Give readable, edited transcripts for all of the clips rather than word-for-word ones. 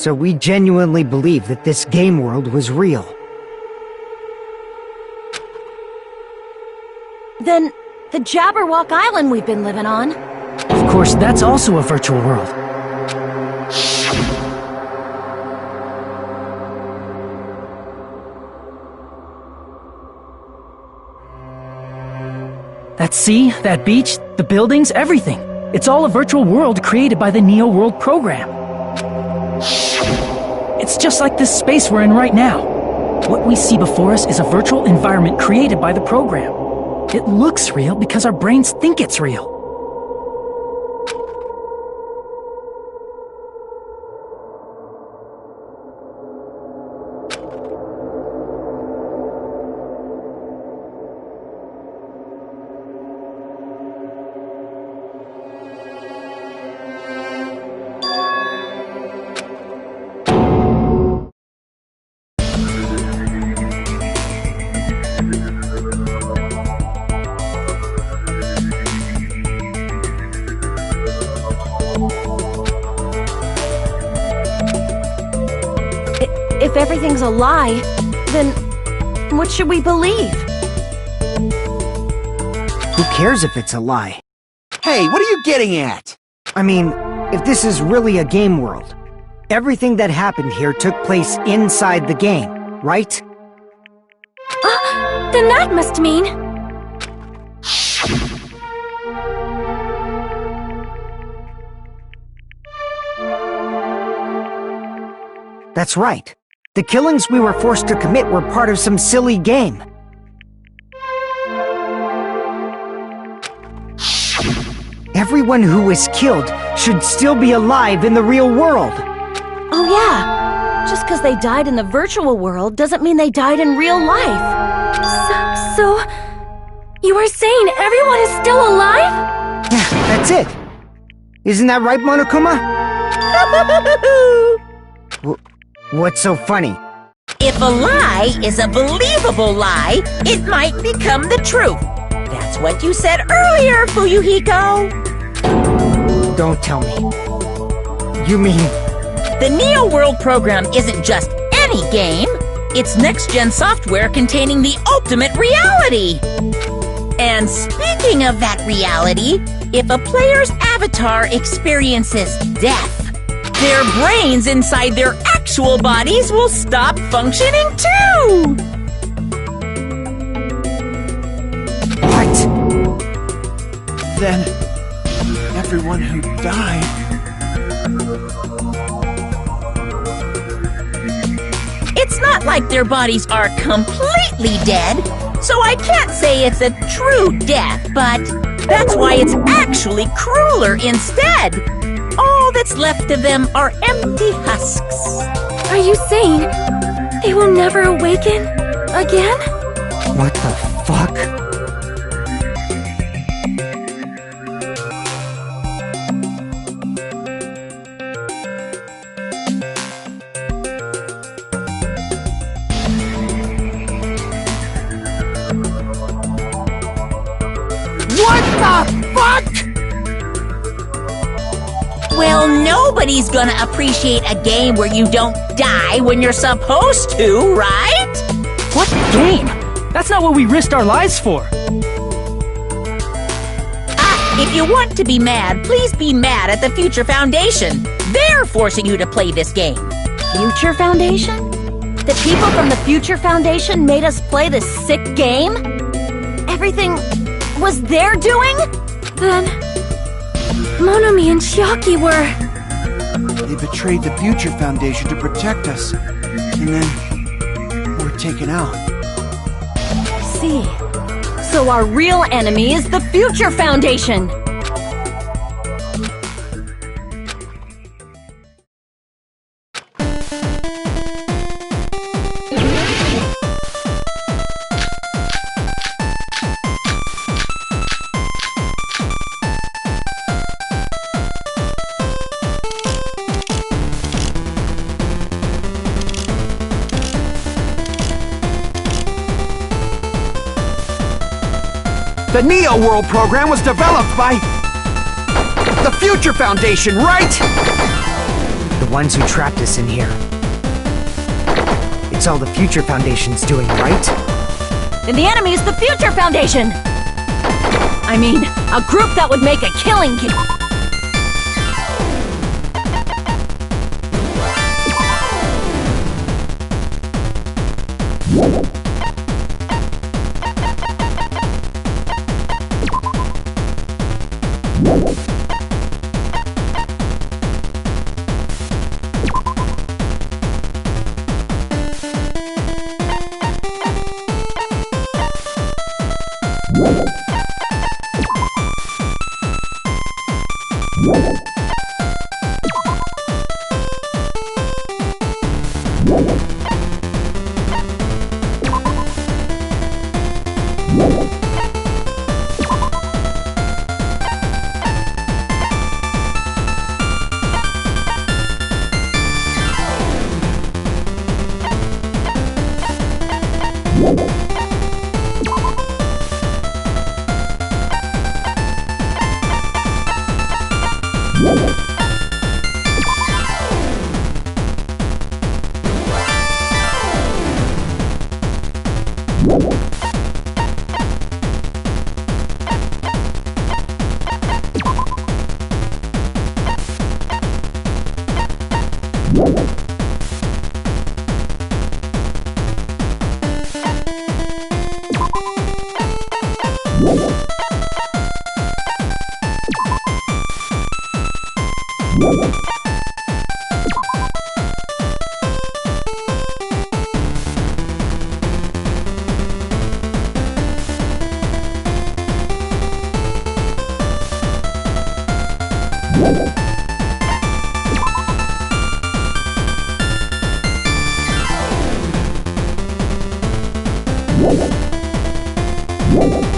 So we genuinely believe that this game world was real. Then, the Jabberwock Island we've been living on. Of course, that's also a virtual world. That sea, that beach, the buildings, everything. It's all a virtual world created by the Neo World program. It's just like this space we're in right now. What we see before us is a virtual environment created by the program. It looks real because our brains think it's real. If everything's a lie, then what should we believe? Who cares if it's a lie? Hey, what are you getting at? I mean, if this is really a game world, everything that happened here took place inside the game, right? Then that must mean... That's right. The killings we were forced to commit were part of some silly game. Everyone who was killed should still be alive in the real world. Oh yeah, just because they died in the virtual world doesn't mean they died in real life. So you are saying everyone is still alive? Yeah, that's it. Isn't that right, Monokuma? What's so funny? If a lie is a believable lie, it might become the truth. That's what you said earlier, Fuyuhiko. Don't tell me. You mean... The Neo World program isn't just any game. It's next-gen software containing the ultimate reality. And speaking of that reality, if a player's avatar experiences death, their brains inside their actual bodies will stop functioning too! What? Then, everyone who died... It's not like their bodies are completely dead, so I can't say it's a true death, but that's why it's actually crueler instead. All that's left of them are empty husks. Are you saying they will never awaken again? What the fuck? What the fuck?! Well, nobody's gonna appreciate a game where you don't die when you're supposed to, right? What game? That's not what we risked our lives for. If you want to be mad, please be mad at the Future Foundation. They're forcing you to play this game. Future Foundation? The people from the Future Foundation made us play this sick game? Everything was their doing? Then... Monomi and Chiaki were... They betrayed the Future Foundation to protect us. And then... we're taken out. See. So our real enemy is the Future Foundation! The Neo World program was developed by... the Future Foundation, right? The ones who trapped us in here. It's all the Future Foundation's doing, right? And the enemy is the Future Foundation! I mean, a group that would make a killing game.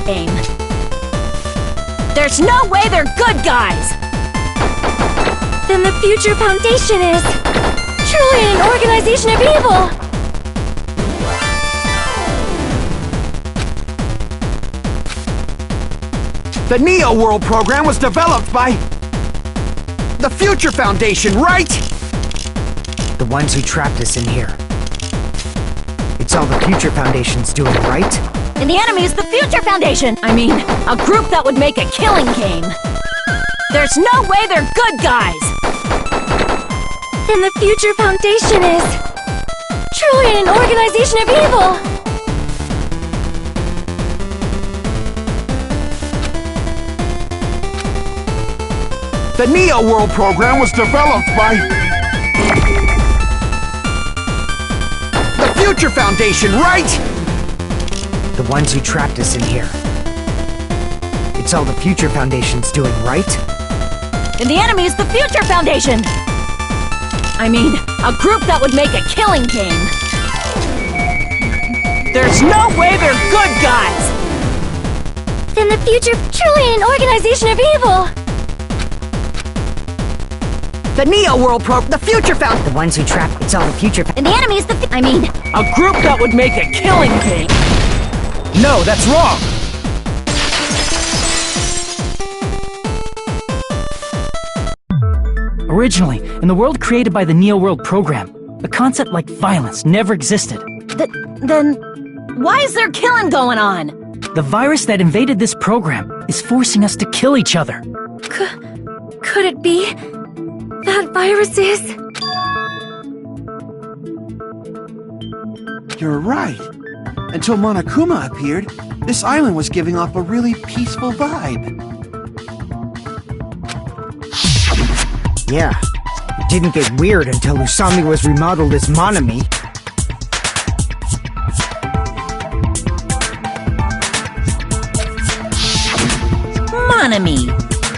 Aim. There's no way they're good guys! Then the Future Foundation is truly an organization of evil! The Neo World program was developed by the Future Foundation, right? The ones who trapped us in here. It's all the Future Foundation's doing, right? And the enemy is the Future Foundation! I mean, a group that would make a killing game. There's no way they're good guys! Then the Future Foundation is truly an organization of evil! The Neo World program was developed by the Future Foundation, right? The ones who trapped us in here. It's all the Future Foundation's doing, right? And the enemy is the Future Foundation! I mean, a group that would make a killing game. There's no way they're good guys! Then the Future truly an organization of evil! The Neo World the Future The ones who trapped, it's all the Future And the enemy is the I mean, A group that would make a killing game! No, that's wrong! Originally, in the world created by the Neo World program, a concept like violence never existed. then why is there killing going on? The virus that invaded this program is forcing us to kill each other. Could it be that virus is? You're right. Until Monokuma appeared, this island was giving off a really peaceful vibe. Yeah. It didn't get weird until Usami was remodeled as Monami. Monami,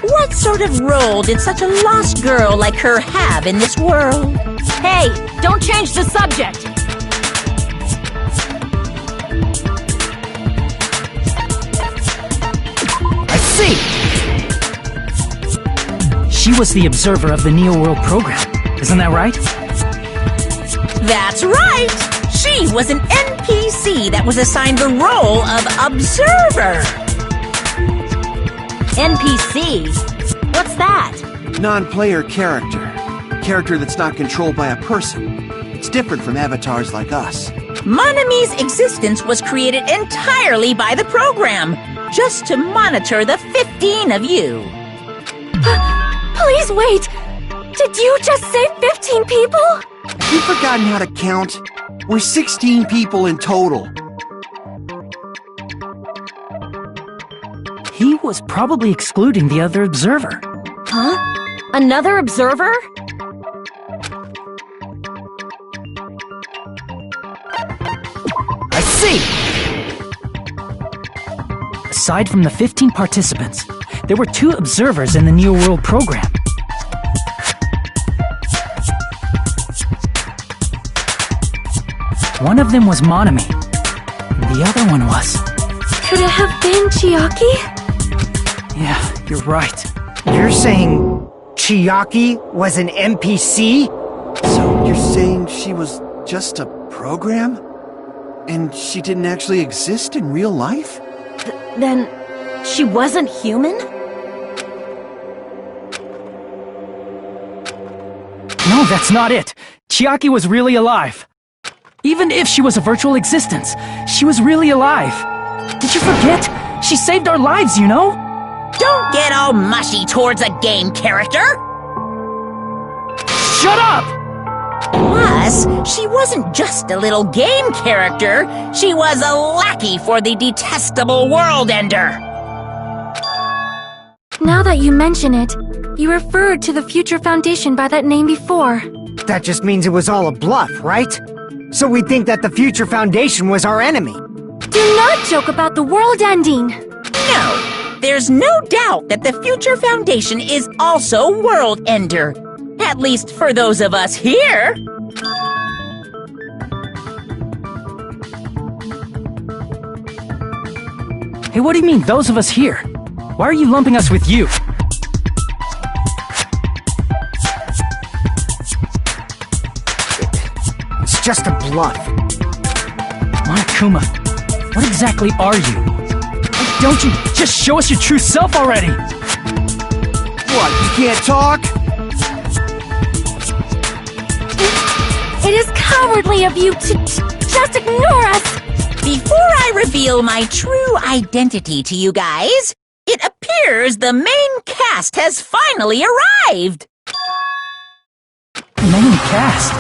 what sort of role did such a lost girl like her have in this world? Hey, don't change the subject! I see! She was the observer of the Neo World program. Isn't that right? That's right! She was an NPC that was assigned the role of observer. NPC? What's that? Non-player character. character that's not controlled by a person. It's different from avatars like us. Monami's existence was created entirely by the program, just to monitor the 15 of you. Please wait! Did you just say 15 people? Have you forgotten how to count? We're 16 people in total. He was probably excluding the other observer. Huh? Another observer? I see! Aside from the 15 participants, there were 2 observers in the Neo World program. One of them was Monami, and the other one was... Could it have been Chiaki? Yeah, you're right. You're saying Chiaki was an NPC? So you're saying she was just a program? And she didn't actually exist in real life? Then she wasn't human? No, that's not it. Chiaki was really alive. Even if she was a virtual existence, she was really alive. Did you forget? She saved our lives, you know? Don't get all mushy towards a game character! Shut up! Plus, she wasn't just a little game character, she was a lackey for the detestable World Ender. Now that you mention it, you referred to the Future Foundation by that name before. That just means it was all a bluff, right? So we think that the Future Foundation was our enemy. Do not joke about the world ending! No, there's no doubt that the Future Foundation is also World Ender. At least for those of us here. Hey, what do you mean, those of us here? Why are you lumping us with you? It's just a bluff. Monokuma, what exactly are you? Why don't you just show us your true self already? What, you can't talk? It is cowardly of you to just ignore us! Before I reveal my true identity to you guys, it appears the main cast has finally arrived! Main cast?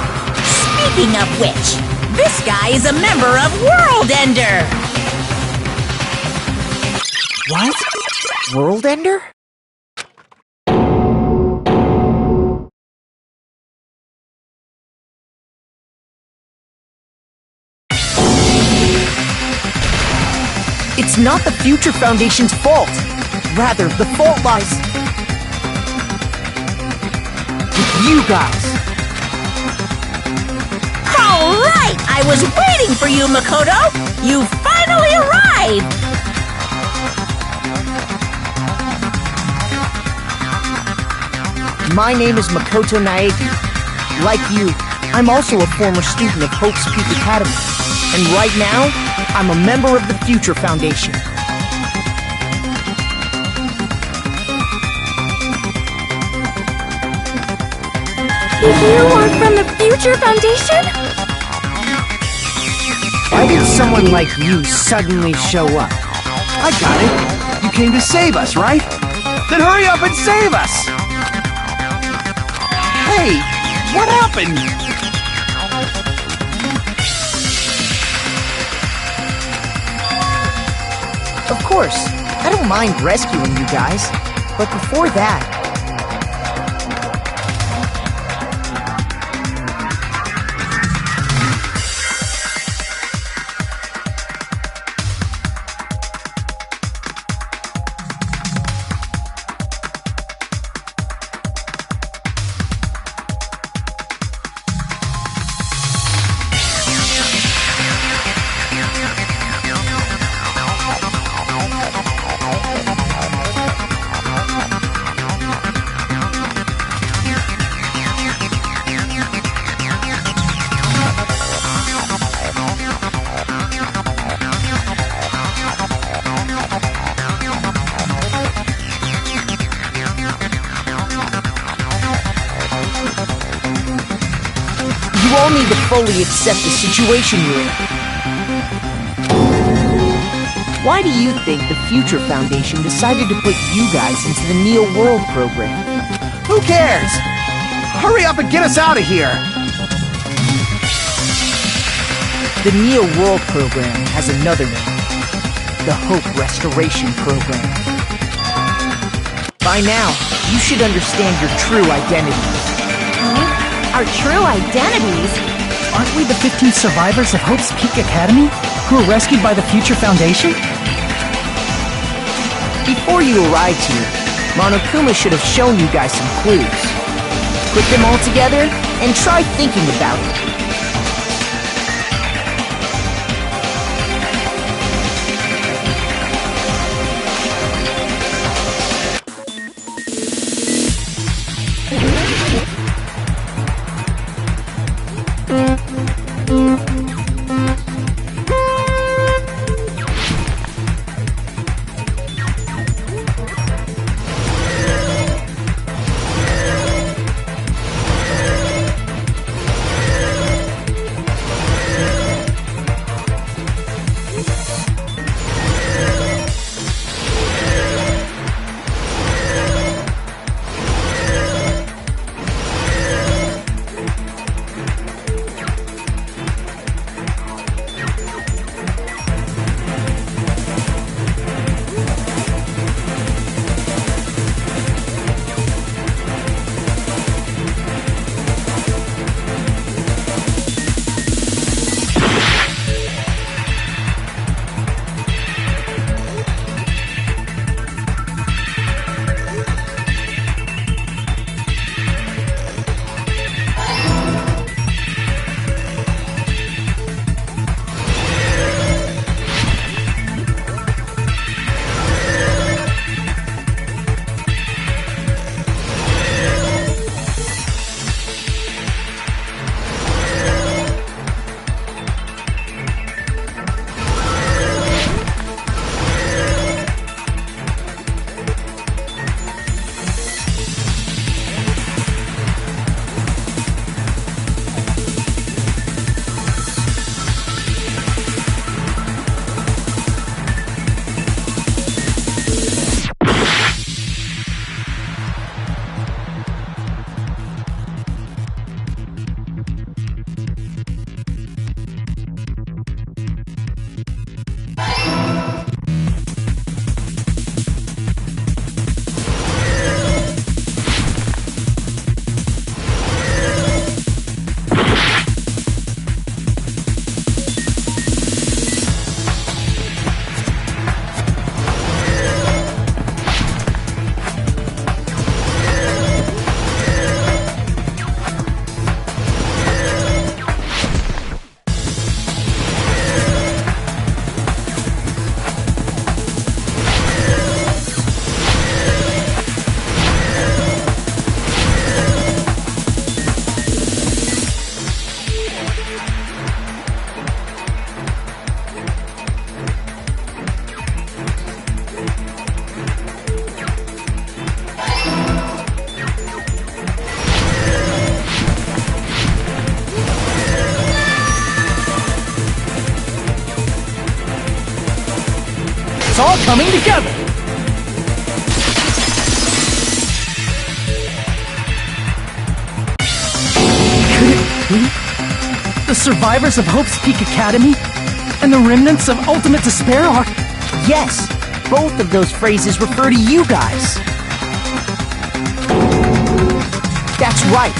Speaking of which, this guy is a member of World Ender! What? World Ender? It's not the Future Foundation's fault. Rather, the fault lies with you guys. All right! I was waiting for you, Makoto! You finally arrived! My name is Makoto Naegi. Like you, I'm also a former student of Hope's Peak Academy. And right now, I'm a member of the Future Foundation. You are from the Future Foundation? Why did someone like you suddenly show up? I got it. You came to save us, right? Then hurry up and save us! Hey, what happened? Of course, I don't mind rescuing you guys. But before that, all need to fully accept the situation you're in. Why do you think the Future Foundation decided to put you guys into the Neo World program? Who cares? Hurry up and get us out of here! The Neo World program has another name. The Hope Restoration Program. By now, you should understand your true identities. Our true identities? Aren't we the 15 survivors of Hope's Peak Academy who were rescued by the Future Foundation? Before you arrived here, Monokuma should have shown you guys some clues. Put them all together and try thinking about it. It's all coming together! Could it be? The survivors of Hope's Peak Academy and the remnants of Ultimate Despair are... Yes, both of those phrases refer to you guys. That's right.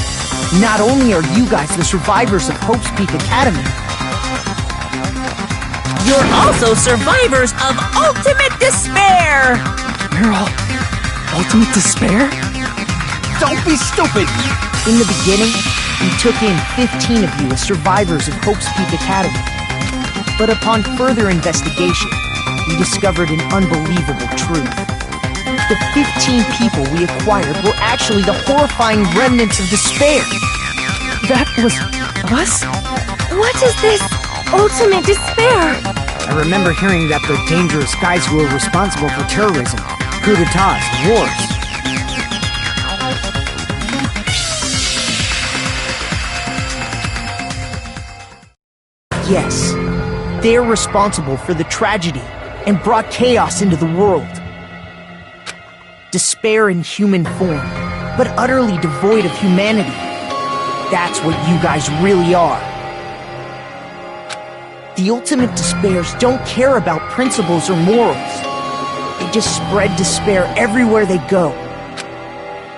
Not only are you guys the survivors of Hope's Peak Academy, You're also survivors of Ultimate Despair! We're all... Ultimate Despair? Don't be stupid! in the beginning, we took in 15 of you as survivors of Hope's Peak Academy. But upon further investigation, we discovered an unbelievable truth. The 15 people we acquired were actually the horrifying remnants of despair. That was... us? What is this ultimate despair? I remember hearing that the dangerous guys who were responsible for terrorism, coup d'etats, wars. Yes, they're responsible for the tragedy and brought chaos into the world. Despair in human form, but utterly devoid of humanity. That's what you guys really are. The ultimate despairs don't care about principles or morals. They just spread despair everywhere they go.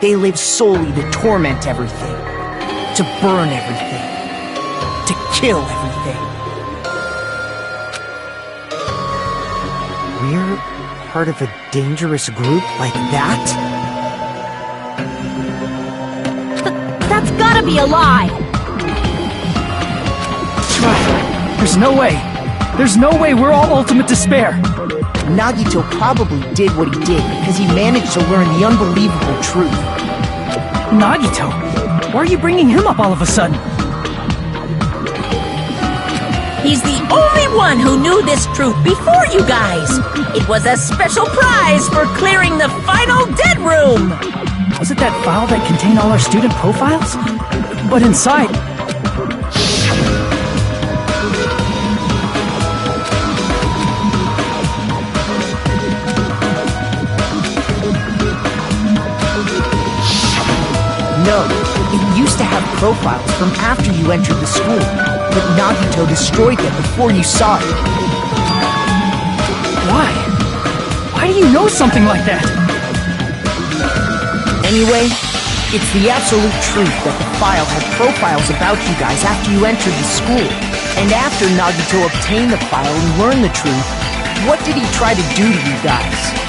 They live solely to torment everything, to burn everything, to kill everything. We're part of a dangerous group like that? That's gotta be a lie! There's no way. There's no way we're all ultimate despair. Nagito probably did what he did because he managed to learn the unbelievable truth. Nagito? Why are you bringing him up all of a sudden? He's the only one who knew this truth before you guys. It was a special prize for clearing the final dead room. Was it that file that contained all our student profiles? But inside... No, it used to have profiles from after you entered the school, but Nagito destroyed them before you saw it. Why? Why do you know something like that? Anyway, it's the absolute truth that the file had profiles about you guys after you entered the school. And after Nagito obtained the file and learned the truth, what did he try to do to you guys?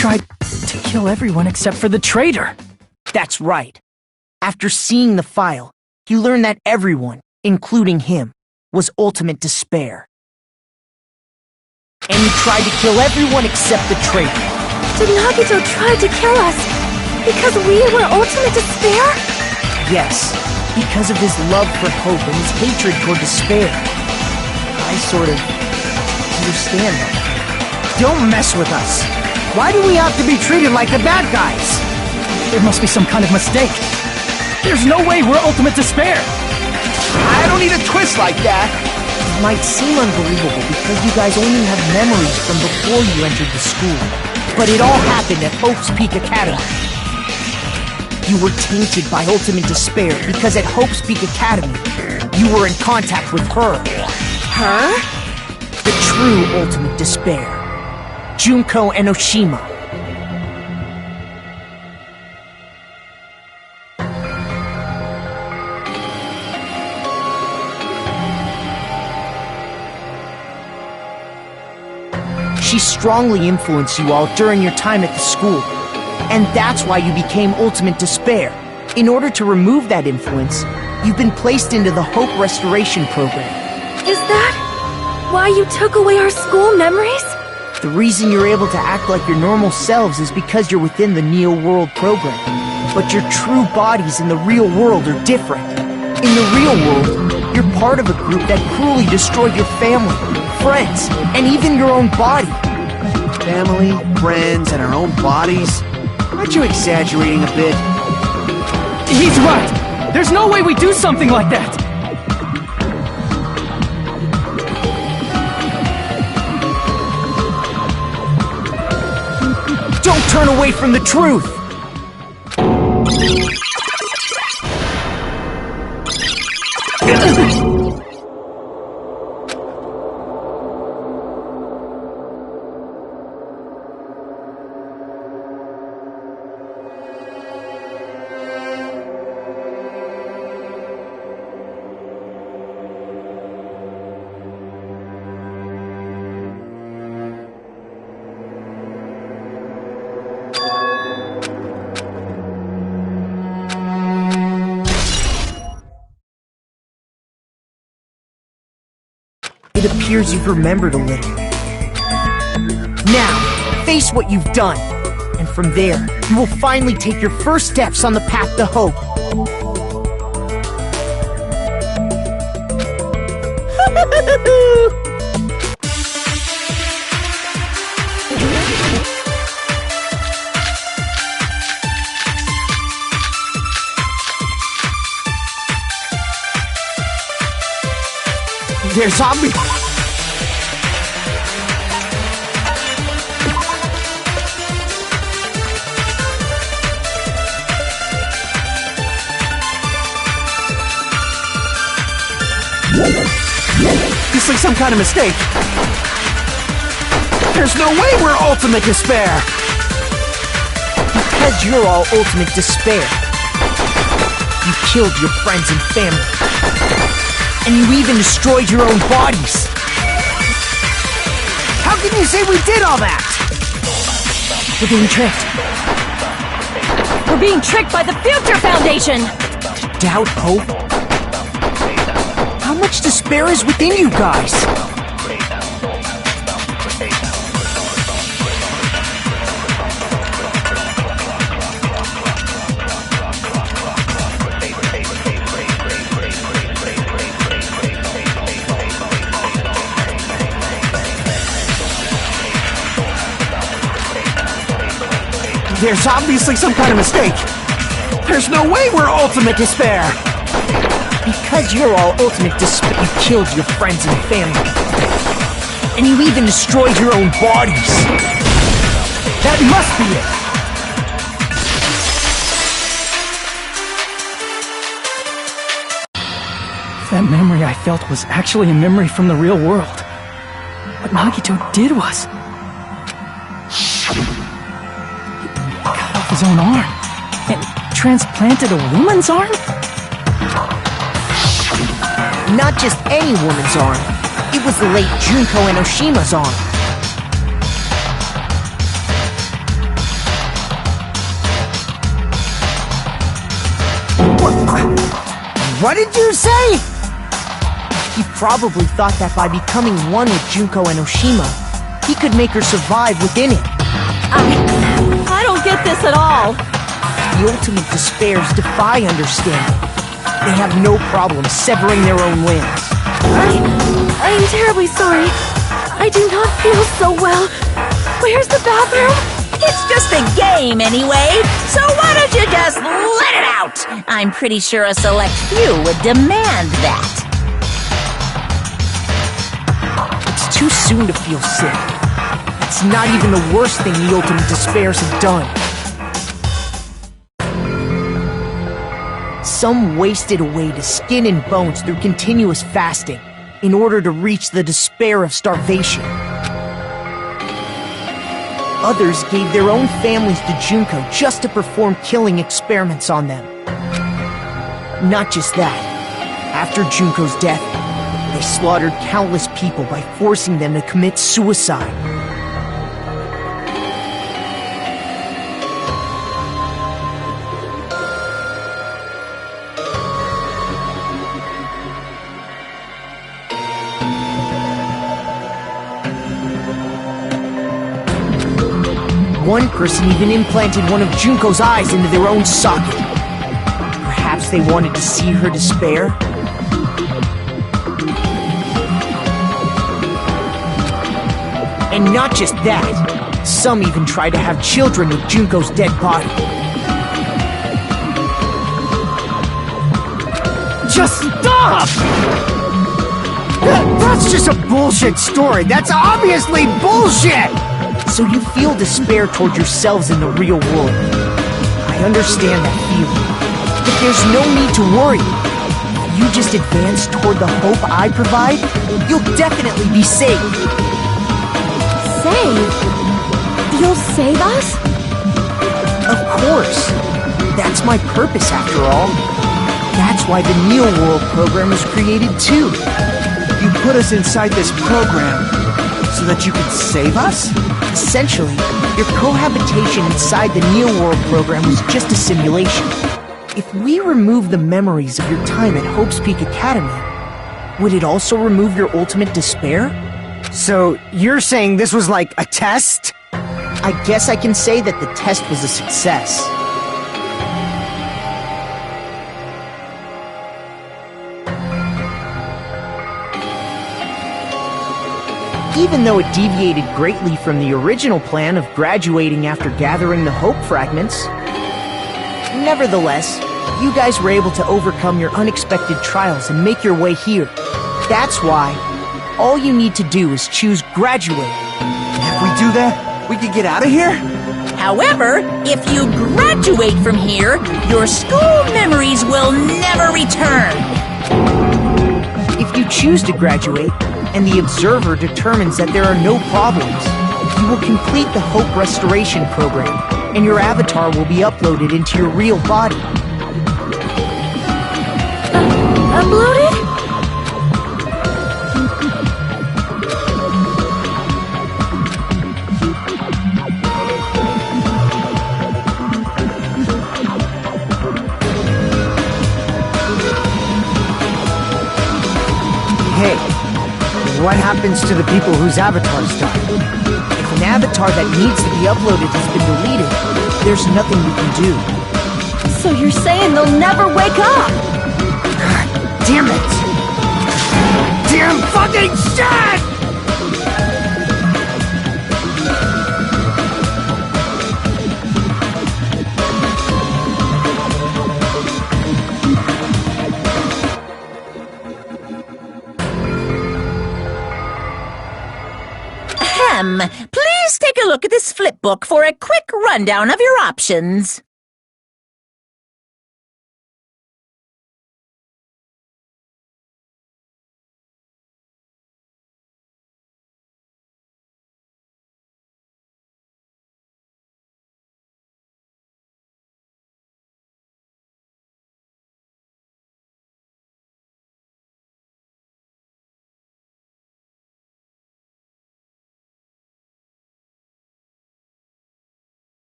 Tried to kill everyone except for the traitor. That's right. After seeing the file, he learned that everyone, including him, was ultimate despair. And he tried to kill everyone except the traitor. Did Nagito try to kill us because we were ultimate despair? Yes, because of his love for hope and his hatred toward despair. I sort of understand that. Don't mess with us. Why do we have to be treated like the bad guys? There must be some kind of mistake. There's no way we're ultimate despair. I don't need a twist like that. might seem unbelievable because you guys only have memories from before you entered the school. But it all happened at Hope's Peak Academy. You were tainted by ultimate despair because at Hope's Peak Academy, you were in contact with her. Her? The true ultimate despair. Junko Enoshima. She strongly influenced you all during your time at the school. And that's why you became ultimate despair. In order to remove that influence, you've been placed into the Hope Restoration Program. Is that why you took away our school memories? The reason you're able to act like your normal selves is because you're within the Neo World program. But your true bodies in the real world are different. In the real world, you're part of a group that cruelly destroyed your family, friends, and even your own body. Family, friends, and our own bodies? Aren't you exaggerating a bit? He's right! There's no way we do something like that! Don't turn away from the truth! It appears you've remembered a little. Now, face what you've done. And from there, you will finally take your first steps on the path to hope. They're zombies! This is some kind of mistake. There's no way we're ultimate despair! Because you're all ultimate despair. You killed your friends and family. And you even destroyed your own bodies. How can you say we did all that? We're being tricked. We're being tricked by the Future Foundation! To doubt hope? How much despair is within you guys? There's obviously some kind of mistake. There's no way we're ultimate despair! Because you're all ultimate despair, you killed your friends and family. And you even destroyed your own bodies. That must be it! That memory I felt was actually a memory from the real world. What Nagito did was... cut off his own arm and transplanted a woman's arm? Not just any woman's arm. It was the late Junko Enoshima's arm. What did you say? He probably thought that by becoming one with Junko Enoshima, he could make her survive within him. I don't get this at all. The ultimate despairs defy understanding. They have no problem severing their own limbs. I'm terribly sorry. I do not feel so well. Where's the bathroom? It's just a game anyway, so why don't you just let it out? I'm pretty sure a select few would demand that. too soon to feel sick. It's not even the worst thing the Ultimate Despairs have done. Some wasted away to skin and bones through continuous fasting in order to reach the despair of starvation. Others gave their own families to Junko just to perform killing experiments on them. Not just that. After Junko's death, they slaughtered countless people by forcing them to commit suicide. One person even implanted one of Junko's eyes into their own socket. Perhaps they wanted to see her despair? And not just that, some even tried to have children with Junko's dead body. Just stop! That's just a bullshit story. That's obviously bullshit! So you feel despair toward yourselves in the real world. I understand that feeling. But there's no need to worry. If you just advance toward the hope I provide, you'll definitely be saved. Save? You'll save us? Of course. That's my purpose after all. That's why the Neo World program was created too. You put us inside this program so that you could save us? Essentially, your cohabitation inside the Neo World program was just a simulation. If we remove the memories of your time at Hope's Peak Academy, would it also remove your ultimate despair? So, you're saying this was like a test? I guess I can say that the test was a success. Even though it deviated greatly from the original plan of graduating after gathering the Hope Fragments, nevertheless, you guys were able to overcome your unexpected trials and make your way here. That's why all you need to do is choose graduate. If we do that, we can get out of here? However, if you graduate from here, your school memories will never return. If you choose to graduate, and the observer determines that there are no problems, you will complete the Hope Restoration Program, and your avatar will be uploaded into your real body. Uploaded? Hey, what happens to the people whose avatars die? If an avatar that needs to be uploaded has been deleted, there's nothing we can do. So you're saying they'll never wake up? Damn it! Damn fucking shit! Please take a look at this flipbook for a quick rundown of your options.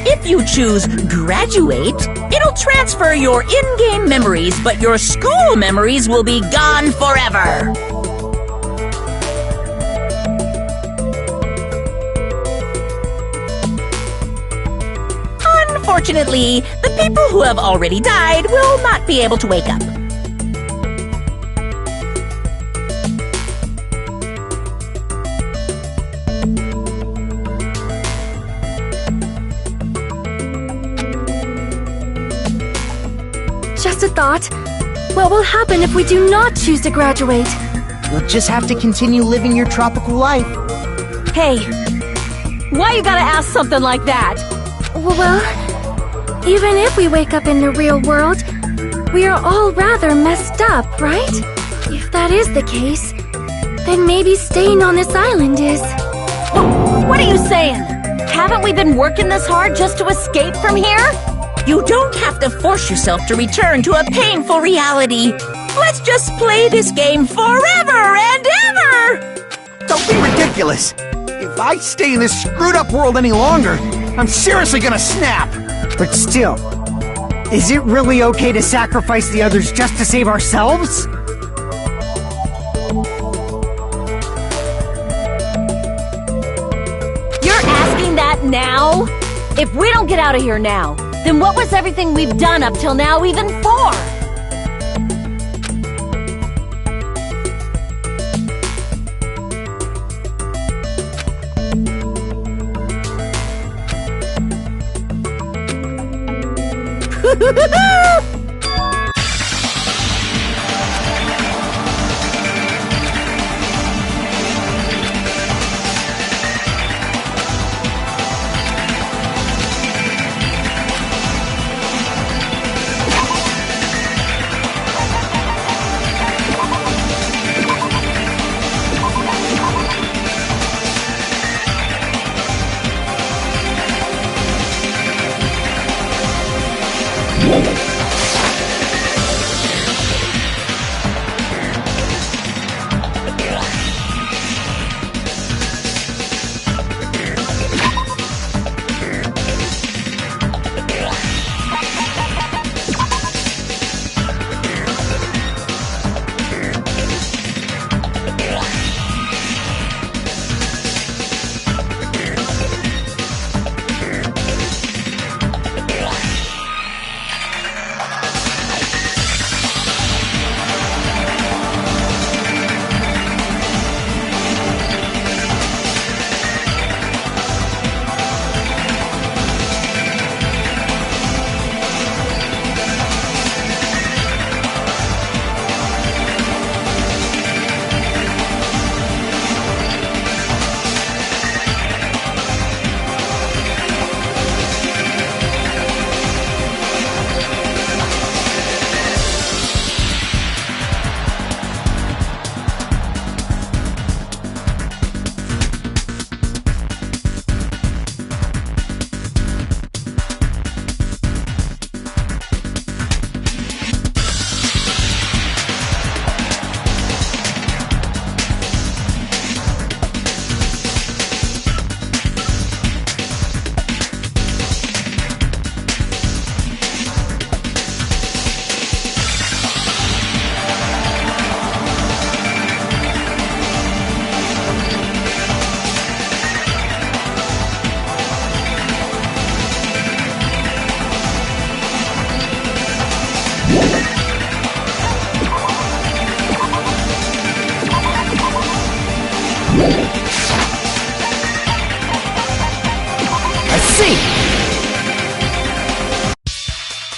If you choose Graduate, it'll transfer your in-game memories, but your school memories will be gone forever. Unfortunately, the people who have already died will not be able to wake up. a thought. What will happen if we do not choose to graduate? You'll just have to continue living your tropical life. Hey, why you gotta ask something like that? Well, even if we wake up in the real world, we are all rather messed up, right? If that is the case, then maybe staying on this island is... What are you saying? Haven't we been working this hard just to escape from here? You don't have to force yourself to return to a painful reality. Let's just play this game forever and ever! Don't be ridiculous! If I stay in this screwed up world any longer, I'm seriously gonna snap! But still, is it really okay to sacrifice the others just to save ourselves? You're asking that now? If we don't get out of here now, then what was everything we've done up till now even for?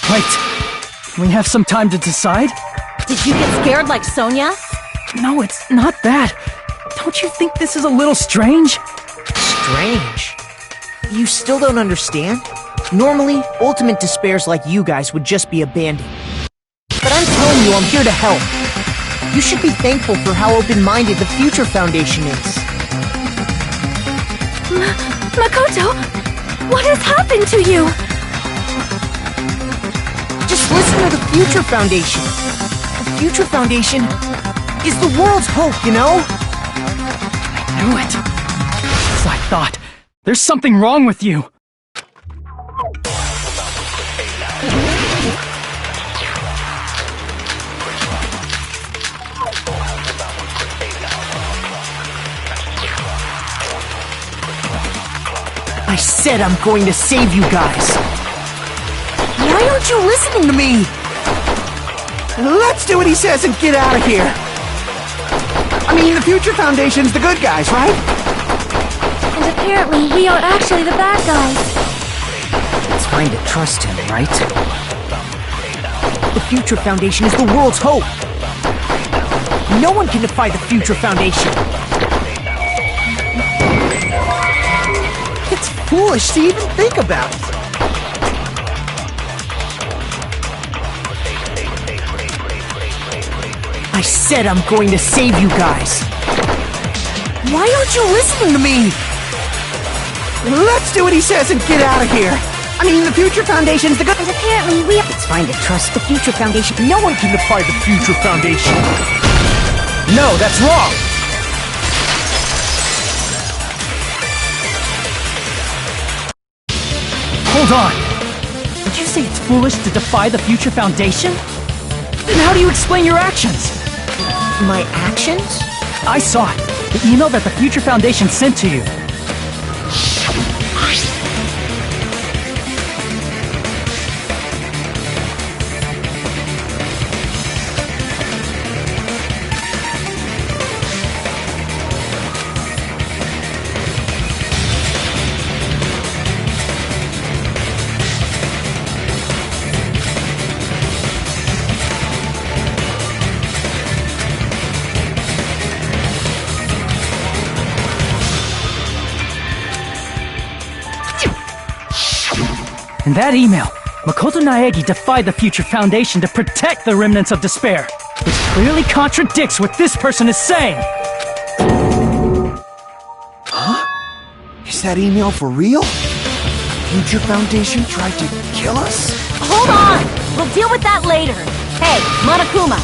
Wait, we have some time to decide? Did you get scared like Sonia? No, it's not that. Don't you think this is a little strange? Strange. You still don't understand? Normally, ultimate despairs like you guys would just be abandoned. But I'm telling you, I'm here to help. You should be thankful for how open-minded the Future Foundation is. Makoto, what has happened to you? Just listen to the Future Foundation. The Future Foundation is the world's hope, you know? I knew it. As I thought. There's something wrong with you. I said I'm going to save you guys. Why aren't you listening to me? Let's do what he says and get out of here. I mean, the Future Foundation's the good guys, right? And apparently we are actually the bad guys. It's fine to trust him, right? The Future Foundation is the world's hope. No one can defy the Future Foundation. It's foolish to even think about it. I said I'm going to save you guys. Why aren't you listening to me? Let's do what he says and get out of here. I mean, the Future Foundation's the good... But apparently we have... It's fine to trust the Future Foundation. No one can defy the Future Foundation. No, that's wrong! Hold on! Did you say it's foolish to defy the Future Foundation? Then how do you explain your actions? My actions? I saw it. The email that the Future Foundation sent to you. In that email, Makoto Naegi defied the Future Foundation to protect the remnants of despair, which clearly contradicts what this person is saying! Is that email for real? Future Foundation tried to kill us? Hold on! We'll deal with that later. Hey, Monokuma,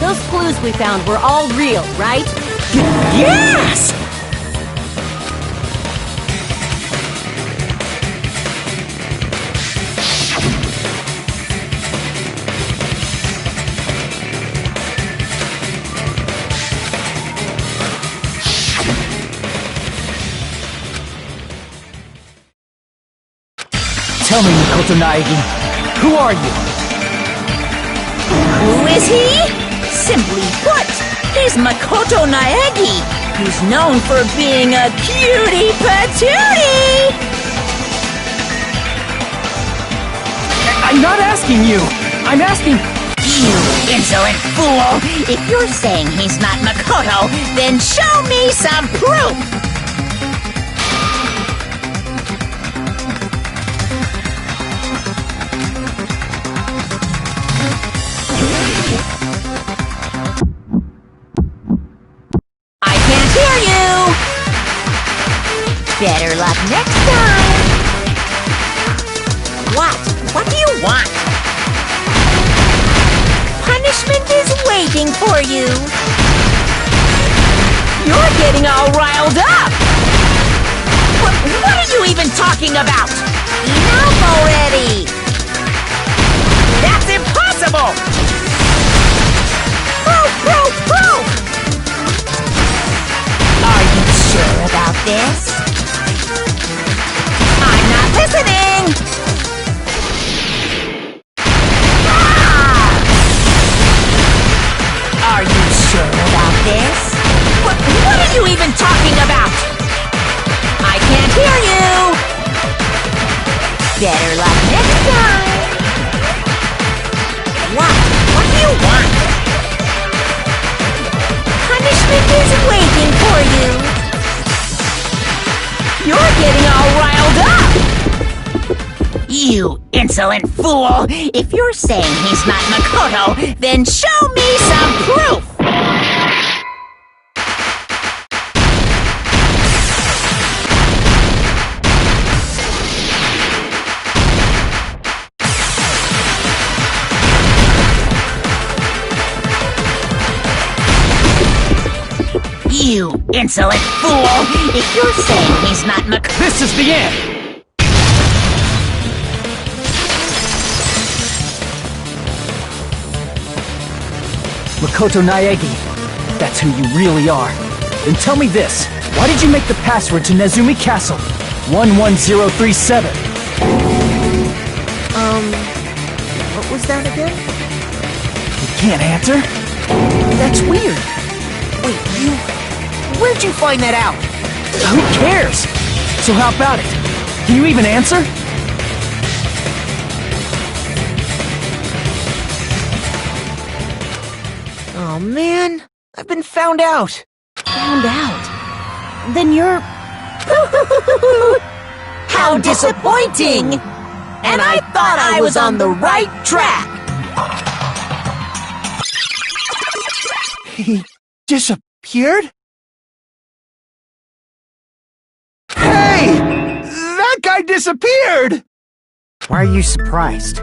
those clues we found were all real, right? Yes! Tell me, Makoto Naegi, who are you? Who is he? Simply put, he's Makoto Naegi, who's known for being a cutie patootie! I'm not asking you! I'm asking... You insolent fool! If you're saying he's not Makoto, then show me some proof! Better luck next time! What? What do you want? Punishment is waiting for you! You're getting all riled up! What are you even talking about? Enough already! That's impossible! Proof! Are you sure about this? I'm not listening! Ah! Are you sure about this? What are you even talking about? I can't hear you! Better luck next time! What? What do you want? Punishment is waiting for you! You're getting all riled up! You insolent fool! If you're saying he's not Makoto, then show me some proof! You insolent fool! If you're saying he's not Makoto... This is the end! Makoto Naegi, that's who you really are. Then tell me this, why did you make the password to Nezumi Castle 11037? What was that again? You can't answer? That's weird. Wait, where'd you find that out? Who cares? So how about it? Can you even answer? Oh man, I've been found out. Found out? Then you're... How disappointing! And I thought I was on the right track! He disappeared? Hey! That guy disappeared! Why are you surprised?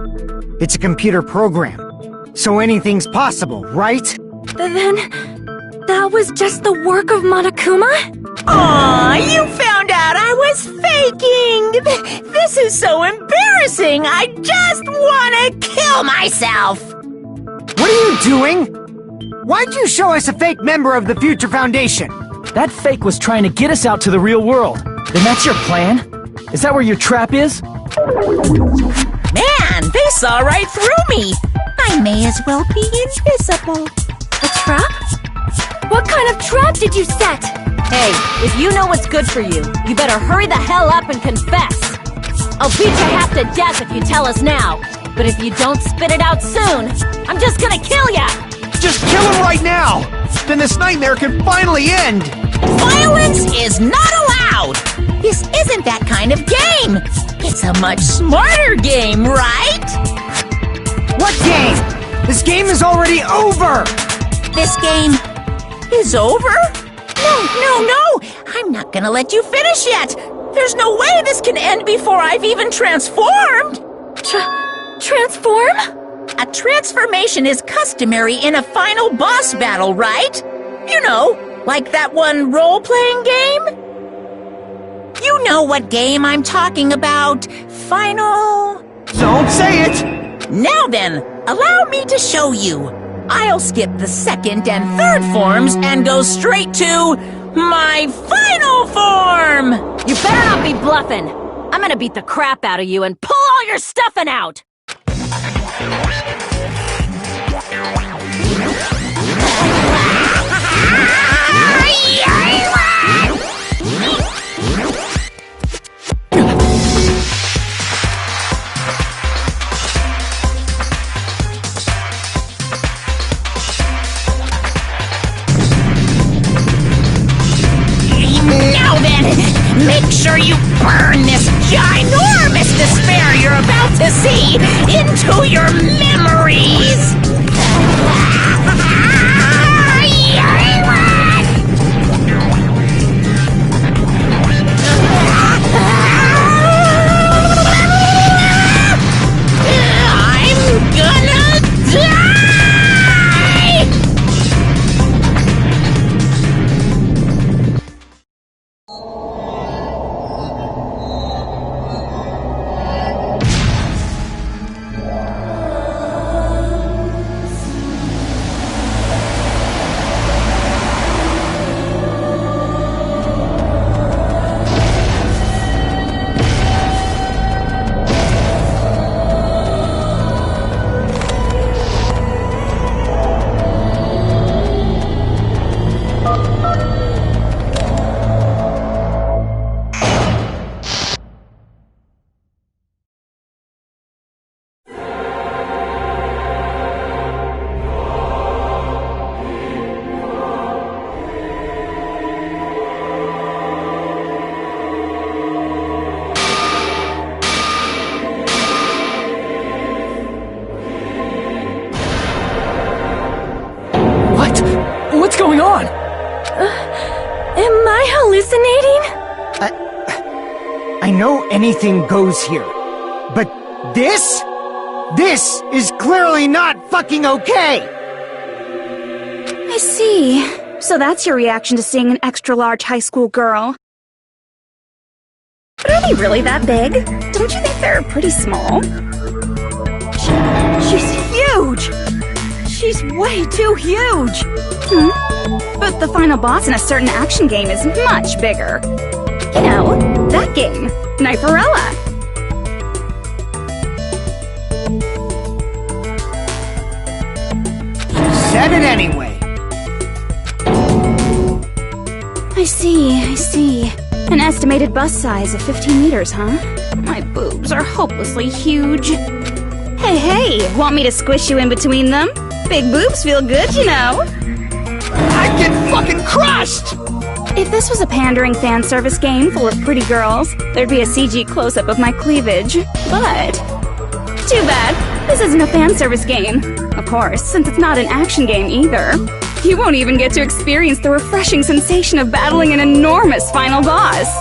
It's a computer program, so anything's possible, right? Then... that was just the work of Monokuma? Aw, you found out I was faking! This is so embarrassing! I just want to kill myself! What are you doing? Why'd you show us a fake member of the Future Foundation? That fake was trying to get us out to the real world. Then that's your plan? Is that where your trap is? Man, they saw right through me! I may as well be invisible. A trap? What kind of trap did you set? Hey, if you know what's good for you, you better hurry the hell up and confess. I'll beat you half to death if you tell us now. But if you don't spit it out soon, I'm just gonna kill ya! Just kill him right now! Then this nightmare can finally end! Violence is not allowed! This isn't that kind of game! It's a much smarter game, right? What game? This game is already over! This game is over? No! I'm not gonna let you finish yet! There's no way this can end before I've even transformed! Transform? A transformation is customary in a final boss battle, right? You know, like that one role-playing game? You know what game I'm talking about. Final... Don't say it! Now then, allow me to show you. I'll skip the second and third forms and go straight to my final form! You better not be bluffing. I'm gonna beat the crap out of you and pull all your stuffing out! Now then, make sure you burn this ginormous despair you're about to see into your memories! I'm gonna die! What's going on? Am I hallucinating? I know anything goes here, but this is clearly not fucking okay! I see. So that's your reaction to seeing an extra-large high school girl. But are they really that big? Don't you think they're pretty small? She's huge! She's way too huge! But the final boss in a certain action game is much bigger. You know, that game, Kniferella. Said it anyway. I see. An estimated bust size of 15 meters, huh? My boobs are hopelessly huge. Hey, want me to squish you in between them? Big boobs feel good, you know. finished! If this was a pandering fan service game full of pretty girls, there'd be a CG close-up of my cleavage. But too bad, this isn't a fan service game. Of course, since it's not an action game either. You won't even get to experience the refreshing sensation of battling an enormous final boss.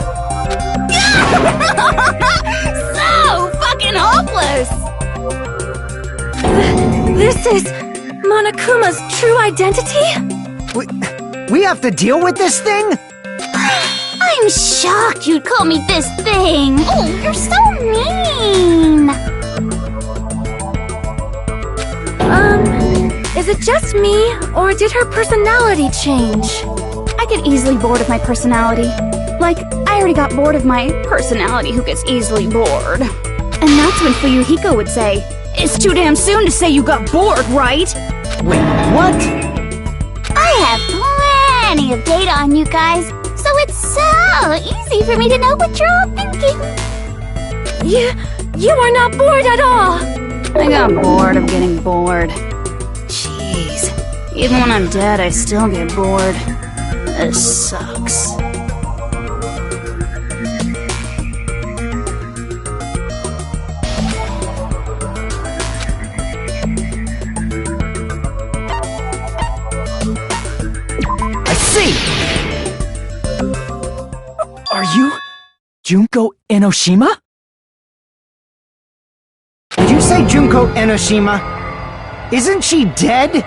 So fucking hopeless! This is Monokuma's true identity? We have to deal with this thing? I'm shocked you'd call me this thing. Oh, you're so mean. Is it just me, or did her personality change? I get easily bored of my personality. Like, I already got bored of my personality who gets easily bored. And that's when Fuyuhiko would say, "It's too damn soon to say you got bored, right?" Wait, what? I have plenty of data on you guys, so it's so easy for me to know what you're all thinking. You are not bored at all. I got bored of getting bored. Jeez. Even when I'm dead, I still get bored. This sucks. Are you Junko Enoshima? Did you say Junko Enoshima? Isn't she dead?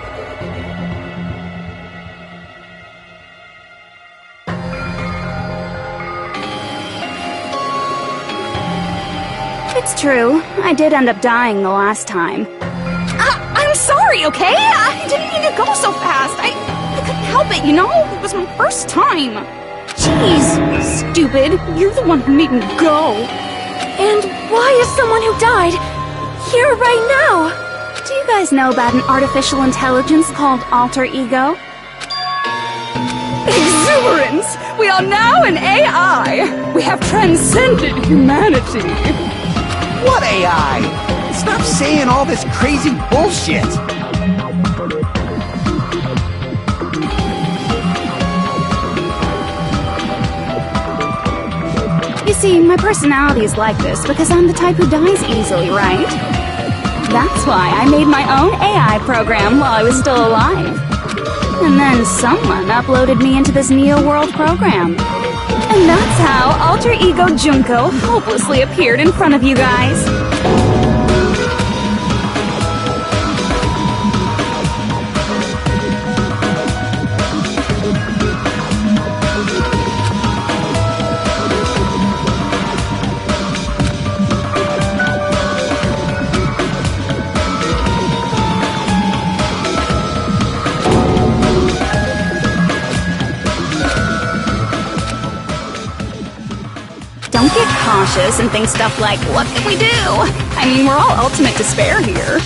It's true. I did end up dying the last time. I'm sorry, okay? I didn't mean to go so fast. I couldn't help it, you know? It was my first time. Jeez, stupid. You're the one who made me go. And why is someone who died here right now? Do you guys know about an artificial intelligence called alter ego? Exuberance! We are now an AI! We have transcended humanity! What AI? Stop saying all this crazy bullshit! You see, my personality is like this because I'm the type who dies easily, right? That's why I made my own AI program while I was still alive. And then someone uploaded me into this Neo World program. And that's how Alter Ego Junko hopelessly appeared in front of you guys. Don't get cautious and think stuff like, what can we do? I mean, we're all ultimate despair here.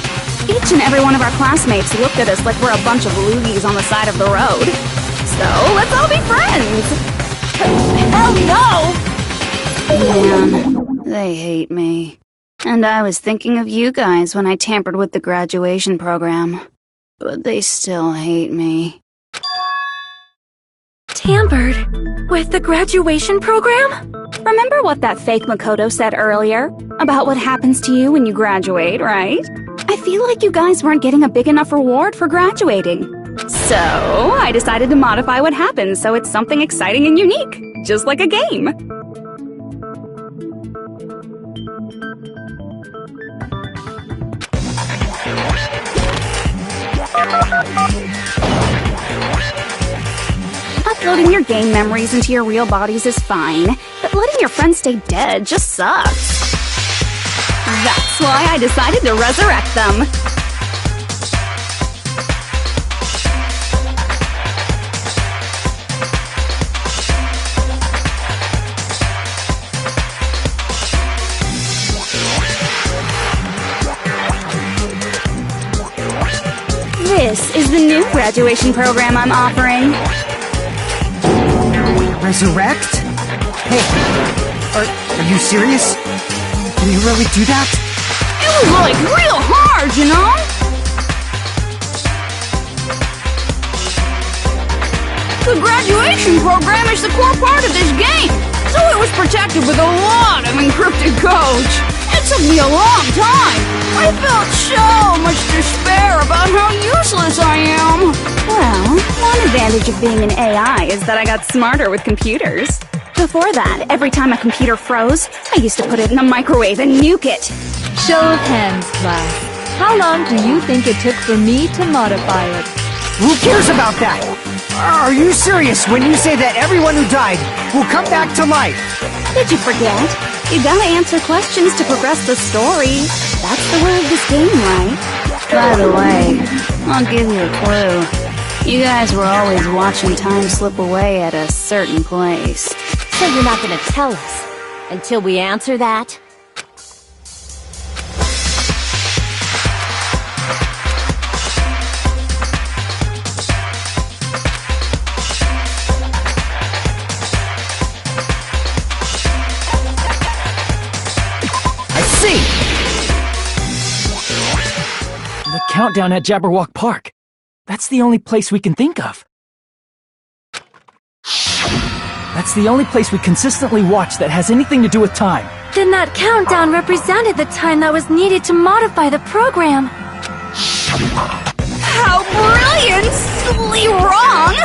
Each and every one of our classmates looked at us like we're a bunch of loogies on the side of the road. So, let's all be friends! Hell no! Man, they hate me. And I was thinking of you guys when I tampered with the graduation program. But they still hate me. Tampered with the graduation program? Remember what that fake Makoto said earlier? About what happens to you when you graduate, right? I feel like you guys weren't getting a big enough reward for graduating. So, I decided to modify what happens so it's something exciting and unique. Just like a game. Uploading your game memories into your real bodies is fine, but letting your friends stay dead just sucks. That's why I decided to resurrect them. This is the new graduation program I'm offering. Resurrect? Hey, are you serious? Can you really do that? It was like real hard, you know? The graduation program is the core part of this game, so it was protected with a lot of encrypted codes. It took me a long time. I felt so much despair about how useless I am. Well, one advantage of being an AI is that I got smarter with computers. Before that, every time a computer froze, I used to put it in the microwave and nuke it. Show of hands, class. How long do you think it took for me to modify it? Who cares about that? Are you serious when you say that everyone who died will come back to life? Did you forget? You gotta answer questions to progress the story. That's the rule of this game, right? By the way, I'll give you a clue. You guys were always watching time slip away at a certain place. So you're not gonna tell us until we answer that? The countdown at Jabberwock Park. That's the only place we can think of. That's the only place we consistently watch that has anything to do with time. Then that countdown represented the time that was needed to modify the program. How brilliantly wrong!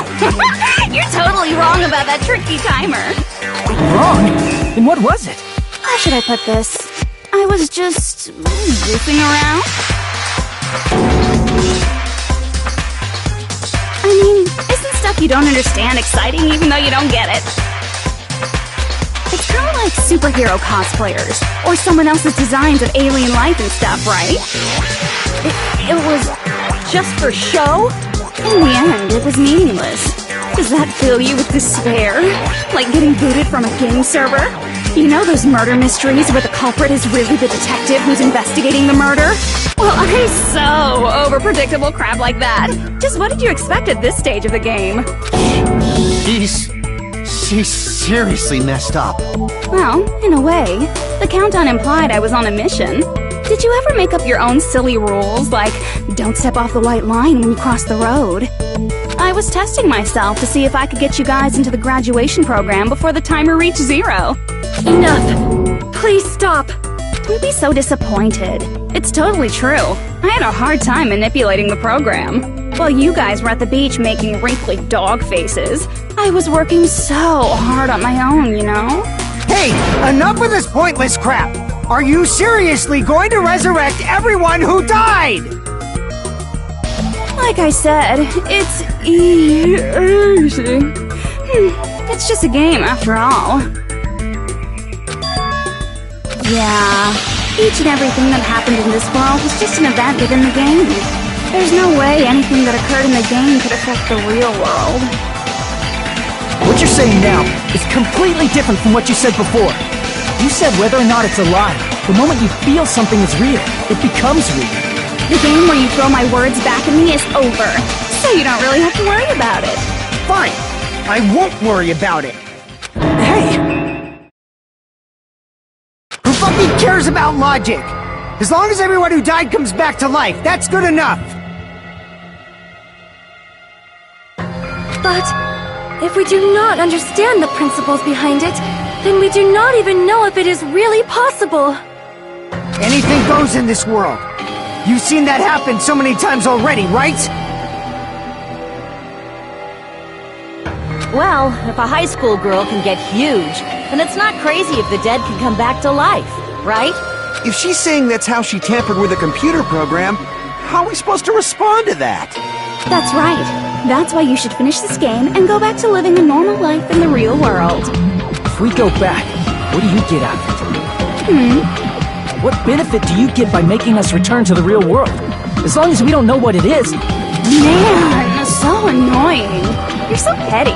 You're totally wrong about that tricky timer. Wrong? Then what was it? How should I put this? I was just goofing around. I mean, isn't stuff you don't understand exciting even though you don't get it? It's kind of like superhero cosplayers, or someone else's designs of alien life and stuff, right? It was just for show? In the end, it was meaningless. Does that fill you with despair? Like getting booted from a game server? You know those murder mysteries where the culprit is really the detective who's investigating the murder? Well, I'm so over predictable crap like that. Just what did you expect at this stage of the game? She's seriously messed up. Well, in a way, the countdown implied I was on a mission. Did you ever make up your own silly rules, like don't step off the white line when you cross the road? I was testing myself to see if I could get you guys into the graduation program before the timer reached 0. Enough! Please stop! Don't be so disappointed. It's totally true. I had a hard time manipulating the program. While you guys were at the beach making wrinkly dog faces, I was working so hard on my own, you know? Hey, enough with this pointless crap! Are you seriously going to resurrect everyone who died? Like I said, it's easy. It's just a game after all. Yeah, each and everything that happened in this world was just an event within the game. There's no way anything that occurred in the game could affect the real world. What you're saying now is completely different from what you said before. You said whether or not it's alive, the moment you feel something is real, it becomes real. The game where you throw my words back at me is over, so you don't really have to worry about it. Fine, I won't worry about it. Hey! Who fucking cares about logic? As long as everyone who died comes back to life, that's good enough. But if we do not understand the principles behind it, then we do not even know if it is really possible. Anything goes in this world. You've seen that happen so many times already, right? Well, if a high school girl can get huge, then it's not crazy if the dead can come back to life, right? If she's saying that's how she tampered with a computer program, how are we supposed to respond to that? That's right. That's why you should finish this game and go back to living a normal life in the real world. If we go back, what do you get out of it? What benefit do you get by making us return to the real world? As long as we don't know what it is. Man, so annoying. You're so petty.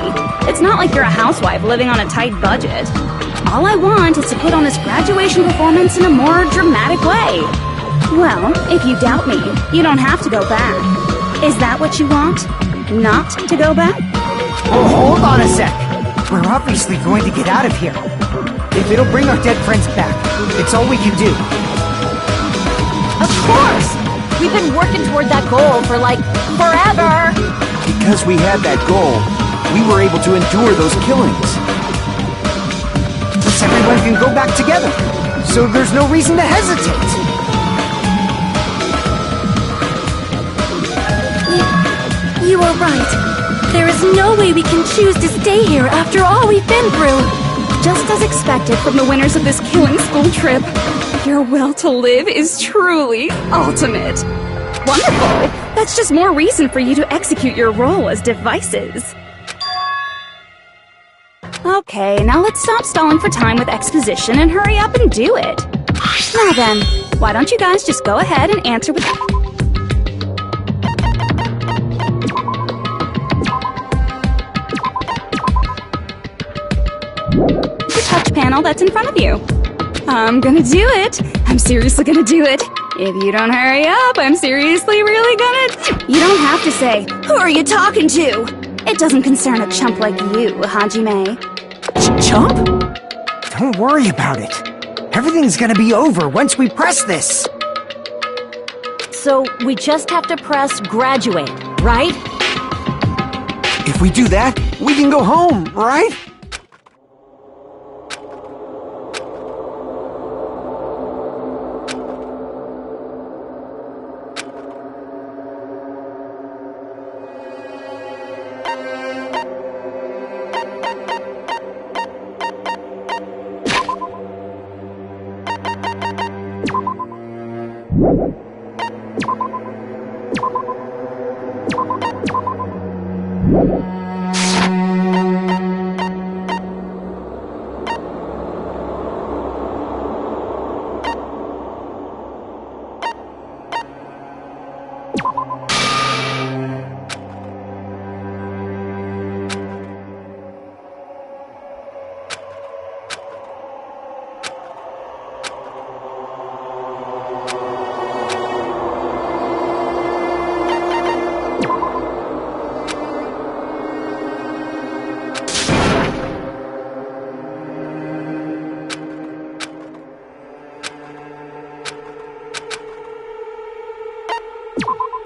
It's not like you're a housewife living on a tight budget. All I want is to put on this graduation performance in a more dramatic way. Well, if you doubt me, you don't have to go back. Is that what you want? Not to go back? Oh, hold on a sec. We're obviously going to get out of here. If it'll bring our dead friends back, it's all we can do. Of course! We've been working toward that goal for, like, forever! Because we had that goal, we were able to endure those killings. Thus everyone can go back together, so there's no reason to hesitate. You are right. There is no way we can choose to stay here after all we've been through. Just as expected from the winners of this killing school trip, your will to live is truly ultimate. Wonderful! That's just more reason for you to execute your role as devices. Okay, now let's stop stalling for time with exposition and hurry up and do it. Now then, why don't you guys just go ahead and answer with... the touch panel that's in front of you. I'm gonna do it. I'm seriously gonna do it. If you don't hurry up, I'm seriously really gonna... You don't have to say, "Who are you talking to?" It doesn't concern a chump like you, Hajime. Chump? Don't worry about it. Everything's gonna be over once we press this. So we just have to press graduate, right? If we do that, we can go home, right?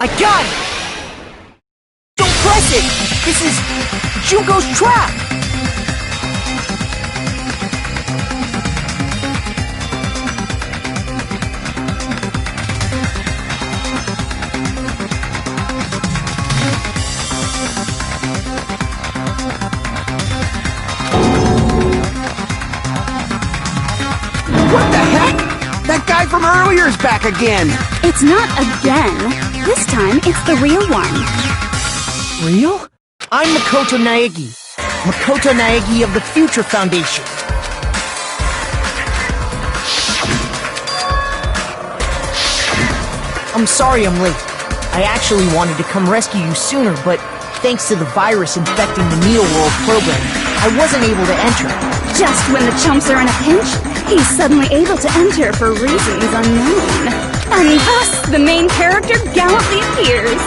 I got it! Don't press it! This is Junko's trap! What the heck? That guy from earlier is back again! It's not again. This time, it's the real one. Real? I'm Makoto Naegi. Makoto Naegi of the Future Foundation. I'm sorry I'm late. I actually wanted to come rescue you sooner, but thanks to the virus infecting the Neo World program, I wasn't able to enter. Just when the chumps are in a pinch, he's suddenly able to enter for reasons unknown. And thus, the main character gallantly appears.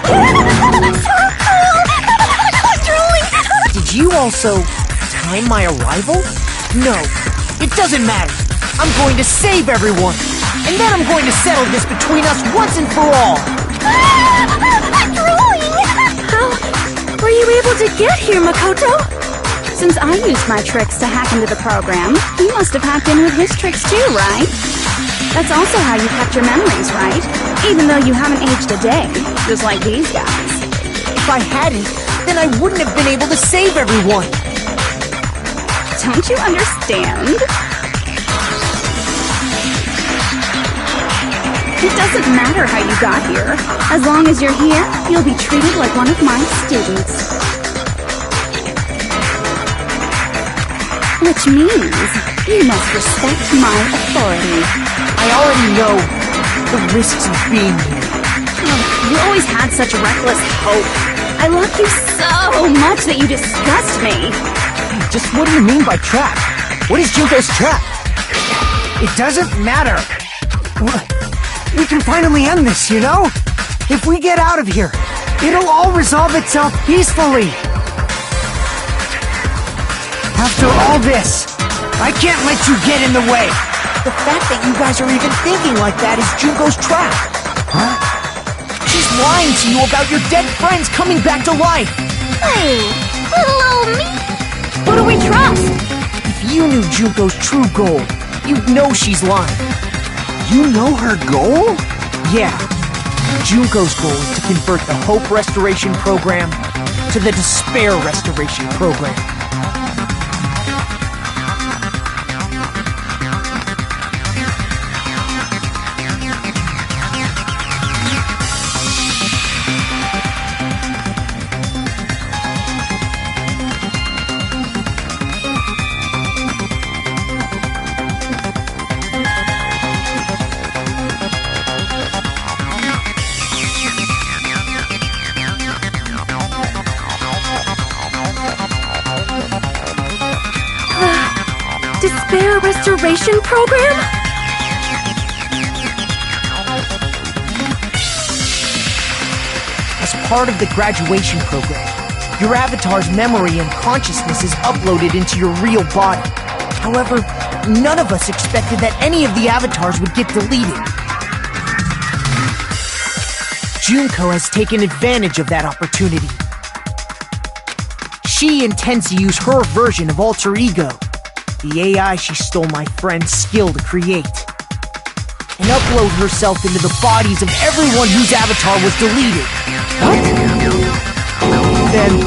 So cool! Did you also time my arrival? No, it doesn't matter. I'm going to save everyone. And then I'm going to settle this between us once and for all. How were you able to get here, Makoto? Since I used my tricks to hack into the program, you must have hacked in with his tricks too, right? That's also how you kept your memories, right? Even though you haven't aged a day, just like these guys. If I hadn't, then I wouldn't have been able to save everyone. Don't you understand? It doesn't matter how you got here. As long as you're here, you'll be treated like one of my students. Which means you must respect my authority. I already know the risks of being here. You always had such reckless hope. I love you so much that you disgust me. Just what do you mean by trap? What is Junko's trap? It doesn't matter. We can finally end this, you know? If we get out of here, it'll all resolve itself peacefully. After all this, I can't let you get in the way. The fact that you guys are even thinking like that is Junko's trap. Huh? She's lying to you about your dead friends coming back to life. Hey, little Junko's true goal, you'd know she's lying. You know her goal? Yeah. Junko's goal is to convert the Hope Restoration Program to the Despair Restoration Program. Despair Restoration Program? As part of the graduation program, your avatar's memory and consciousness is uploaded into your real body. However, none of us expected that any of the avatars would get deleted. Junko has taken advantage of that opportunity. She intends to use her version of Alter Ego, the AI she stole my friend's skill to create, and upload herself into the bodies of everyone whose avatar was deleted. What? Then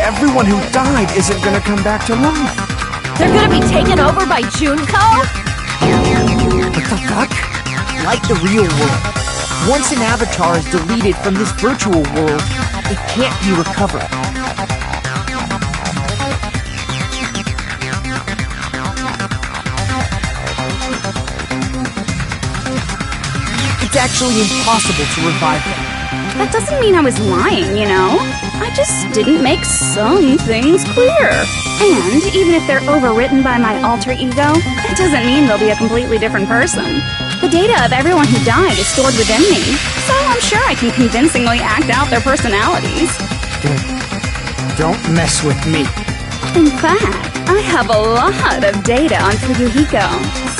everyone who died isn't gonna come back to life. They're gonna be taken over by Junko? What the fuck? Like the real world, once an avatar is deleted from this virtual world, it can't be recovered. It's actually impossible to revive them. That doesn't mean I was lying, you know? I just didn't make some things clear. And even if they're overwritten by my alter ego, it doesn't mean they'll be a completely different person. The data of everyone who died is stored within me, so I'm sure I can convincingly act out their personalities. Don't mess with me. In fact, I have a lot of data on Fuyuhiko,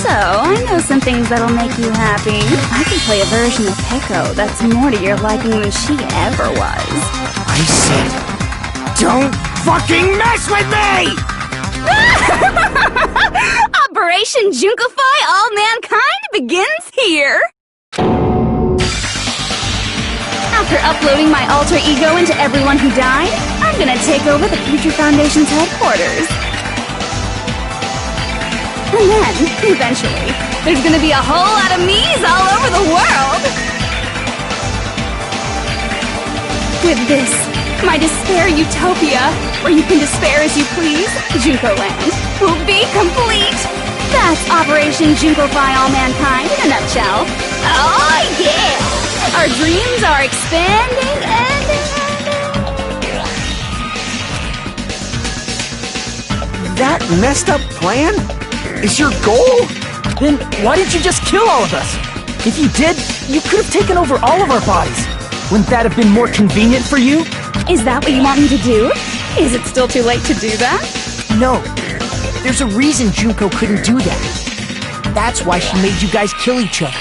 so I know some things that'll make you happy. I can play a version of Peko that's more to your liking than she ever was. I said, don't fucking mess with me! Operation Junkify All Mankind begins here! After uploading my alter ego into everyone who died, I'm gonna take over the Future Foundation's headquarters. And then, eventually, there's gonna be a whole lot of me's all over the world! With this, my despair utopia, where you can despair as you please, Junko Land, will be complete! That's Operation Junkify All Mankind in a nutshell. Oh yeah! Our dreams are expanding and... That messed up plan is your goal? Then why didn't you just kill all of us? If you did, you could have taken over all of our bodies. Wouldn't that have been more convenient for you? Is that what you want me to do? Is it still too late to do that? No. There's a reason Junko couldn't do that. That's why she made you guys kill each other.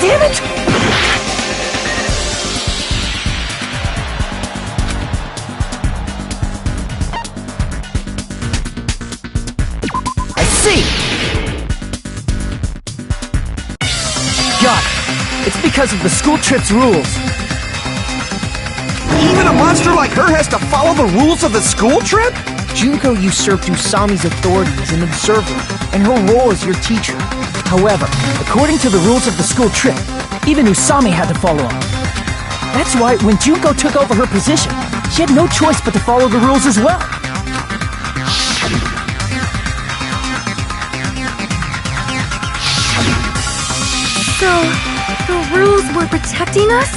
Damn it! I see! Got it. It's because of the school trip's rules. Even a monster like her has to follow the rules of the school trip? Junko usurped Usami's authority as an observer, and her role as your teacher. However, according to the rules of the school trip, even Usami had to follow them. That's why when Junko took over her position, she had no choice but to follow the rules as well. So, the rules were protecting us?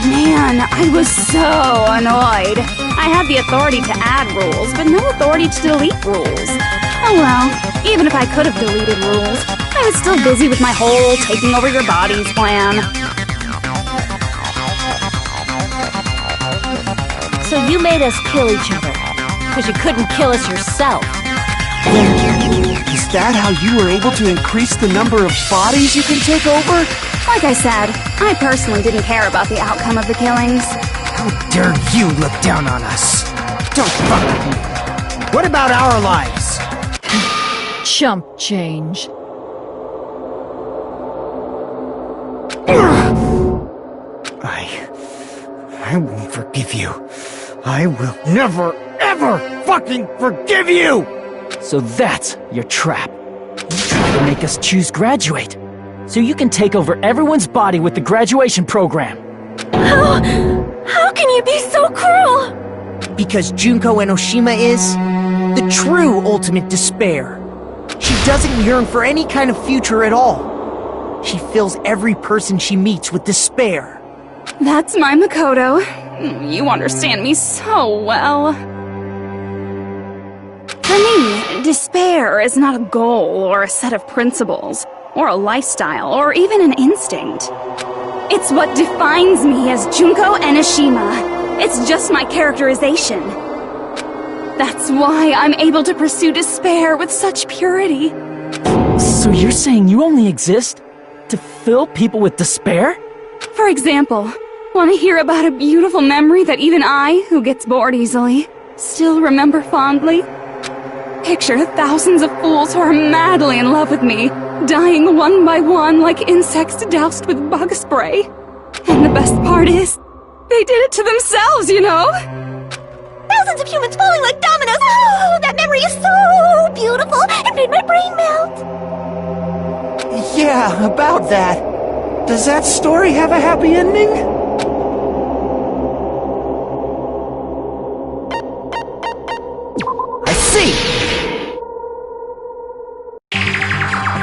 Man, I was so annoyed. I had the authority to add rules, but no authority to delete rules. Oh well. Even if I could have deleted rules, I was still busy with my whole taking over your bodies plan. So you made us kill each other, because you couldn't kill us yourself. Is that how you were able to increase the number of bodies you can take over? Like I said, I personally didn't care about the outcome of the killings. How dare you look down on us? Don't fuck with me. What about our lives? Chump change. I won't forgive you. I will never, ever fucking forgive you! So that's your trap. You try to make us choose graduate, so you can take over everyone's body with the graduation program. How can you be so cruel? Because Junko Enoshima is the true ultimate despair. She doesn't yearn for any kind of future at all. She fills every person she meets with despair. That's my Makoto. You understand me so well. For me, despair is not a goal or a set of principles, or a lifestyle, or even an instinct. It's what defines me as Junko Enoshima. It's just my characterization. That's why I'm able to pursue despair with such purity. So you're saying you only exist to fill people with despair? For example, want to hear about a beautiful memory that even I, who gets bored easily, still remember fondly? Picture thousands of fools who are madly in love with me, dying one by one like insects doused with bug spray. And the best part is, they did it to themselves, you know? Thousands of humans falling like dominoes! Oh, that memory is so beautiful! It made my brain melt! Yeah, about that. Does that story have a happy ending? I see!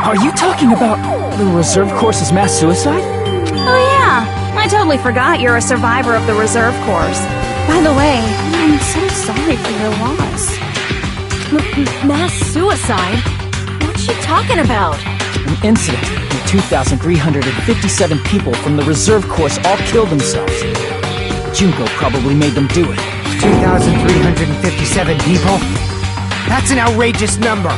Are you talking about the reserve course's mass suicide? Oh yeah, I totally forgot you're a survivor of the reserve course. By the way, I'm so sorry for your loss. Mass suicide? What's she talking about? An incident where 2,357 people from the reserve course all killed themselves. Junko probably made them do it. 2,357 people? That's an outrageous number!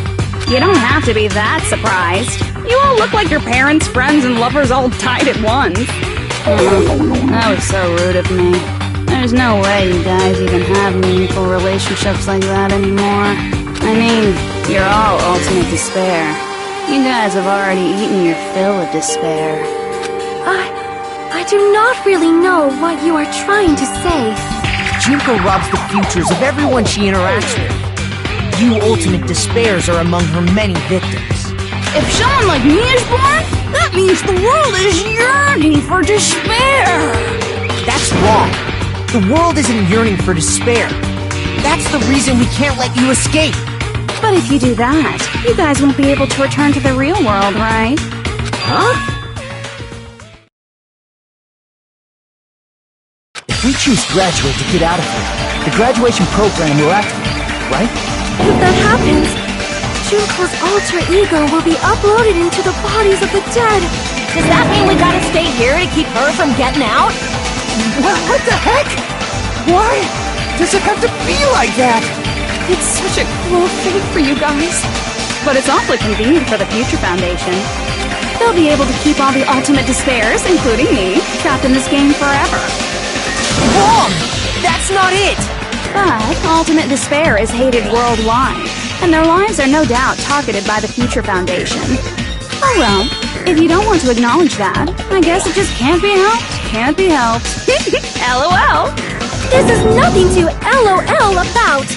You don't have to be that surprised. You all look like your parents, friends, and lovers all died at once. That was so rude of me. There's no way you guys even have meaningful relationships like that anymore. I mean, you're all ultimate despair. You guys have already eaten your fill of despair. I do not really know what you are trying to say. Junko robs the futures of everyone she interacts with. You ultimate despairs are among her many victims. If someone like me is born, that means the world is yearning for despair. That's wrong. The world isn't yearning for despair. That's the reason we can't let you escape. But if you do that, you guys won't be able to return to the real world, right? Huh? If we choose graduate to get out of here, the graduation program will activate, right? If that happens, Junko's alter ego will be uploaded into the bodies of the dead. Does that mean we gotta stay here to keep her from getting out? What the heck? Why does it have to be like that? It's such a cruel fate for you guys. But it's awfully convenient for the Future Foundation. They'll be able to keep all the ultimate despairs, including me, trapped in this game forever. Wrong! That's not it! But ultimate despair is hated worldwide, and their lives are no doubt targeted by the Future Foundation. Oh well, if you don't want to acknowledge that, I guess it just can't be helped. Can't be helped. LOL! This is nothing to LOL about.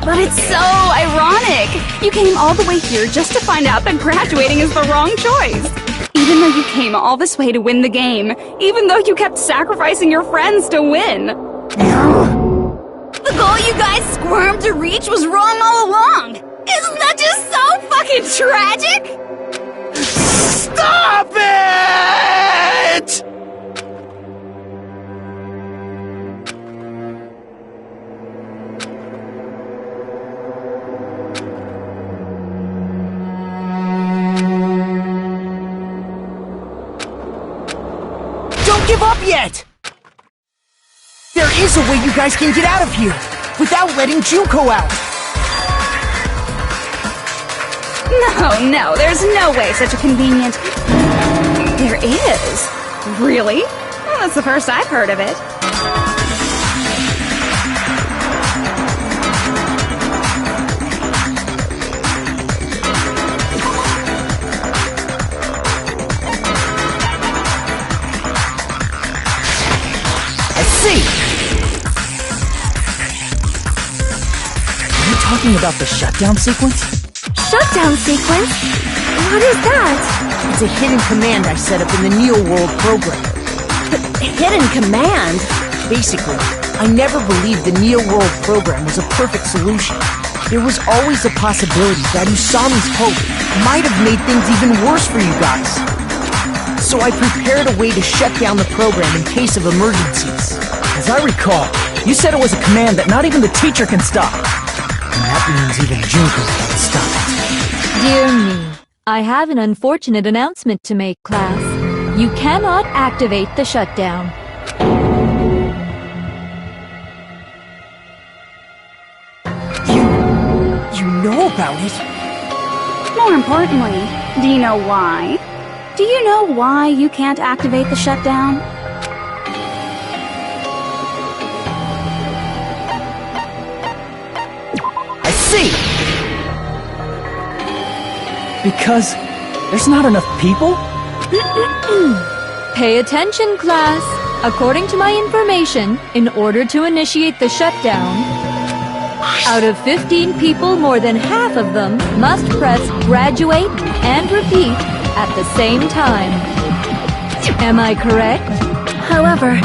But it's so ironic! You came all the way here just to find out that graduating is the wrong choice! Even though you came all this way to win the game, even though you kept sacrificing your friends to win! The goal you guys squirmed to reach was wrong all along! Isn't that just so fucking tragic? Stop it! Don't give up yet! There is a way you guys can get out of here, without letting Junko out! No, there's no way such a convenient... There is. Really? Well, that's the first I've heard of it. I see! Are you talking about the shutdown sequence? Shutdown sequence? What is that? It's a hidden command I set up in the Neo World program. Hidden command? Basically, I never believed the Neo World program was a perfect solution. There was always a possibility that Usami's hope might have made things even worse for you guys. So I prepared a way to shut down the program in case of emergencies. As I recall, you said it was a command that not even the teacher can stop. And that means even Junko can't stop it. Dear me, I have an unfortunate announcement to make, class. You cannot activate the shutdown. You know about it? More importantly, do you know why? Do you know why you can't activate the shutdown? I see! Because there's not enough people? Pay attention, class. According to my information, in order to initiate the shutdown, out of 15 people, more than half of them must press graduate and repeat at the same time. Am I correct? However,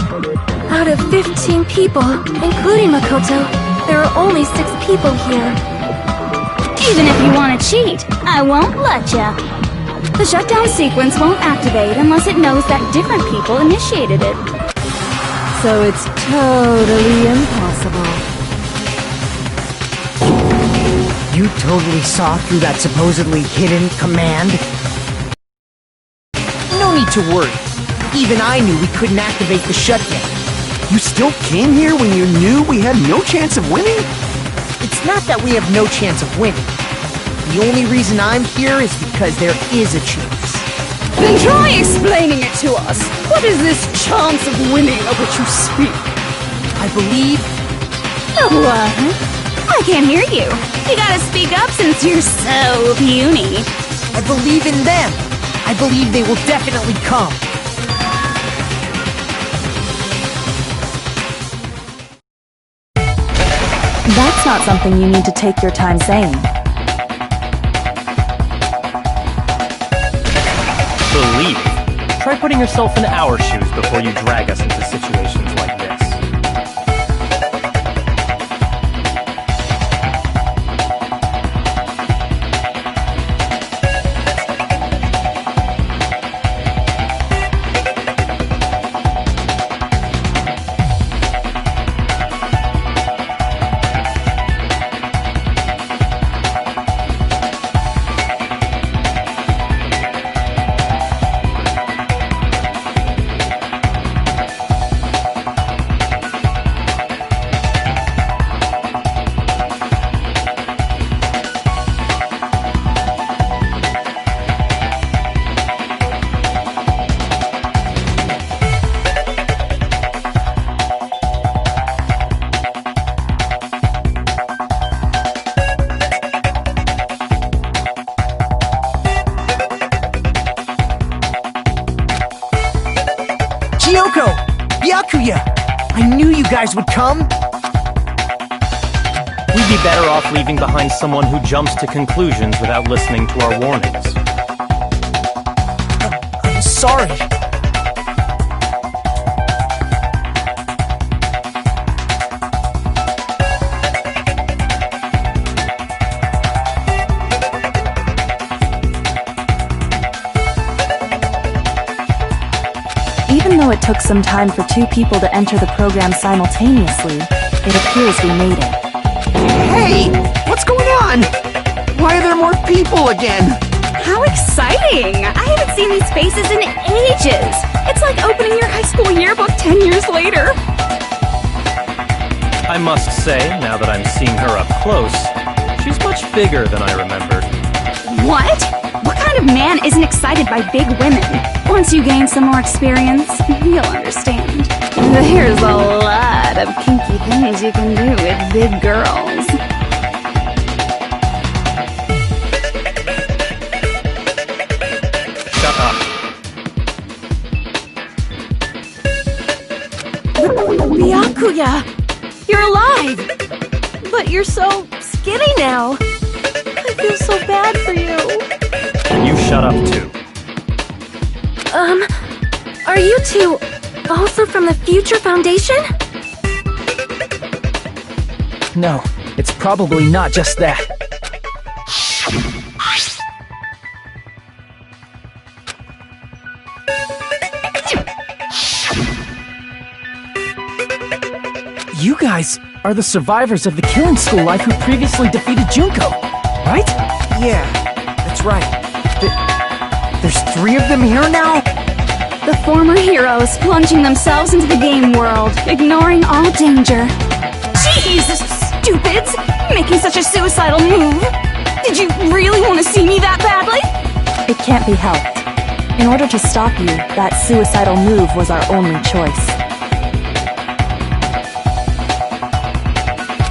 out of 15 people, including Makoto, there are only 6 people here. Even if you want to cheat, I won't let ya. The shutdown sequence won't activate unless it knows that different people initiated it. So it's totally impossible. You totally saw through that supposedly hidden command? No need to worry. Even I knew we couldn't activate the shutdown. You still came here when you knew we had no chance of winning? It's not that we have no chance of winning. The only reason I'm here is because there is a chance. Then try explaining it to us. What is this chance of winning of which you speak? I believe... What? I can't hear you. You gotta speak up since you're so puny. I believe in them. I believe they will definitely come. That's not something you need to take your time saying. Believe. Try putting yourself in our shoes before you drag us into situations like this. Kyoko! Byakuya! I knew you guys would come! We'd be better off leaving behind someone who jumps to conclusions without listening to our warnings. I'm sorry. Even though it took some time for 2 people to enter the program simultaneously, it appears we made it. Hey! What's going on? Why are there more people again? How exciting! I haven't seen these faces in ages! It's like opening your high school yearbook 10 years later! I must say, now that I'm seeing her up close, she's much bigger than I remembered. What? What kind of man isn't excited by big women? Once you gain some more experience, you'll understand. There's a lot of kinky things you can do with big girls. Shut up. Byakuya! You're alive! But you're so skinny now. I feel so bad for you. And you shut up too. Are you two also from the Future Foundation? No, it's probably not just that. You guys are the survivors of the killing school life who previously defeated Junko, right? Yeah, that's right. There's 3 of them here now? The former heroes plunging themselves into the game world, ignoring all danger. Jeez, stupids! Making such a suicidal move! Did you really want to see me that badly? It can't be helped. In order to stop you, that suicidal move was our only choice.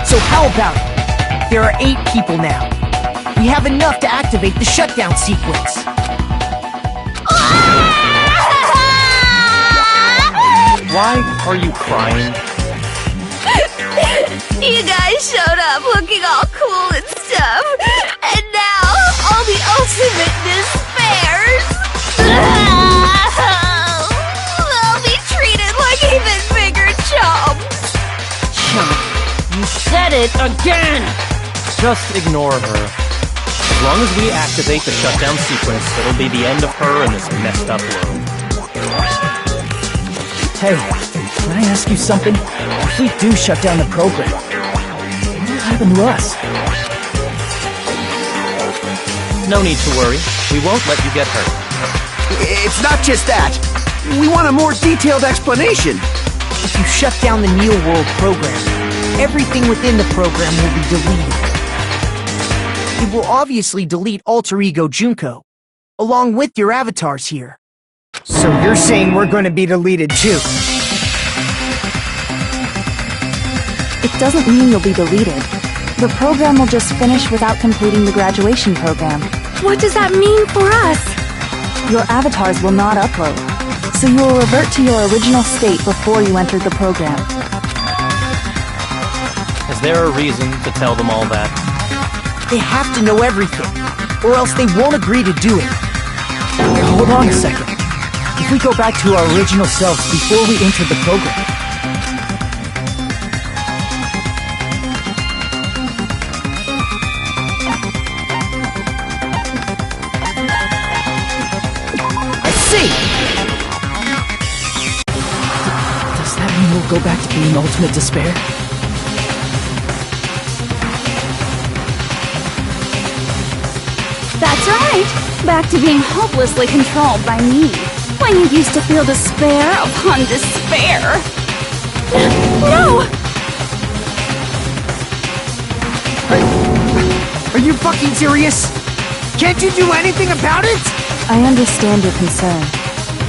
So how about it? There are 8 people now. We have enough to activate the shutdown sequence. Why are you crying? You guys showed up looking all cool and stuff, and now all the ultimate despairs. They'll be treated like even bigger chumps. You said it again! Just ignore her. As long as we activate the shutdown sequence, it'll be the end of her in this messed up world. Hey, can I ask you something? If we do shut down the program, what will happen to us? No need to worry. We won't let you get hurt. It's not just that. We want a more detailed explanation. If you shut down the Neo World program, everything within the program will be deleted. It will obviously delete Alter Ego Junko, along with your avatars here. So you're saying we're going to be deleted too? It doesn't mean you'll be deleted. The program will just finish without completing the graduation program. What does that mean for us? Your avatars will not upload, so you will revert to your original state before you entered the program. Is there a reason to tell them all that? They have to know everything, or else they won't agree to do it. Hold on a second. If we go back to our original selves before we entered the program, I see! does that mean we'll go back to being ultimate despair? That's right! Back to being hopelessly controlled by me. When you used to feel despair upon despair. No! Are you fucking serious? Can't you do anything about it? I understand your concern,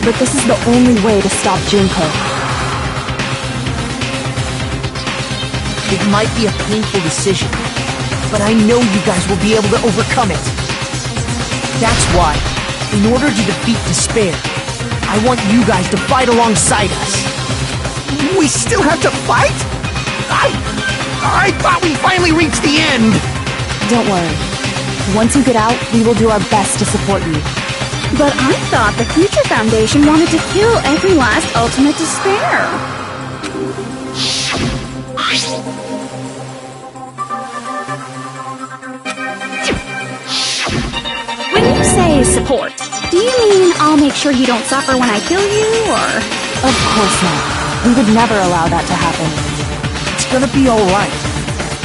but this is the only way to stop Junko. It might be a painful decision, but I know you guys will be able to overcome it. That's why, in order to defeat despair, I want you guys to fight alongside us. We still have to fight? I thought we finally reached the end. Don't worry. Once you get out, we will do our best to support you. But I thought the Future Foundation wanted to kill every last ultimate despair. When you say support, do you mean I'll make sure you don't suffer when I kill you, or...? Of course not. We would never allow that to happen. It's gonna be alright.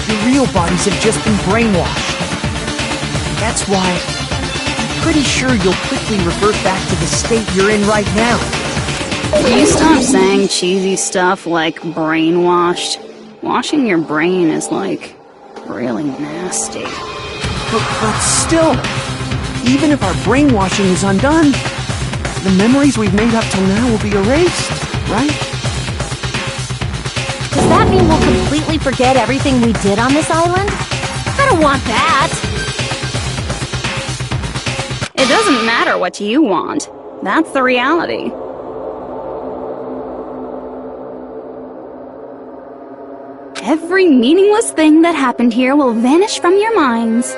Your real bodies have just been brainwashed. That's why pretty sure you'll quickly revert back to the state you're in right now. Will you stop saying cheesy stuff like brainwashed? Washing your brain is, like, really nasty. But still, even if our brainwashing is undone, the memories we've made up till now will be erased, right? Does that mean we'll completely forget everything we did on this island? I don't want that! It doesn't matter what you want. That's the reality. Every meaningless thing that happened here will vanish from your minds.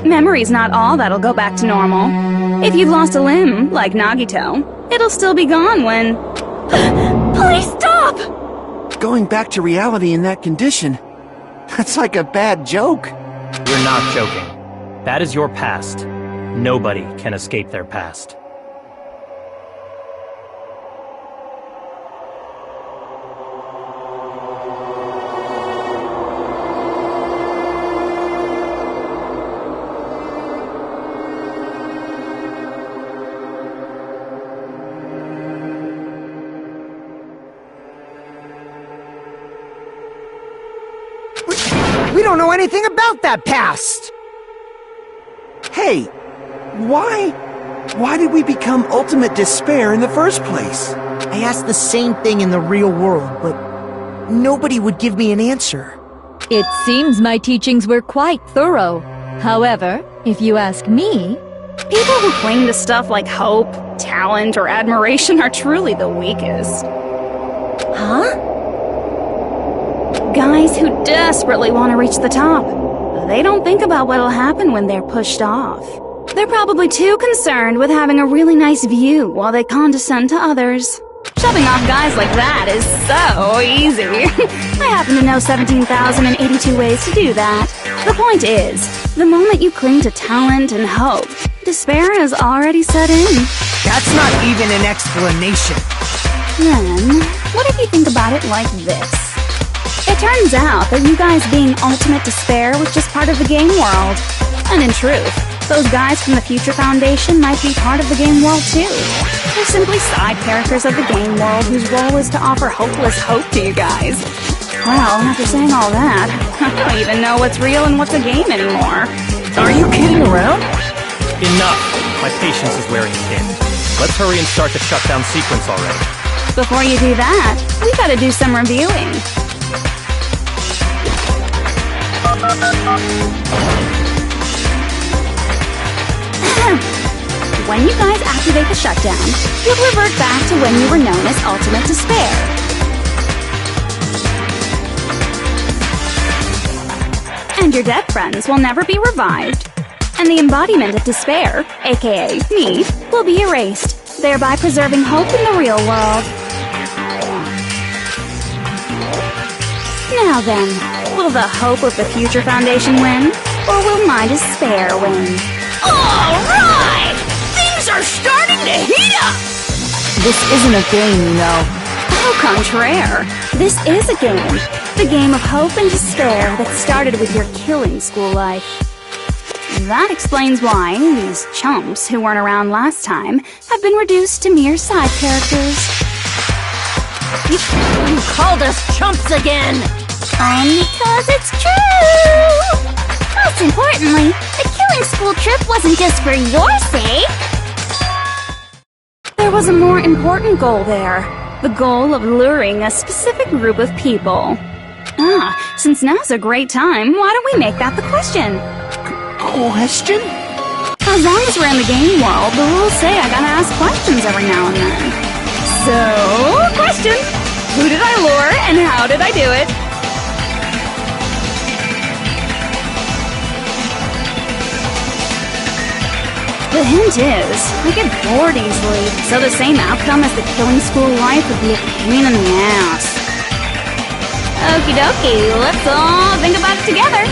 Memory's not all that'll go back to normal. If you've lost a limb, like Nagito, it'll still be gone when... Please stop! Going back to reality in that condition, that's like a bad joke. You're not joking. That is your past. Nobody can escape their past. We don't know anything about that past! Hey, why did we become ultimate despair in the first place? I asked the same thing in the real world, but nobody would give me an answer. It seems my teachings were quite thorough. However, if you ask me, People who cling to stuff like hope, talent, or admiration are truly the weakest. Huh? Guys who desperately want to reach the top. They don't think about what'll happen when they're pushed off. They're probably too concerned with having a really nice view while they condescend to others. Shoving off guys like that is so easy. I happen to know 17,082 ways to do that. The point is, the moment you cling to talent and hope, despair has already set in. That's not even an explanation. Then, what if you think about it like this? It turns out that you guys being ultimate despair was just part of the game world. And in truth, those guys from the Future Foundation might be part of the game world too. They're simply side characters of the game world whose role is to offer hopeless hope to you guys. Well, after saying all that, I don't even know what's real and what's a game anymore. Are you kidding around? Enough! My patience is wearing thin. Let's hurry and start the shutdown sequence already. Before you do that, we gotta do some reviewing. When you guys activate the shutdown, you'll revert back to when you were known as Ultimate Despair. And your dead friends will never be revived. And the embodiment of despair, aka me, will be erased, thereby preserving hope in the real world. Now then, will the hope of the Future Foundation win? Or will my despair win? Alright! Things are starting to heat up! This isn't a game, you know. Au contraire, this is a game. The game of hope and despair that started with your killing school life. That explains why these chumps who weren't around last time have been reduced to mere side characters. You called us chumps again! Because it's true! Most importantly, the killing school trip wasn't just for your sake. There was a more important goal there. The goal of luring a specific group of people. Since now's a great time, why don't we make that the question? Question? As long as we're in the game world, the rules say I gotta ask questions every now and then. So, question! Who did I lure and how did I do it? The hint is, I get bored easily, so the same outcome as the killing school life would be a pain in the ass. Okie dokie, let's all think about it together.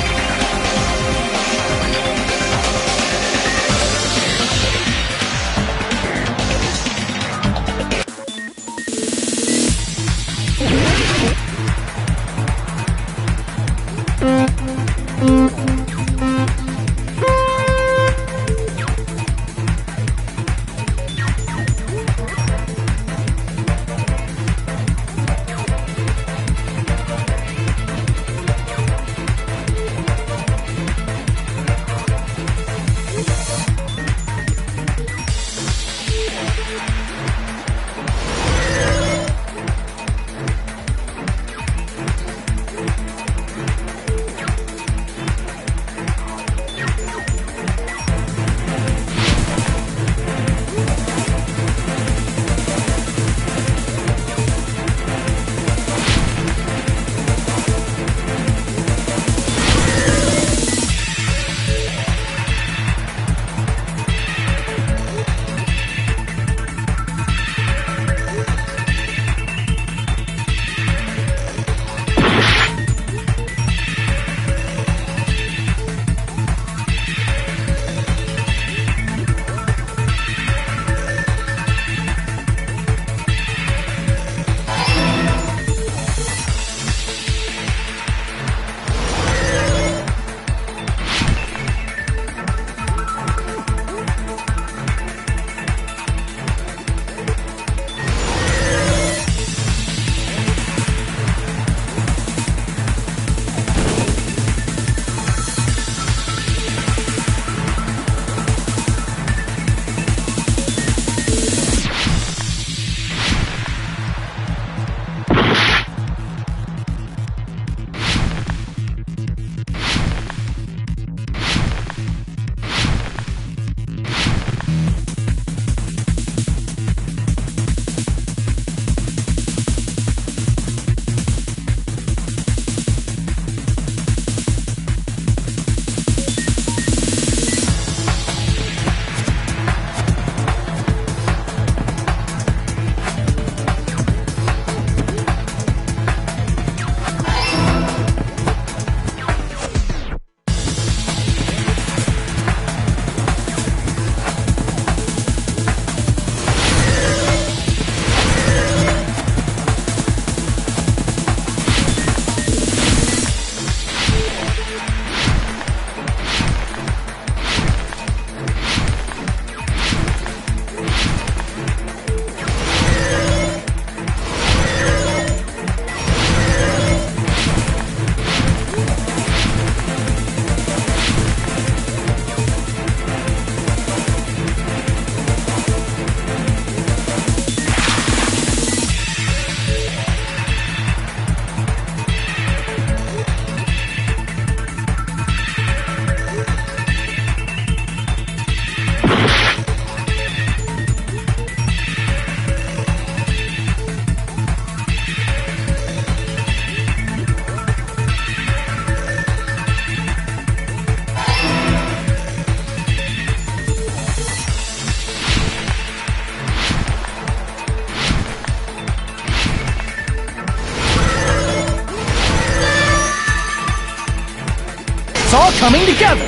it's all coming together!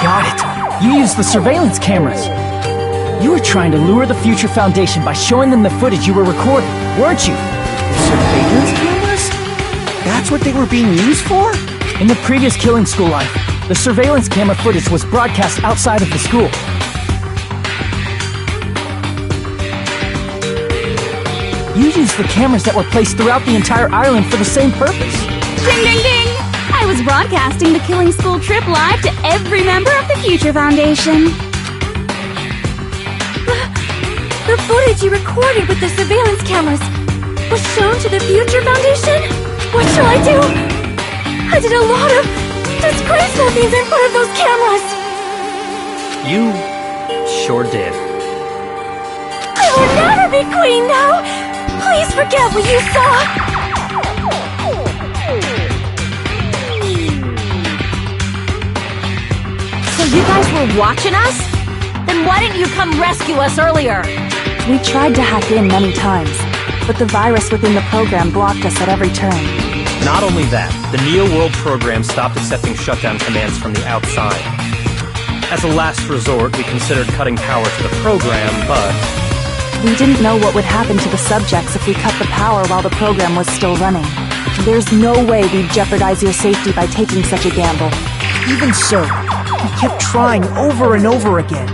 Got it! You used the surveillance cameras! You were trying to lure the Future Foundation by showing them the footage you were recording, weren't you? Surveillance cameras? That's what they were being used for? In the previous Killing School life, the surveillance camera footage was broadcast outside of the school. You used the cameras that were placed throughout the entire island for the same purpose. Ding ding ding! I was broadcasting the Killing School trip live to every member of the Future Foundation. The footage you recorded with the surveillance cameras was shown to the Future Foundation? What shall I do? I did a lot of disgraceful things in front of those cameras! You sure did. I will never be queen now! Please forget what you saw! So you guys were watching us? Then why didn't you come rescue us earlier? We tried to hack in many times, but the virus within the program blocked us at every turn. Not only that, the Neo World program stopped accepting shutdown commands from the outside. As a last resort, we considered cutting power to the program, but We didn't know what would happen to the subjects if we cut the power while the program was still running. There's no way we'd jeopardize your safety by taking such a gamble. Even so, we kept trying over and over again,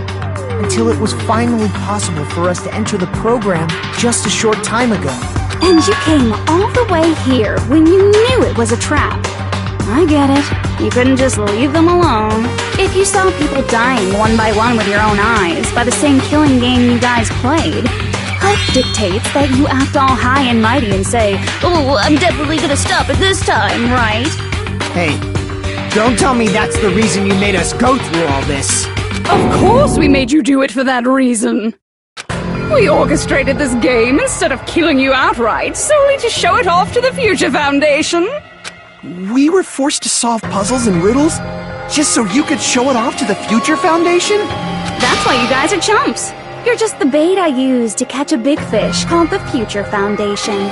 until it was finally possible for us to enter the program just a short time ago. And you came all the way here when you knew it was a trap. I get it. You couldn't just leave them alone. If you saw people dying one by one with your own eyes by the same killing game you guys played, health dictates that you act all high and mighty and say, "Oh, I'm definitely gonna stop it this time," right? Hey, don't tell me that's the reason you made us go through all this. Of course we made you do it for that reason. We orchestrated this game instead of killing you outright, solely to show it off to the Future Foundation. We were forced to solve puzzles and riddles just so you could show it off to the Future Foundation? That's why you guys are chumps. You're just the bait I used to catch a big fish called the Future Foundation.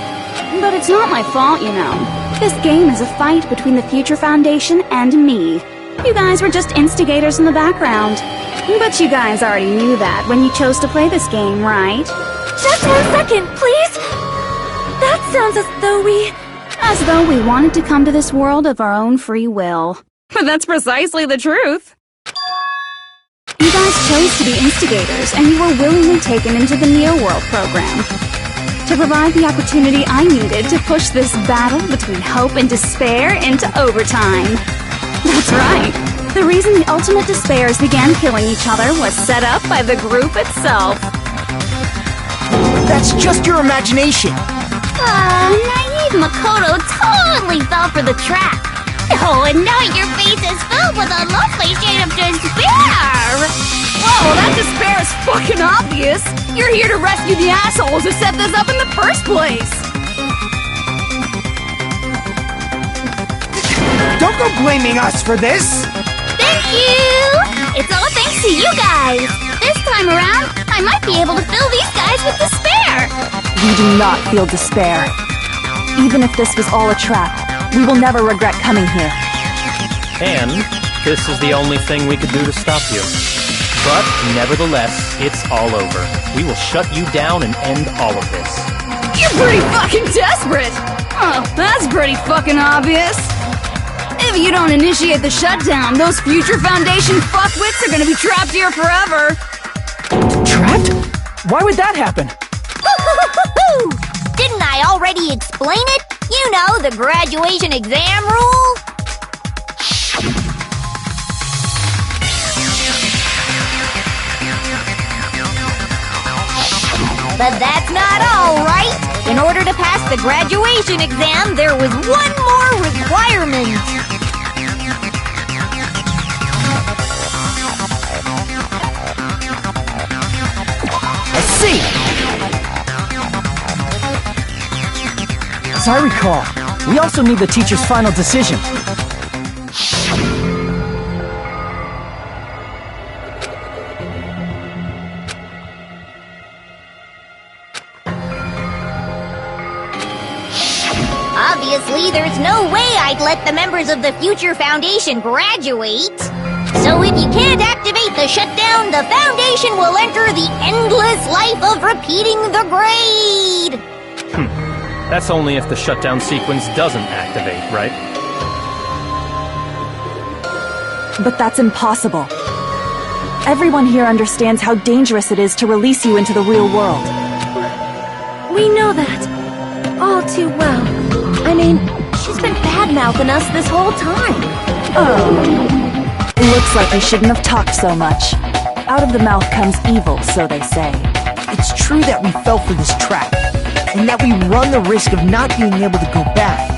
But it's not my fault, you know. This game is a fight between the Future Foundation and me. You guys were just instigators in the background. But you guys already knew that when you chose to play this game, right? Just 1 second, please! That sounds as though we wanted to come to this world of our own free will. But that's precisely the truth. You guys chose to be instigators, and you were willingly taken into the Neo World program to provide the opportunity I needed to push this battle between hope and despair into overtime. That's right. The reason the ultimate despairs began killing each other was set up by the group itself. That's just your imagination. Naive Makoto totally fell for the trap. Oh, and now your face is filled with a lovely shade of despair! Whoa, that despair is fucking obvious! You're here to rescue the assholes who set this up in the first place! Don't go blaming us for this! Thank you! It's all thanks to you guys! This time around, I might be able to fill these guys with despair! We do not feel despair. Even if this was all a trap, we will never regret coming here. And this is the only thing we could do to stop you. But nevertheless, it's all over. We will shut you down and end all of this. You're pretty fucking desperate! Oh, that's pretty fucking obvious. If you don't initiate the shutdown, those Future Foundation fuckwits are gonna be trapped here forever! Trapped? Why would that happen? Didn't I already explain it? You know, the graduation exam rule? But that's not all, right? In order to pass the graduation exam, there was one more requirement. I see! As I recall, we also need the teacher's final decision. there's no way I'd let the members of the Future Foundation graduate. So if you can't activate the shutdown, the Foundation will enter the endless life of repeating the grade! That's only if the shutdown sequence doesn't activate, right? But that's impossible. Everyone here understands how dangerous it is to release you into the real world. We know that. All too well. I mean, she's been bad-mouthing us this whole time. Looks like we shouldn't have talked so much. Out of the mouth comes evil, so they say. It's true that we fell for this trap, and that we run the risk of not being able to go back.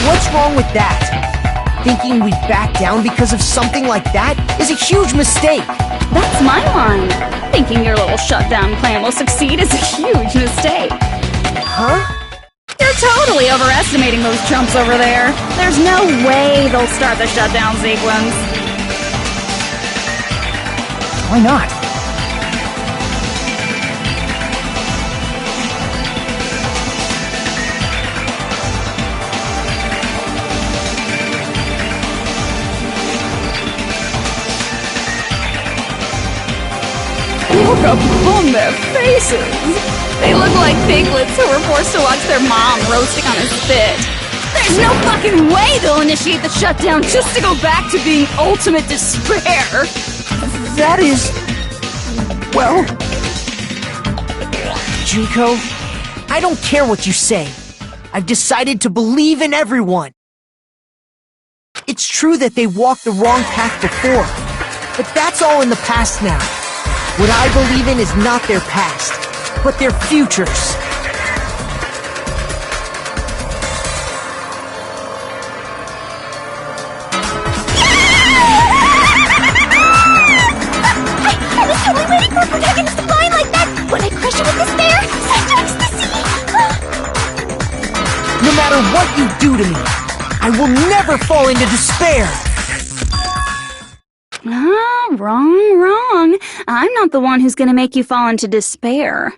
What's wrong with that? Thinking we'd back down because of something like that is a huge mistake. That's my line. Thinking your little shutdown plan will succeed is a huge mistake. Huh? You're totally overestimating those chumps over there. There's no way they'll start the shutdown sequence. Why not? Look up on their faces. They look like piglets who were forced to watch their mom roasting on a spit. There's no fucking way they'll initiate the shutdown just to go back to being ultimate despair. That is... well... Junko, I don't care what you say. I've decided to believe in everyone. It's true that they walked the wrong path before, but that's all in the past now. What I believe in is not their past, but their futures. I was totally waiting for a protagonist to line like that when I crush you with despair, such ecstasy! No matter what you do to me, I will never fall into despair! Wrong. I'm not the one who's gonna make you fall into despair.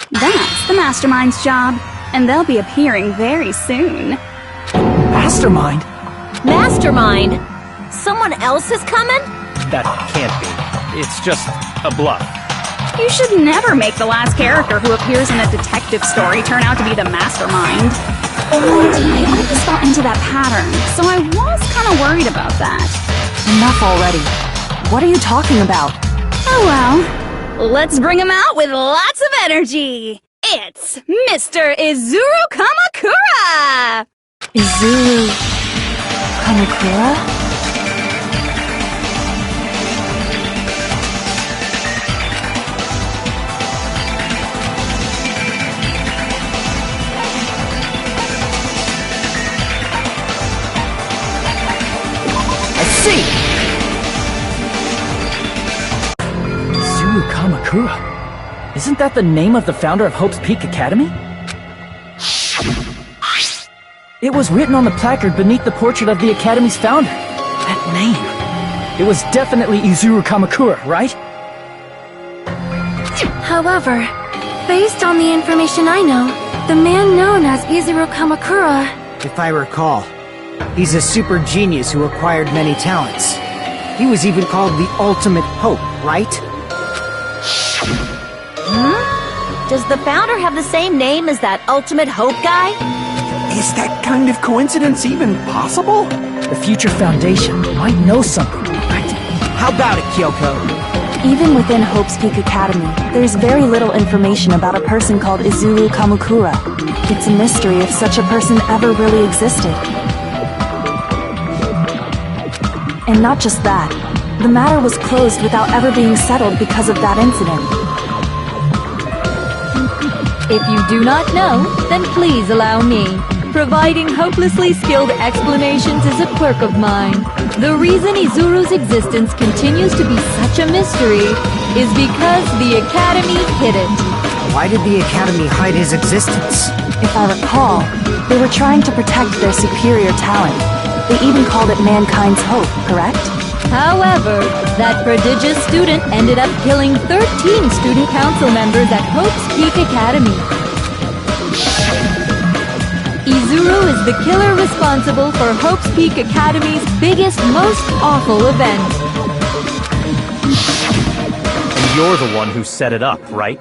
That's the Mastermind's job, and they'll be appearing very soon. Mastermind? Mastermind? Someone else is coming? That can't be. It's just a bluff. You should never make the last character who appears in a detective story turn out to be the Mastermind. And I always fell into that pattern, so I was kind of worried about that. Enough already. What are you talking about? Oh well, let's bring him out with lots of energy. It's Mr. Izuru Kamakura! Izuru... Kamakura? Izuru Kamakura? Isn't that the name of the founder of Hope's Peak Academy? It was written on the placard beneath the portrait of the Academy's founder. That name. It was definitely Izuru Kamakura, right? However, based on the information I know, the man known as Izuru Kamakura... If I recall, he's a super genius who acquired many talents. He was even called the Ultimate Hope, right? Does the founder have the same name as that Ultimate Hope guy? Is that kind of coincidence even possible? The Future Foundation might know something, right? How about it, Kyoko? Even within Hope's Peak Academy, there's very little information about a person called Izuru Kamakura. It's a mystery if such a person ever really existed. And not just that, the matter was closed without ever being settled because of that incident. If you do not know, then please allow me. Providing hopelessly skilled explanations is a quirk of mine. The reason Izuru's existence continues to be such a mystery is because the Academy hid it. Why did the Academy hide his existence? If I recall, they were trying to protect their superior talent. They even called it mankind's hope, correct? However, that prodigious student ended up killing 13 student council members at Hope's Peak Academy. Izuru is the killer responsible for Hope's Peak Academy's biggest, most awful event. And you're the one who set it up, right?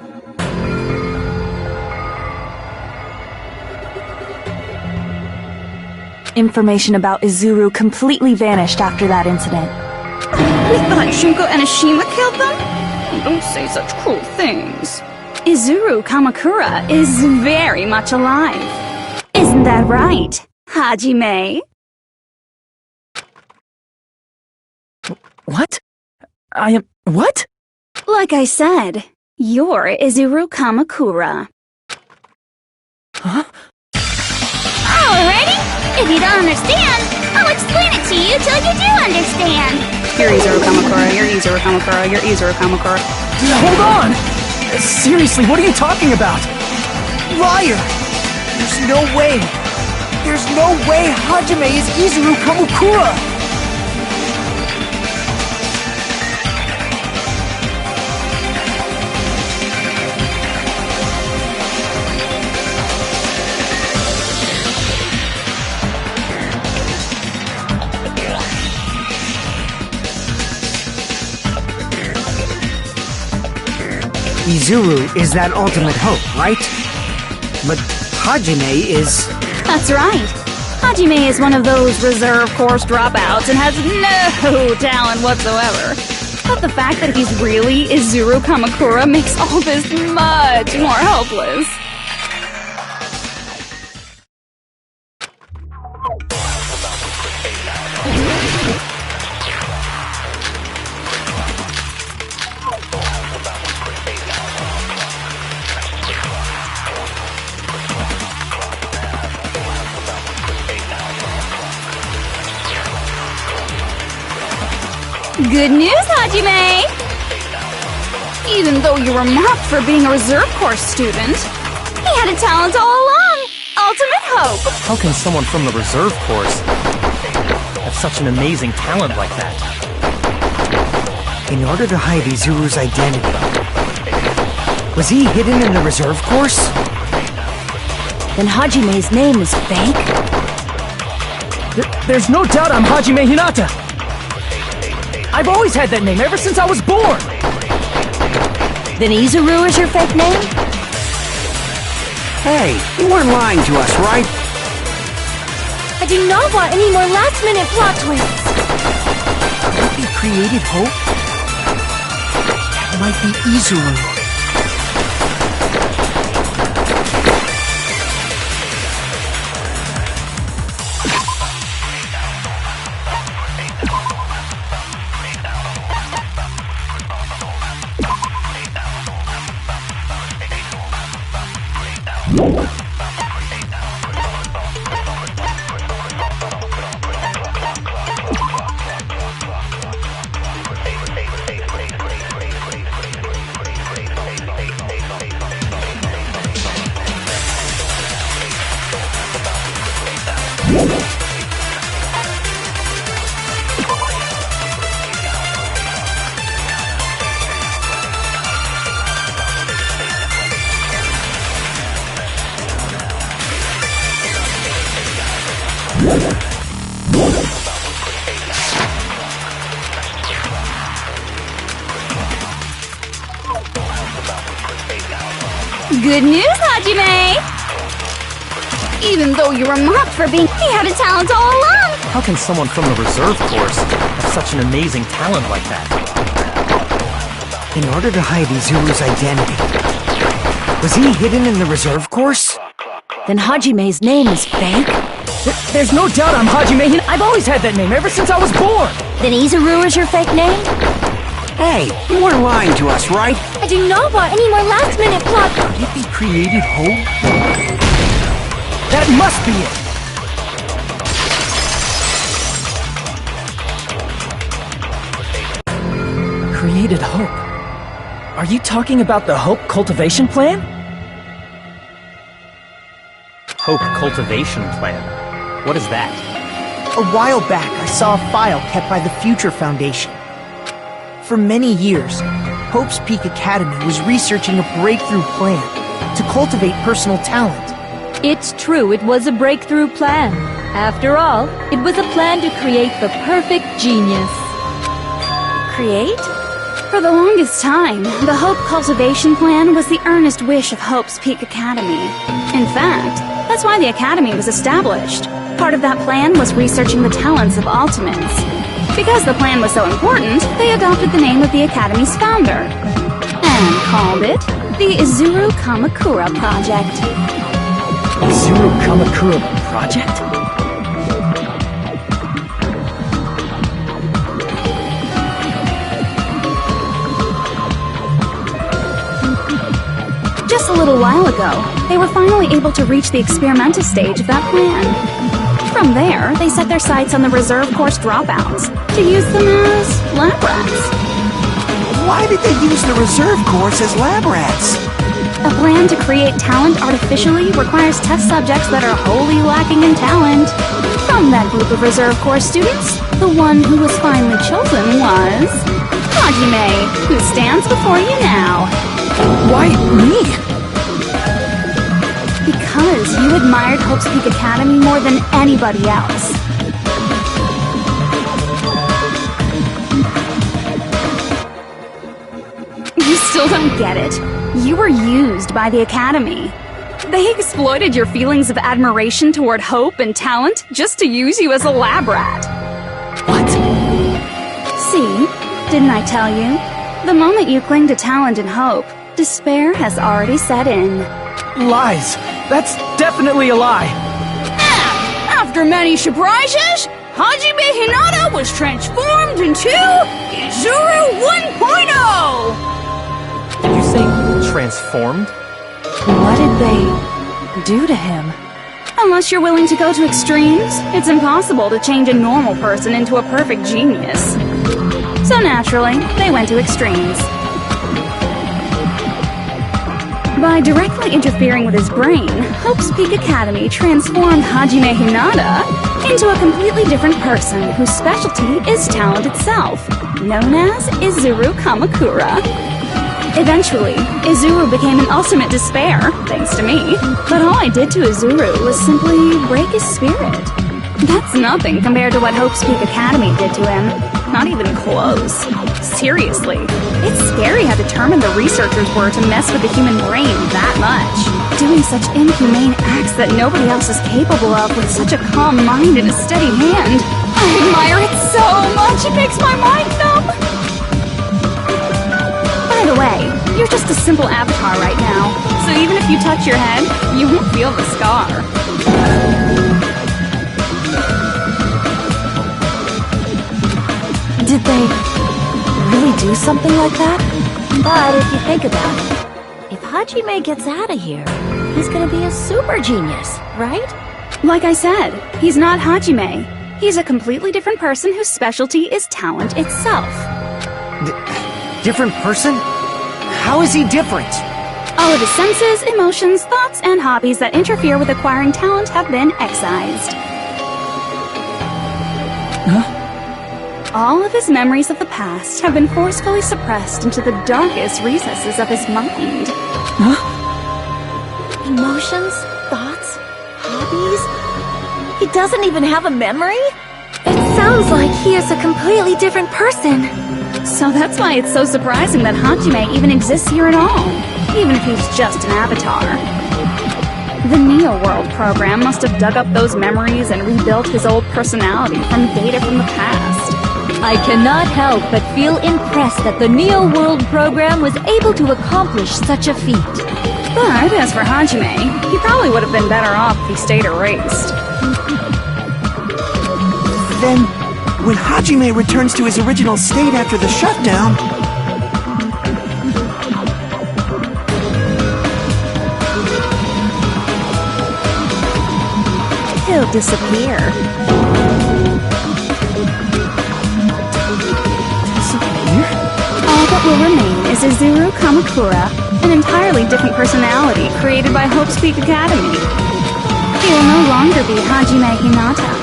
Information about Izuru completely vanished after that incident. We thought Junko and Ashima killed them? Don't say such cruel things. Izuru Kamakura is very much alive. Isn't that right, Hajime? What? I am... what? Like I said, you're Izuru Kamakura. Huh? Alrighty! If you don't understand, I'll explain it to you till you do understand. You're Izuru Kamakura, you're Izuru Kamakura, you're Izuru Kamakura. Hold on! Seriously, what are you talking about? Liar! There's no way! There's no way Hajime is Izuru Kamukura! Izuru is that ultimate hope, right? But Hajime is... That's right. Hajime is one of those reserve course dropouts and has no talent whatsoever. But the fact that he's really Izuru Kamakura makes all this much more hopeless. Good news, Hajime! Even though you were mocked for being a reserve course student, he had a talent all along! Ultimate hope! How can someone from the reserve course have such an amazing talent like that? In order to hide Izuru's identity, was he hidden in the reserve course? Then Hajime's name is fake? There's no doubt I'm Hajime Hinata! I've always had that name ever since I was born! Then Izuru is your fake name? Hey, you weren't lying to us, right? I do not want any more last-minute plot twists. Might be created hope? That might be Izuru. Good news, Hajime! Even though you were mocked for being... He had a talent all along! How can someone from the reserve course have such an amazing talent like that? In order to hide Izuru's identity, was he hidden in the reserve course? Then Hajime's name is fake? There's no doubt I'm Hajime Hinata. I've always had that name ever since I was born! Then Izuru is your fake name? Hey, you weren't lying to us, right? I do not want any more last-minute plot. If he created hope? That must be it! Created hope. Are you talking about the Hope Cultivation Plan? Hope Cultivation Plan. What is that? A while back, I saw a file kept by the Future Foundation. For many years, Hope's Peak Academy was researching a breakthrough plan to cultivate personal talent. It's true, it was a breakthrough plan. After all, it was a plan to create the perfect genius. Create? For the longest time, the Hope Cultivation Plan was the earnest wish of Hope's Peak Academy. In fact, that's why the Academy was established. Part of that plan was researching the talents of Ultimates. Because the plan was so important, they adopted the name of the Academy's founder and called it the Izuru Kamakura Project. Izuru Kamakura Project? Just a little while ago, they were finally able to reach the experimental stage of that plan. From there, they set their sights on the reserve course dropouts to use them as lab rats. Why did they use the reserve course as lab rats? A plan to create talent artificially requires test subjects that are wholly lacking in talent. From that group of reserve course students, the one who was finally chosen was Hajime, who stands before you now. Why me? Because you admired Hope's Peak Academy more than anybody else. You still don't get it. You were used by the Academy. They exploited your feelings of admiration toward hope and talent just to use you as a lab rat. What? See? Didn't I tell you? The moment you cling to talent and hope, despair has already set in. Lies. That's definitely a lie. After many surprises, Hajime Hinata was transformed into Izuru 1.0! Did you say transformed? What did they do to him? Unless you're willing to go to extremes, it's impossible to change a normal person into a perfect genius. So naturally, they went to extremes. By directly interfering with his brain, Hope's Peak Academy transformed Hajime Hinata into a completely different person whose specialty is talent itself, known as Izuru Kamakura. Eventually, Izuru became an ultimate despair, thanks to me. But all I did to Izuru was simply break his spirit. That's nothing compared to what Hope's Peak Academy did to him. Not even close. Seriously, it's scary how determined the researchers were to mess with the human brain that much. Doing such inhumane acts that nobody else is capable of with such a calm mind and a steady hand. I admire it so much, it makes my mind numb. By the way, you're just a simple avatar right now, so even if you touch your head, you won't feel the scar. Did they really do something like that? But if you think about it, if Hajime gets out of here, he's gonna be a super genius, right? Like I said, he's not Hajime. He's a completely different person whose specialty is talent itself. Different person? How is he different? All of his senses, emotions, thoughts, and hobbies that interfere with acquiring talent have been excised. Huh? All of his memories of the past have been forcefully suppressed into the darkest recesses of his mind. Huh? Emotions, thoughts, hobbies? He doesn't even have a memory? It sounds like he is a completely different person. So that's why it's so surprising that Hajime even exists here at all, even if he's just an avatar. The Neo World program must have dug up those memories and rebuilt his old personality from data from the past. I cannot help but feel impressed that the Neo World program was able to accomplish such a feat. But as for Hajime, he probably would have been better off if he stayed erased. Then, When Hajime returns to his original state after the shutdown... He'll disappear. All that will remain is Izuru Kamakura, an entirely different personality created by Hope's Peak Academy. He will no longer be Hajime Hinata.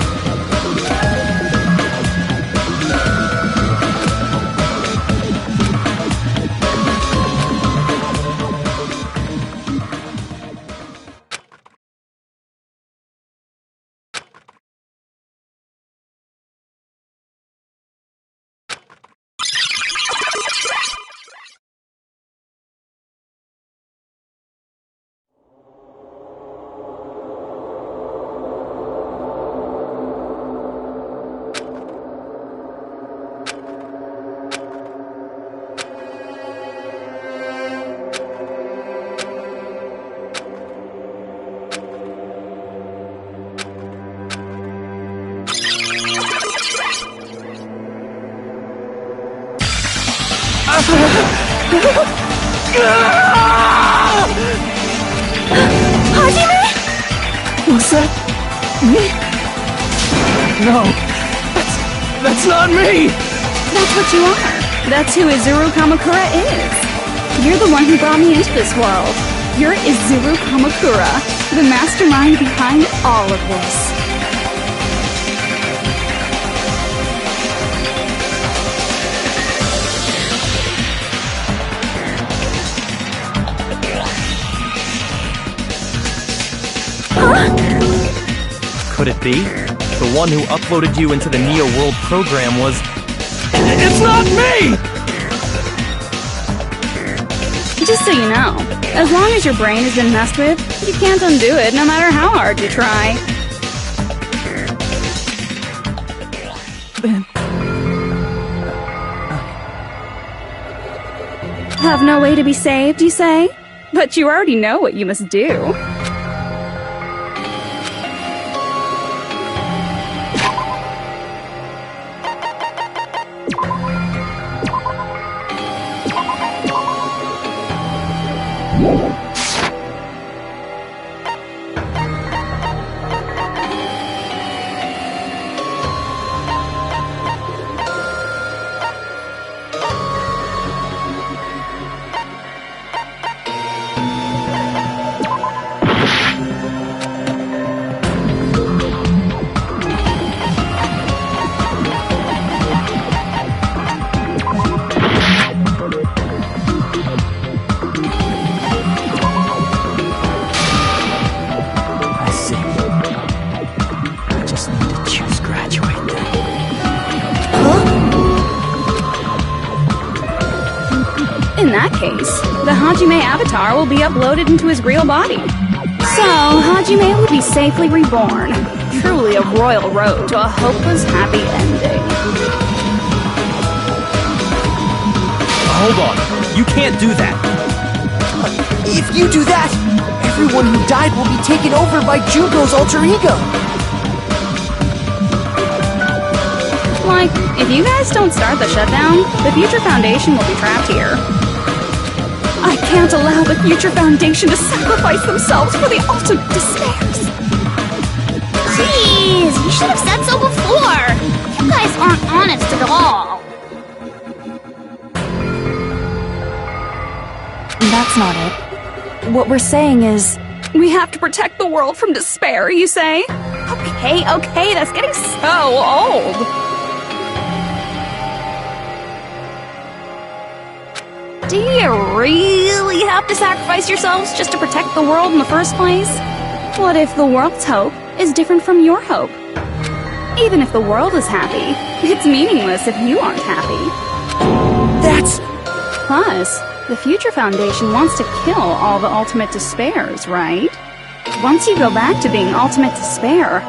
Hajime? Was that me? No, that's not me! That's what you are. That's who Izuru Kamakura is. You're the one who brought me into this world. You're Izuru Kamakura, the mastermind behind all of this. Could it be? The one who uploaded you into the Neo World program was... It's not me! Just so you know, as long as your brain has been messed with, you can't undo it no matter how hard you try. Have no way to be saved, you say? But you already know what you must do. In that case, the Hajime avatar will be uploaded into his real body. So, Hajime will be safely reborn. Truly a royal road to a hopeless happy ending. Hold on. You can't do that. If you do that, everyone who died will be taken over by Junko's alter ego. Like, if you guys don't start the shutdown, the Future Foundation will be trapped here. I can't allow the Future Foundation to sacrifice themselves for the ultimate despairs. Jeez, you should have said so before. You guys aren't honest at all. That's not it. What we're saying is... We have to protect the world from despair, you say? Okay, that's getting so old. Do you really have to sacrifice yourselves just to protect the world in the first place? What if the world's hope is different from your hope? Even if the world is happy, it's meaningless if you aren't happy. That's... Plus, the Future Foundation wants to kill all the ultimate despairs, right? Once you go back to being ultimate despair,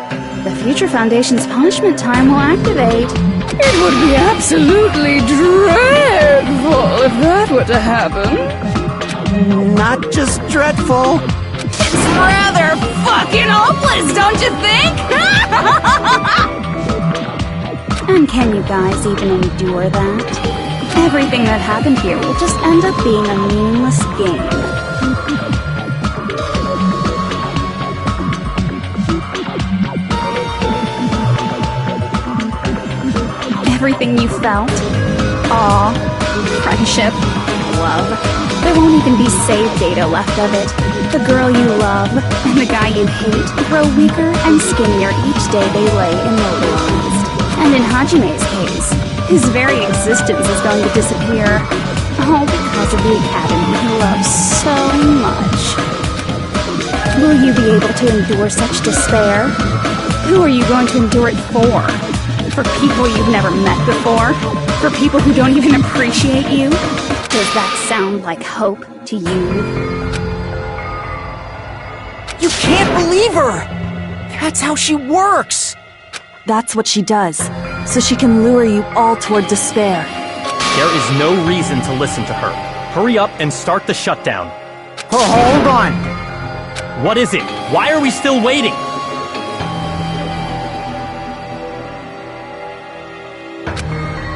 the Future Foundation's punishment time will activate. It would be absolutely dreadful if that were to happen. Not just dreadful. It's rather fucking hopeless, don't you think? And Can you guys even endure that? Everything that happened here will just end up being a meaningless game. Everything you felt, awe, friendship, love, there won't even be save data left of it. The girl you love and the guy you hate grow weaker and skinnier each day they lay immobilized. And in Hajime's case, his very existence is going to disappear. All because of the academy he loves so much. Will you be able to endure such despair? Who are you going to endure it for? For people you've never met before? For people who don't even appreciate you? Does that sound like hope to you? You can't believe her! That's how she works! That's what she does, so she can lure you all toward despair. There is no reason to listen to her. Hurry up and start the shutdown. Oh, hold on. What is it? Why are we still waiting?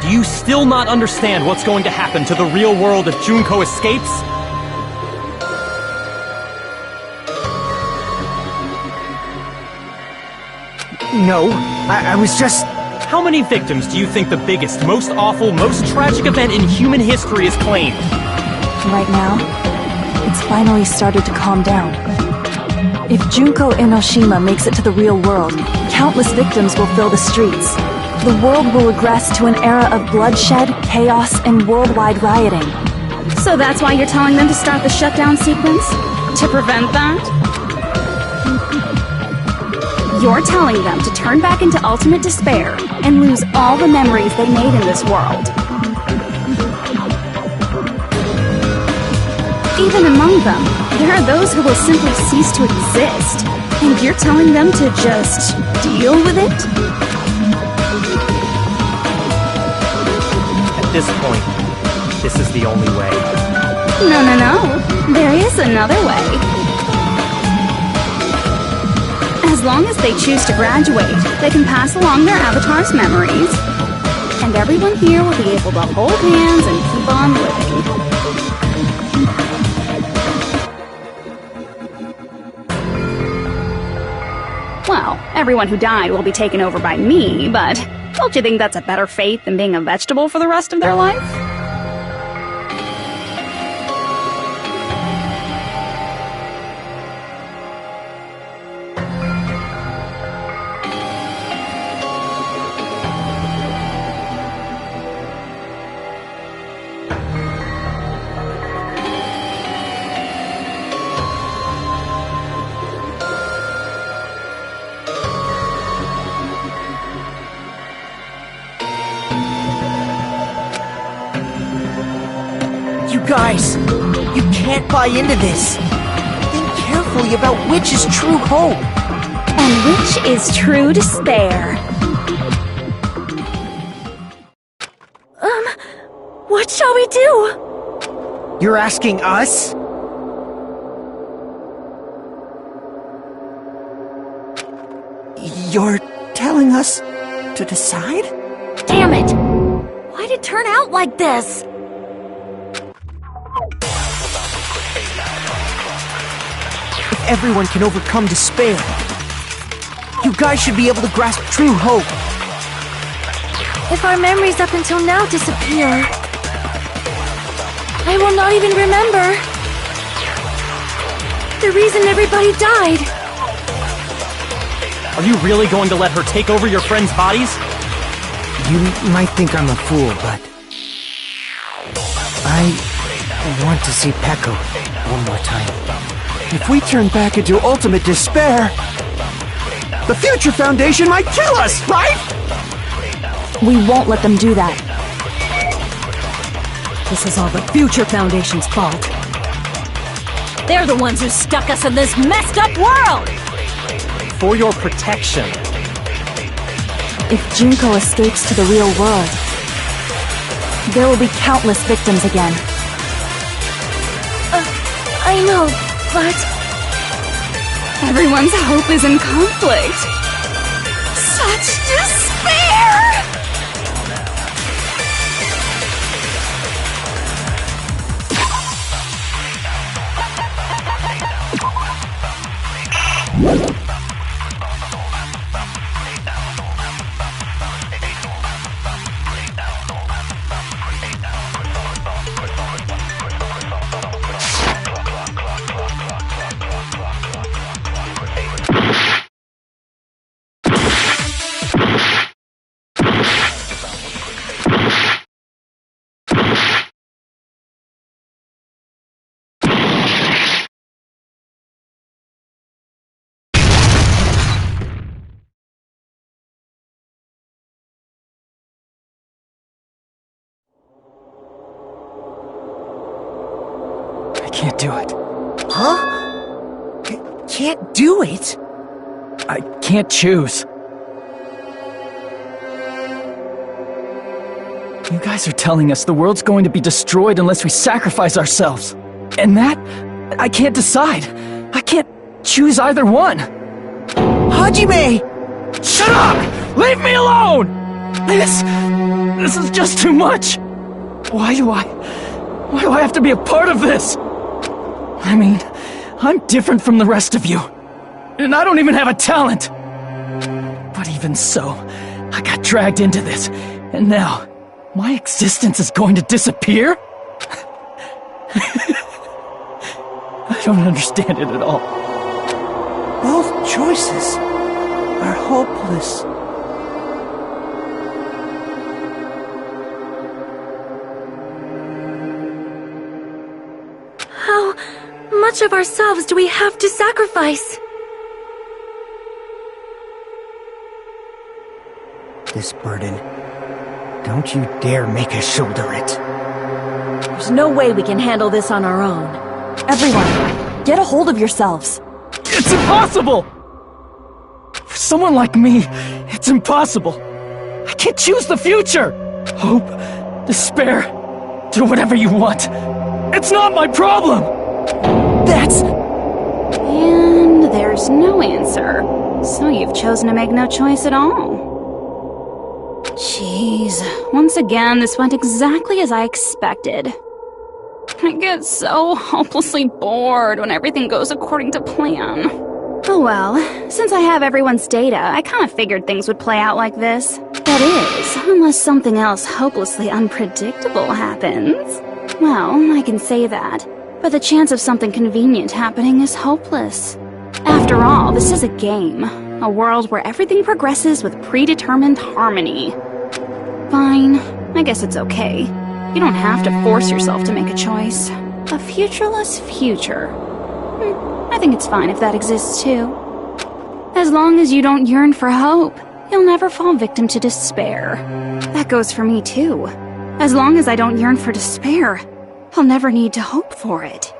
Do you still not understand what's going to happen to the real world if Junko escapes? No, I was just... How many victims do you think the biggest, most awful, most tragic event in human history has claimed? Right now, it's finally started to calm down. If Junko Enoshima makes it to the real world, countless victims will fill the streets. The world will regress to an era of bloodshed, chaos, and worldwide rioting. So that's why you're telling them to start the shutdown sequence? To prevent that? You're telling them to turn back into ultimate despair and lose all the memories they made in this world. Even among them, there are those who will simply cease to exist. And you're telling them to just deal with it? At this point, this is the only way. No. There is another way. As long as they choose to graduate, they can pass along their avatar's memories. And everyone here will be able to hold hands and keep on living. Well, everyone who died will be taken over by me, but don't you think that's a better fate than being a vegetable for the rest of their life? You guys, you can't buy into this. Think carefully about which is true hope. And which is true despair. What shall we do? You're asking us? You're telling us to decide? Damn it! Why'd it turn out like this? If everyone can overcome despair, you guys should be able to grasp true hope. If our memories up until now disappear, I will not even remember the reason everybody died. Are you really going to let her take over your friends' bodies? You might think I'm a fool, but... I want to see Peko one more time. If we turn back into ultimate despair, the Future Foundation might kill us, right? We won't let them do that. This is all the Future Foundation's fault. They're the ones who stuck us in this messed up world! For your protection. If Junko escapes to the real world, there will be countless victims again. I know, but... Everyone's hope is in conflict. Such despair! can't do it. Huh? Can't do it? I can't choose. You guys are telling us the world's going to be destroyed unless we sacrifice ourselves. And that, I can't decide. I can't choose either one. Hajime! Shut up! Leave me alone! This is just too much. Why do I have to be a part of this? I mean, I'm different from the rest of you. And I don't even have a talent. But even so, I got dragged into this. And now, my existence is going to disappear? I don't understand it at all. Both choices are hopeless. How much of ourselves do we have to sacrifice? This burden, don't you dare make us shoulder it. There's no way we can handle this on our own. Everyone, get a hold of yourselves. It's impossible! For someone like me, it's impossible. I can't choose the future! Hope, despair, do whatever you want. It's not my problem! That's... And there's no answer. So you've chosen to make no choice at all. Jeez, once again, this went exactly as I expected. I get so hopelessly bored when everything goes according to plan. Oh well, since I have everyone's data, I kind of figured things would play out like this. That is, unless something else hopelessly unpredictable happens. Well, I can say that, but the chance of something convenient happening is hopeless. After all, this is a game. A world where everything progresses with predetermined harmony. Fine, I guess it's okay. You don't have to force yourself to make a choice. A futureless future. I think it's fine if that exists too. As long as you don't yearn for hope, you'll never fall victim to despair. That goes for me too. As long as I don't yearn for despair, I'll never need to hope for it.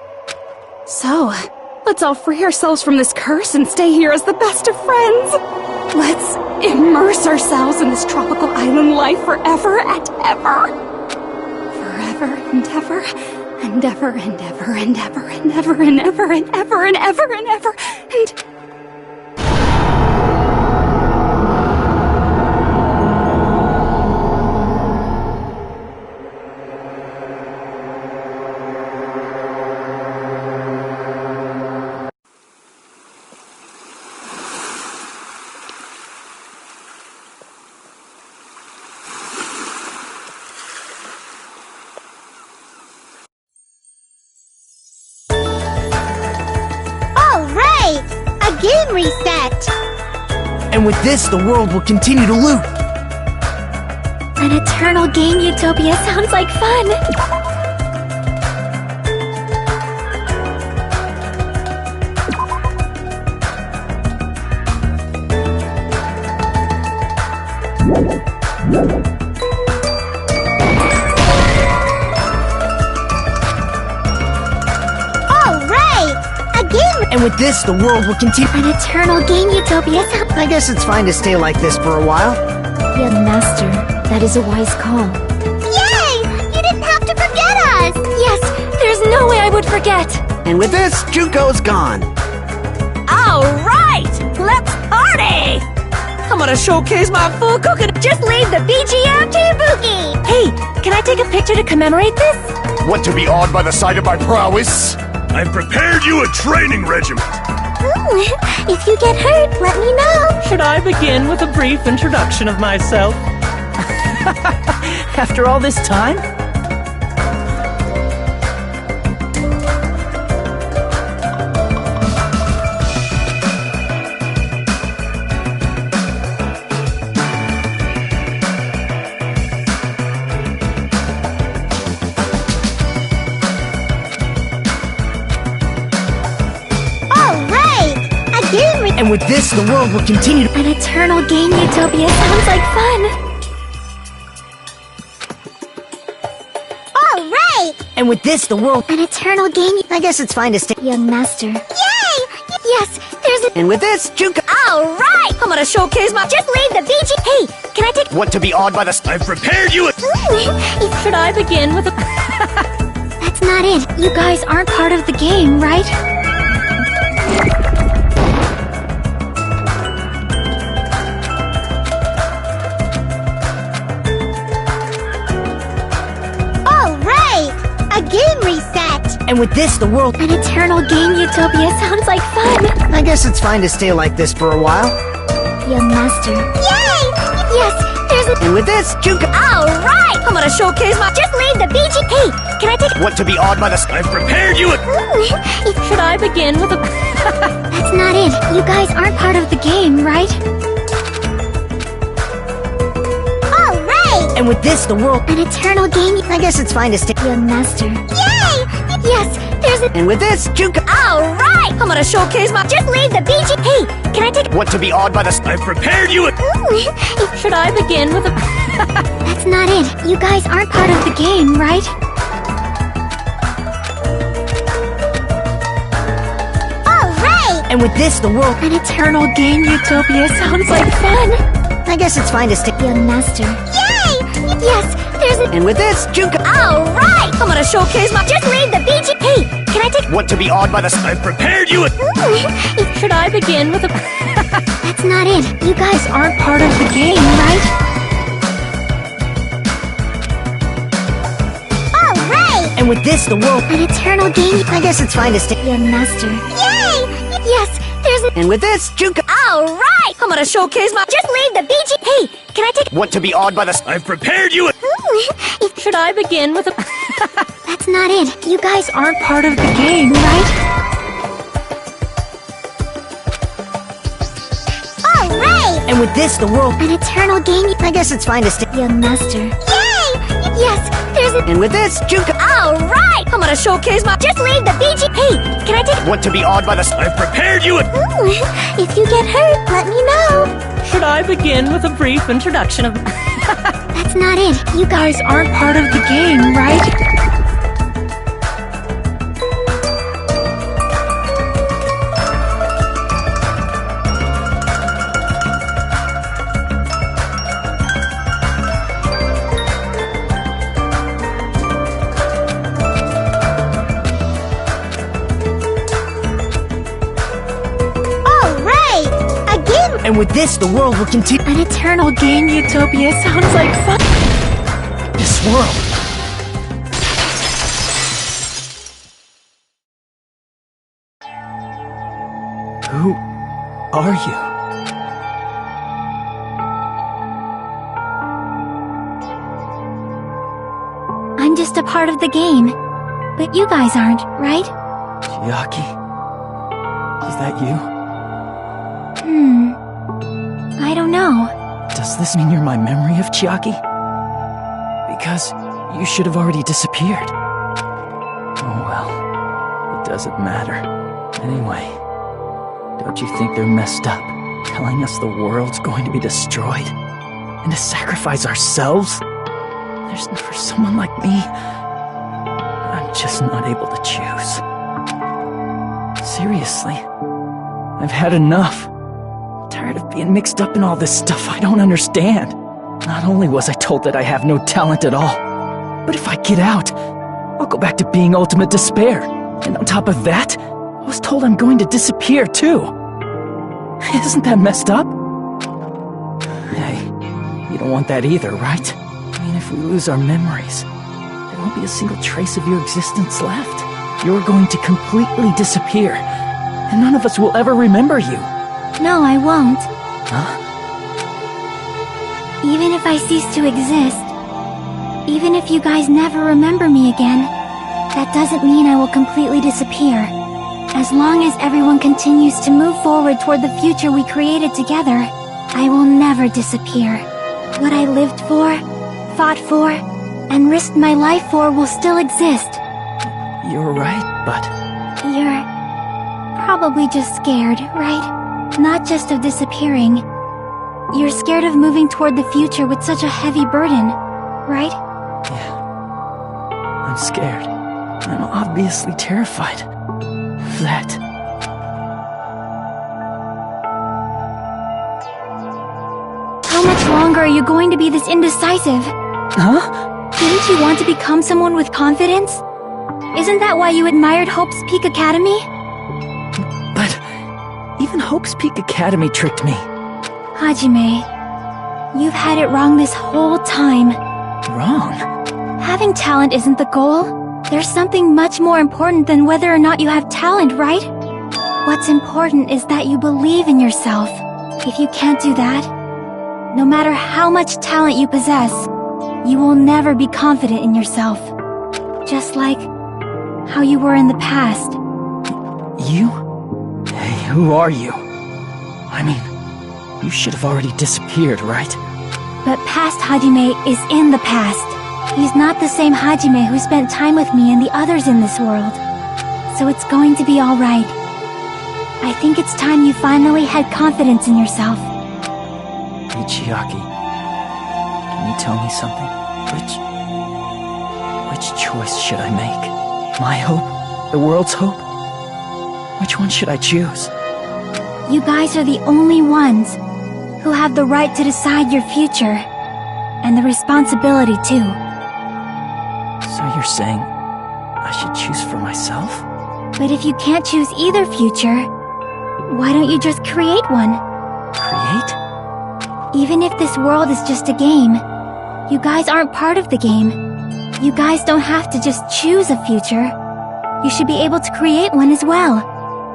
So, let's all free ourselves from this curse and stay here as the best of friends. Let's immerse ourselves in this tropical island life forever and ever. Forever and ever, and ever and ever and ever and ever and ever and ever and ever and ever and... Game reset! And with this, the world will continue to loop. An eternal game utopia sounds like fun! And with this, the world will continue. An eternal game utopia sounds... I guess it's fine to stay like this for a while. Young master, that is a wise call. Yay! You didn't have to forget us! Yes, there's no way I would forget! And with this, Junko's gone. Alright! Let's party! I'm gonna showcase my full cooking. Just leave the BGM to Buki! Hey, can I take a picture to commemorate this? Want to be awed by the sight of my prowess? I've prepared you a training regiment. Ooh, if you get hurt, let me know. Should I begin with a brief introduction of myself? After all this time? And with this, the world will continue to... An eternal game utopia sounds like fun! Alright! And with this, the world... An eternal game. I guess it's fine to stay... Young master. Yay! Yes, there's a... And with this, Junko... Alright! I'm gonna showcase my... Just leave the BG. Hey, can I take... Want to be awed by the... I've prepared you a... Should I begin with a... That's not it. You guys aren't part of the game, right? All right! A game reset. And with this, the world... An eternal game utopia sounds like fun. I guess it's fine to stay like this for a while. Young master. Yay! Yes, there's a... And with this, Junko... Alright! I'm gonna showcase my... Just leave the BG. Hey, can I take... Want to be awed by the... I've prepared you a... Should I begin with a... That's not it. You guys aren't part of the game, right? All right! And with this, the world... An eternal game. I guess it's fine to stay... Young master. Yay! Yes, there's a... And with this, Junko... Alright! I'm gonna showcase my... Just leave the BG. Hey, can I take... Want to be awed by the... I've prepared you a... Should I begin with a... That's not it. You guys aren't part of the game, right? All right! And with this, the world... An eternal game utopia sounds like fun. I guess it's fine to stay... Young master. Yay! Yes, there's a... And with this, Junko... Alright! I'm gonna showcase my... Just leave the BG. Hey, can I take... Want to be awed by the... I've prepared you a... Should I begin with a... That's not it. You guys aren't part of the game, right? All right! And with this, the world... An eternal game. I guess it's fine to stay... Young master. Yay! Yes, there's a... And with this, Junko... Alright! I'm gonna showcase my... Just leave the BG. Hey, can I take... Want to be awed by the... I've prepared you a... Should I begin with a... That's not it. You guys aren't part of the game, right? All right! And with this, the world... An eternal game. I guess it's fine to stay... Young master. Yay! Yes, there's a... And with this, Junko... Alright! I'm gonna showcase my... Just leave the BG. Hey, can I take... Want to be awed by the... I've prepared you a... If you get hurt, let me know. Should I begin with a brief introduction of... That's not it. You guys aren't part of the game, right? And with this, the world will continue... An eternal game utopia sounds like fun. This world... Who are you? I'm just a part of the game. But you guys aren't, right? Chiaki? Is that you? I don't know. Does this mean you're my memory of Chiaki? Because you should have already disappeared. Oh well, it doesn't matter. Anyway, don't you think they're messed up, telling us the world's going to be destroyed? And to sacrifice ourselves? There's for someone like me, I'm just not able to choose. Seriously, I've had enough. Tired of being mixed up in all this stuff I don't understand. Not only was I told that I have no talent at all, but if I get out, I'll go back to being ultimate despair. And on top of that, I was told I'm going to disappear too. Isn't that messed up? Hey, you don't want that either, right? I mean, if we lose our memories, there won't be a single trace of your existence left. You're going to completely disappear, and none of us will ever remember you. No, I won't. Huh? Even if I cease to exist, even if you guys never remember me again, that doesn't mean I will completely disappear. As long as everyone continues to move forward toward the future we created together, I will never disappear. What I lived for, fought for, and risked my life for will still exist. You're right, but... You're probably just scared, right? Not just of disappearing. You're scared of moving toward the future with such a heavy burden, right? Yeah. I'm scared. I'm obviously terrified of that. How much longer are you going to be this indecisive? Huh? Didn't you want to become someone with confidence? Isn't that why you admired Hope's Peak Academy? But even Hope's Peak Academy tricked me. Hajime, you've had it wrong this whole time. Wrong? Having talent isn't the goal. There's something much more important than whether or not you have talent, right? What's important is that you believe in yourself. If you can't do that, no matter how much talent you possess, you will never be confident in yourself. Just like how you were in the past. You? Hey, who are you? I mean, you should have already disappeared, right? But past Hajime is in the past. He's not the same Hajime who spent time with me and the others in this world. So it's going to be alright. I think it's time you finally had confidence in yourself. Ichiaki, can you tell me something? Which choice should I make? My hope? The world's hope? Which one should I choose? You guys are the only ones who have the right to decide your future. And the responsibility, too. So you're saying I should choose for myself? But if you can't choose either future, why don't you just create one? Create? Even if this world is just a game, you guys aren't part of the game. You guys don't have to just choose a future. You should be able to create one as well.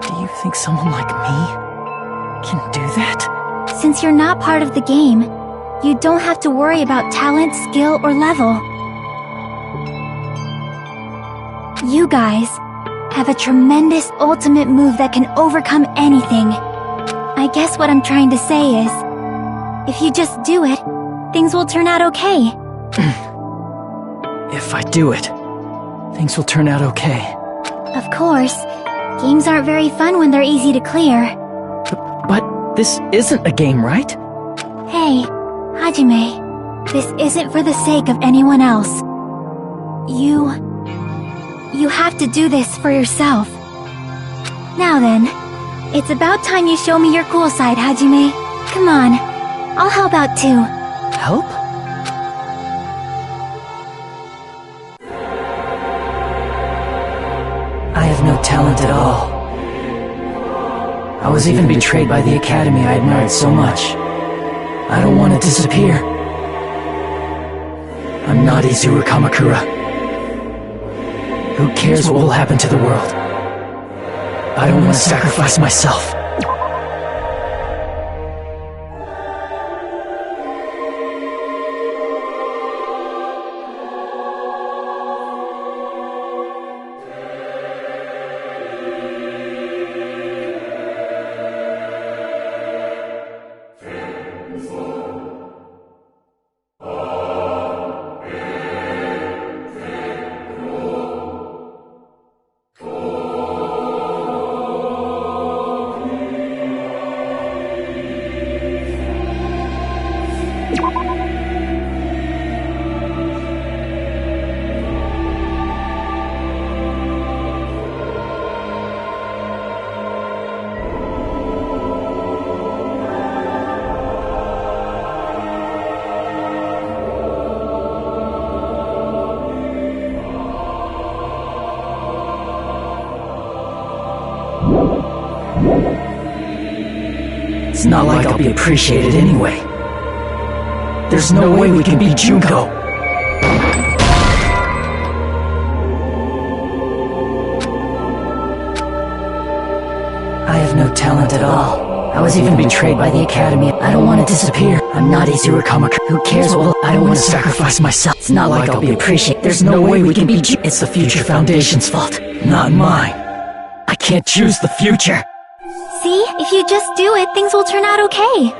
Do you think someone like me can do that? Since you're not part of the game, you don't have to worry about talent, skill, or level. You guys have a tremendous ultimate move that can overcome anything. I guess what I'm trying to say is, if you just do it, things will turn out okay. If I do it, things will turn out okay. Of course, games aren't very fun when they're easy to clear. But this isn't a game, right? Hey, Hajime, this isn't for the sake of anyone else. You have to do this for yourself. Now then, it's about time you show me your cool side, Hajime. Come on, I'll help out too. Help? I have no talent at all. I was even betrayed by the academy I admired so much. I don't want to disappear. I'm not Izuru Kamakura. Who cares what will happen to the world? I don't want to sacrifice myself. It's not like I'll be appreciated anyway. There's no way we can beat Junko. I have no talent at all. I was even betrayed by the academy. I don't want to disappear. I'm not Izuru Kamakura. Who cares? Well, I don't want to sacrifice myself. It's not like I'll be appreciated. There's no way we can beat you. It's the Future Foundation's fault, not mine. I can't choose the future. See, if you just do it, things will turn out okay.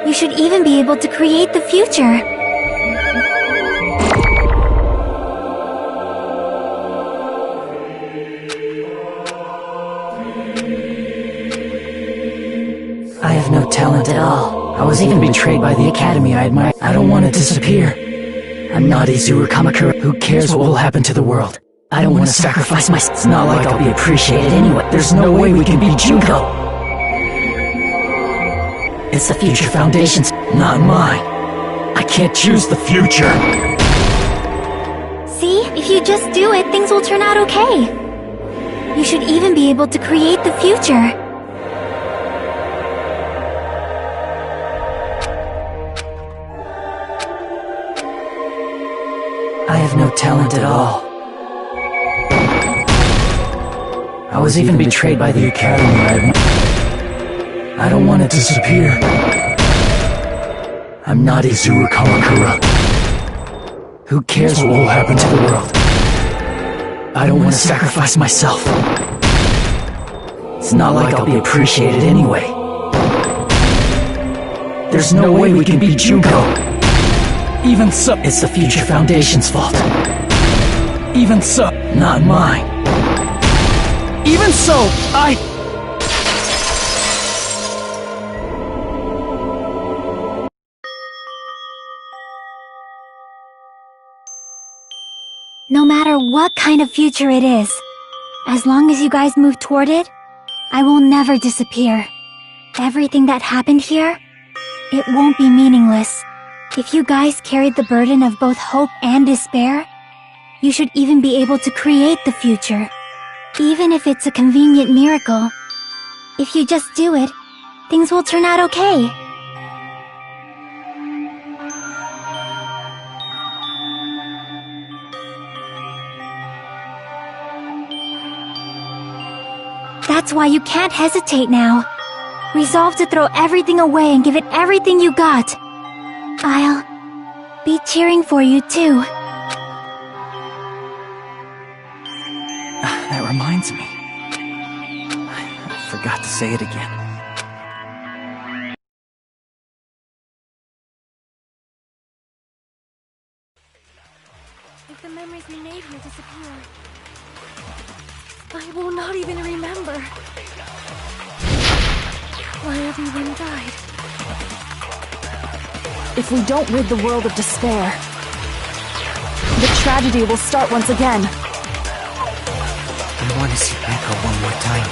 You should even be able to create the future. I have no talent at all. I was even betrayed by the academy I admire. I don't want to disappear. I'm not Izuru Kamakura. Who cares what will happen to the world? I don't want to sacrifice my... It's not like I'll be appreciated anyway. There's no way we can beat Junko. It's the Future Foundation's, not mine. I can't choose the future. See? If you just do it, things will turn out okay. You should even be able to create the future. I have no talent at all. I was even betrayed by the Academy. I don't want to disappear. I'm not Izuru Kamakura. Who cares what will happen to the world? I don't want to sacrifice myself. It's not like I'll be appreciated anyway. There's no way we can beat Junko. Even so, it's the Future Foundation's fault. Even so, not mine. Even so, No matter what kind of future it is, as long as you guys move toward it, I will never disappear. Everything that happened here, it won't be meaningless. If you guys carried the burden of both hope and despair, you should even be able to create the future. Even if it's a convenient miracle. If you just do it, things will turn out okay. That's why you can't hesitate now. Resolve to throw everything away and give it everything you got. I'll be cheering for you too. That reminds me. I forgot to say it again. If the memories we made here disappear, I will not even remember why everyone died. If we don't rid the world of despair, the tragedy will start once again. I want to see Echo one more time.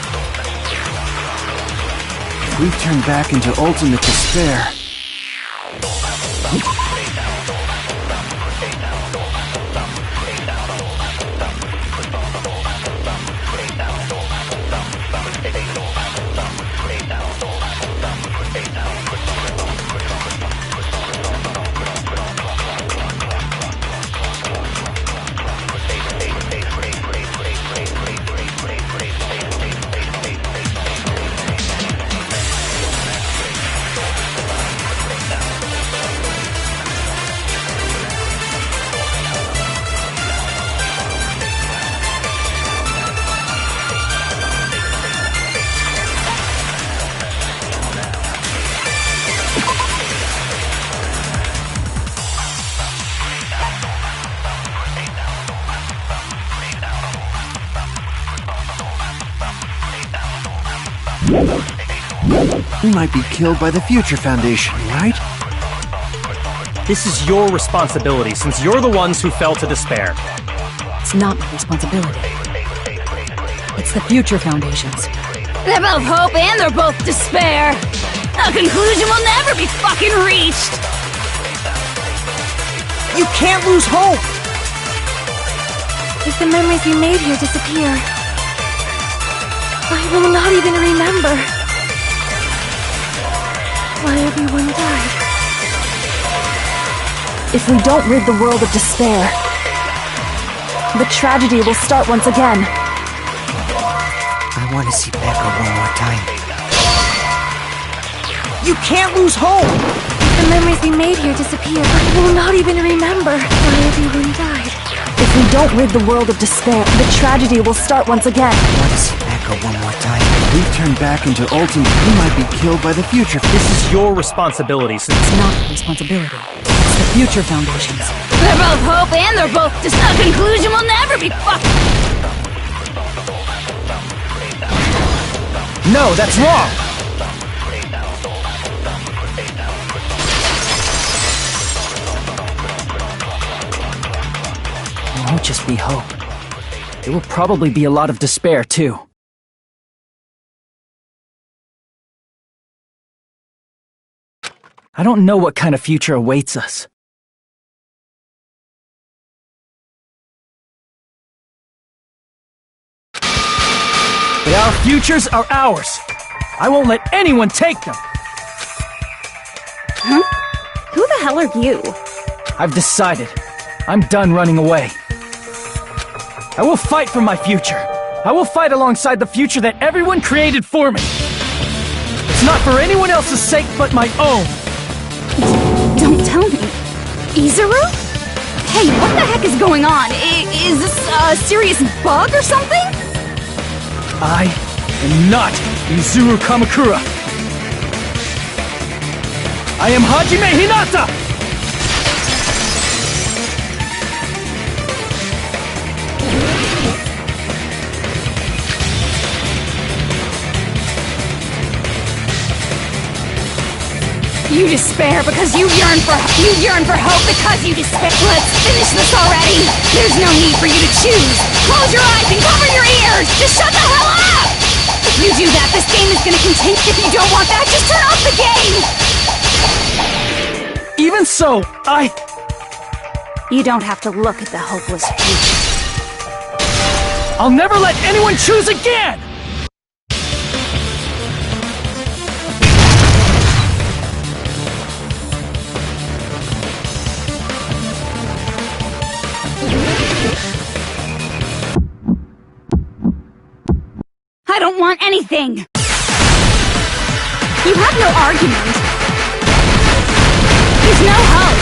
If we've turned back into ultimate despair... We might be killed by the Future Foundation, right? This is your responsibility, since you're the ones who fell to despair. It's not my responsibility. It's the Future Foundation's. They're both hope and they're both despair. A conclusion will never be fucking reached. You can't lose hope! If the memories we made here disappear, I will not even remember why everyone died. If we don't rid the world of despair, the tragedy will start once again. I want to see Echo one more time. You can't lose hope! If the memories we made here disappear, I will not even remember why everyone died. If we don't rid the world of despair, the tragedy will start once again. I want to see Echo one more time. If we've turned back into ultimate, we might be killed by the Future. This is your responsibility, since It's not my responsibility. It's the Future Foundation's. They're both hope and they're both a conclusion will never be fucking... No, that's wrong! It won't just be hope. There will probably be a lot of despair, too. I don't know what kind of future awaits us. But our futures are ours. I won't let anyone take them. Huh? Who the hell are you? I've decided. I'm done running away. I will fight for my future. I will fight alongside the future that everyone created for me. It's not for anyone else's sake but my own. Don't tell me. Izuru? Hey, what the heck is going on? Is this a serious bug or something? I am not Izuru Kamakura. I am Hajime Hinata! You despair because you yearn for hope because you despair. Let's finish this already. There's no need for you to choose. Close your eyes and cover your ears. Just shut the hell up. If you do that, this game is going to continue. If you don't want that, just turn off the game. Even so, You don't have to look at the hopeless future. I'll never let anyone choose again. I don't want anything! You have no argument. There's no hope.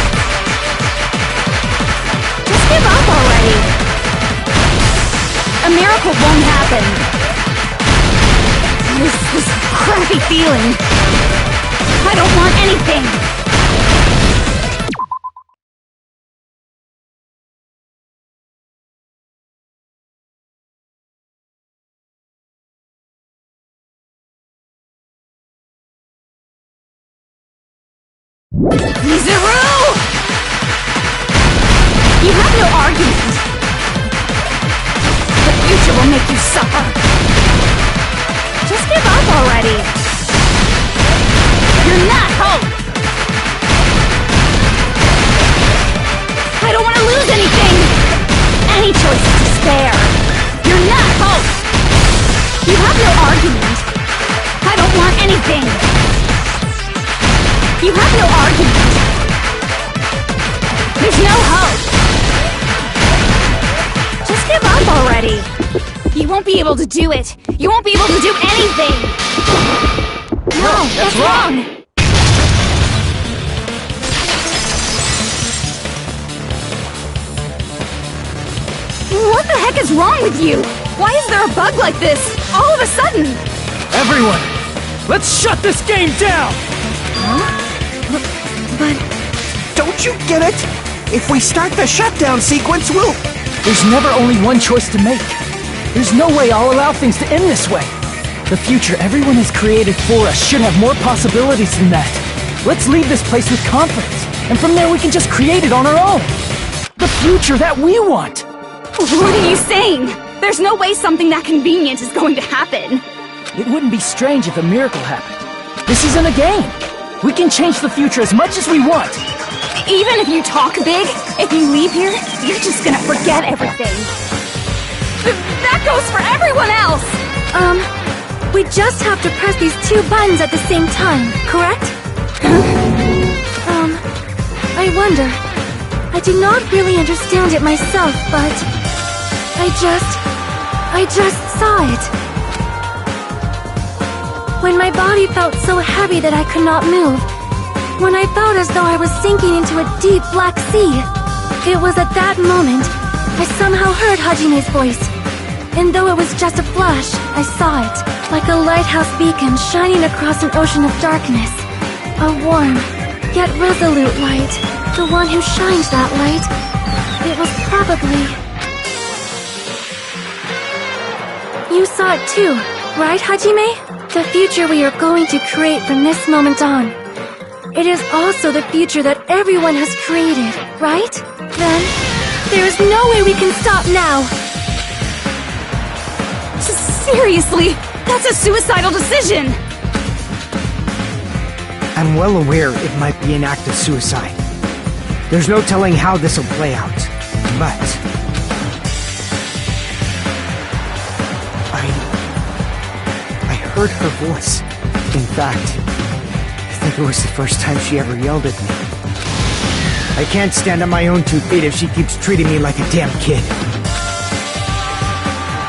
Just give up already. A miracle won't happen. This crappy feeling. I don't want anything. Izuru! You have no argument. The future will make you suffer. Just give up already. You're not hope. I don't want to lose anything. Any choice is despair. You're not hope. You have no argument. I don't want anything. You have no argument. There's no hope. Just give up already. You won't be able to do it. You won't be able to do anything. No, that's wrong. What the heck is wrong with you? Why is there a bug like this all of a sudden? Everyone, let's shut this game down! Huh? But... Don't you get it? If we start the shutdown sequence, we'll... There's never only one choice to make. There's no way I'll allow things to end this way. The future everyone has created for us should have more possibilities than that. Let's leave this place with confidence, and from there we can just create it on our own. The future that we want! What are you saying? There's no way something that convenient is going to happen. It wouldn't be strange if a miracle happened. This isn't a game. We can change the future as much as we want. Even if you talk big, if you leave here, you're just gonna forget everything. That goes for everyone else! We just have to press these two buttons at the same time, correct? I wonder. I do not really understand it myself, but... I just saw it. When my body felt so heavy that I could not move. When I felt as though I was sinking into a deep black sea. It was at that moment I somehow heard Hajime's voice. And though it was just a flash, I saw it, like a lighthouse beacon shining across an ocean of darkness. A warm, yet resolute light. The one who shines that light. It was probably... You saw it too, right, Hajime? The future we are going to create from this moment on. It is also the future that everyone has created, right? Then, there is no way we can stop now! Seriously, that's a suicidal decision! I'm well aware it might be an act of suicide. There's no telling how this will play out, but... I heard her voice. In fact, I think it was the first time she ever yelled at me. I can't stand on my own 2 feet if she keeps treating me like a damn kid.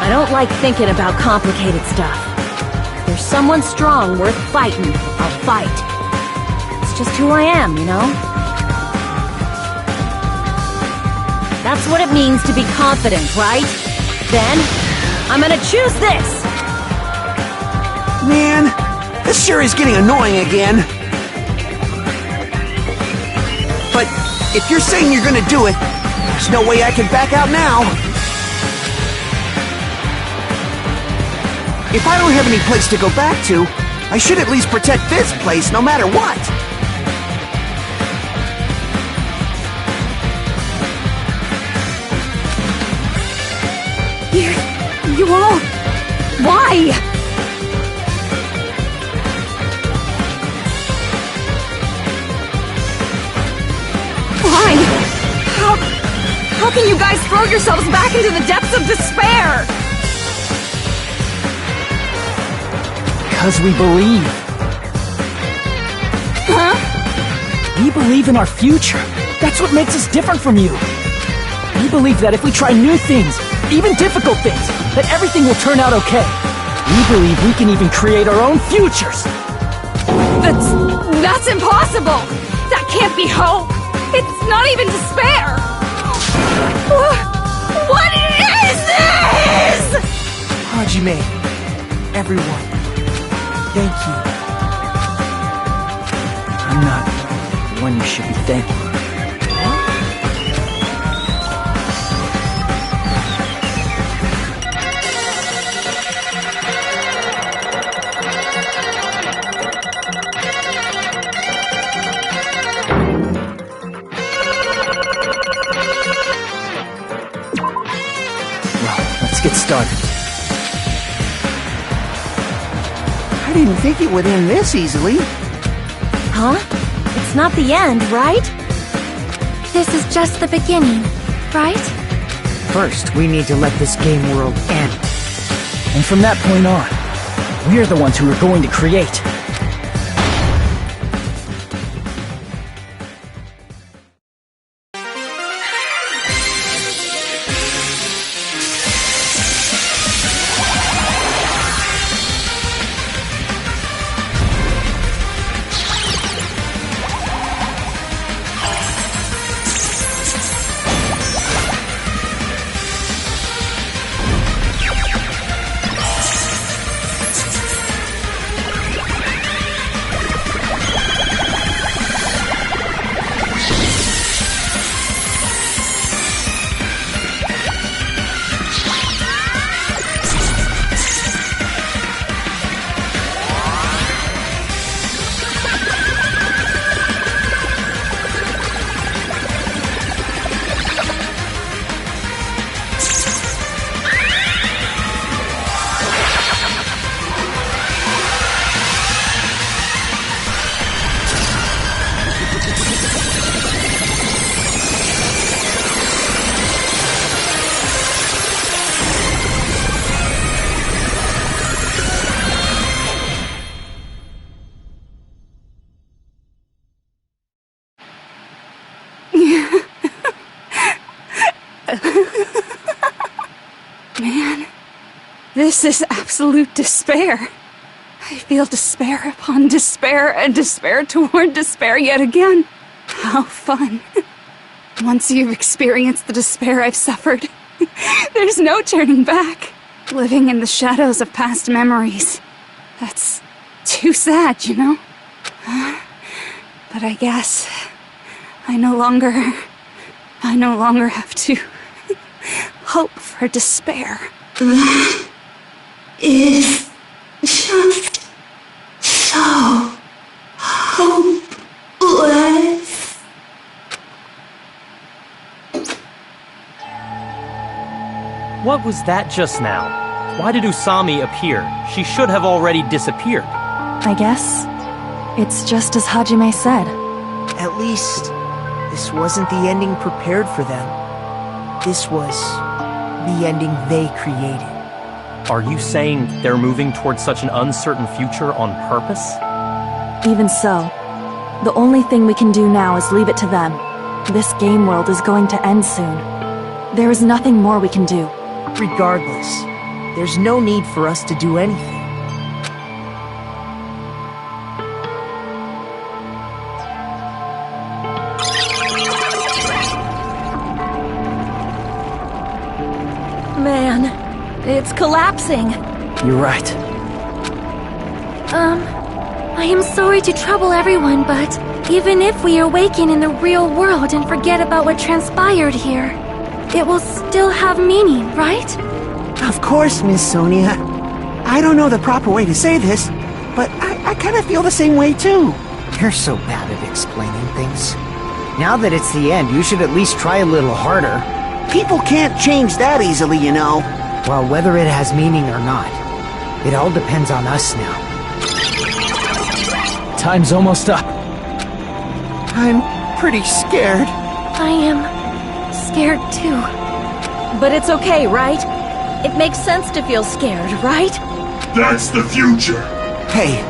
I don't like thinking about complicated stuff. If there's someone strong worth fighting, I'll fight. It's just who I am, you know? That's what it means to be confident, right? Then, I'm gonna choose this! Man, this sure is getting annoying again. But if you're saying you're gonna do it, there's no way I can back out now. If I don't have any place to go back to, I should at least protect this place no matter what. You all... Why? Why? How can you guys throw yourselves back into the depths of despair? Because we believe. Huh? We believe in our future. That's what makes us different from you. We believe that if we try new things, even difficult things, that everything will turn out okay. We believe we can even create our own futures. That's impossible! That can't be hope! It's not even despair! What is this?! Hajime, everyone, thank you. I'm not the one you should be thanking. Get started. I didn't think it would end this easily. Huh? It's not the end, right? This is just the beginning, right? First, we need to let this game world end. And from that point on, we're the ones who are going to create. Man, this is absolute despair. I feel despair upon despair and despair toward despair yet again. How fun. Once you've experienced the despair I've suffered, there's no turning back. Living in the shadows of past memories. That's too sad, you know? But I guess I no longer have to hope for despair. That is just so hopeless. What was that just now? Why did Usami appear? She should have already disappeared. I guess it's just as Hajime said. At least, this wasn't the ending prepared for them. This was the ending they created. Are you saying they're moving towards such an uncertain future on purpose? Even so, the only thing we can do now is leave it to them. This game world is going to end soon. There is nothing more we can do. Regardless, there's no need for us to do anything. Man, it's collapsing. You're right. I am sorry to trouble everyone, but even if we awaken in the real world and forget about what transpired here, it will still have meaning, right? Of course, Miss Sonia. I don't know the proper way to say this, but I kind of feel the same way too. You're so bad at explaining things. Now that it's the end, you should at least try a little harder. People can't change that easily, you know. Well, whether it has meaning or not, it all depends on us now. Time's almost up. I'm pretty scared. I am scared too. But it's okay, right? It makes sense to feel scared, right? That's the future. Hey,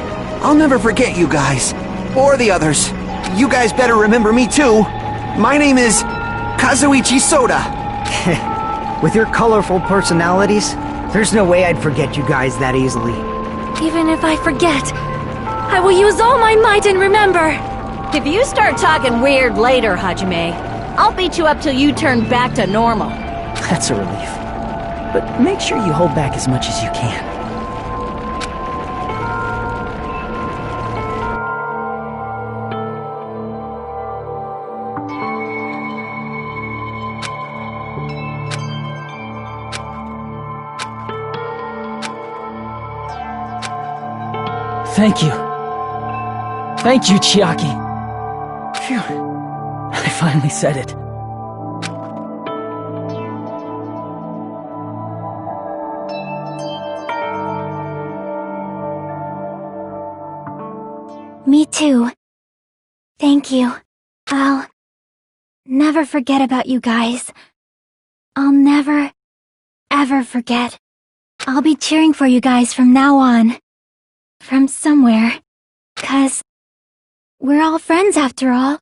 I'll never forget you guys. Or the others. You guys better remember me too. My name is Kazuichi Soda. With your colorful personalities, there's no way I'd forget you guys that easily. Even if I forget, I will use all my might and remember. If you start talking weird later, Hajime, I'll beat you up till you turn back to normal. That's a relief. But make sure you hold back as much as you can. Thank you. Thank you, Chiaki. Phew. I finally said it. Me too. Thank you. I'll never forget about you guys. I'll never, ever forget. I'll be cheering for you guys from now on. From somewhere. 'Cause we're all friends after all.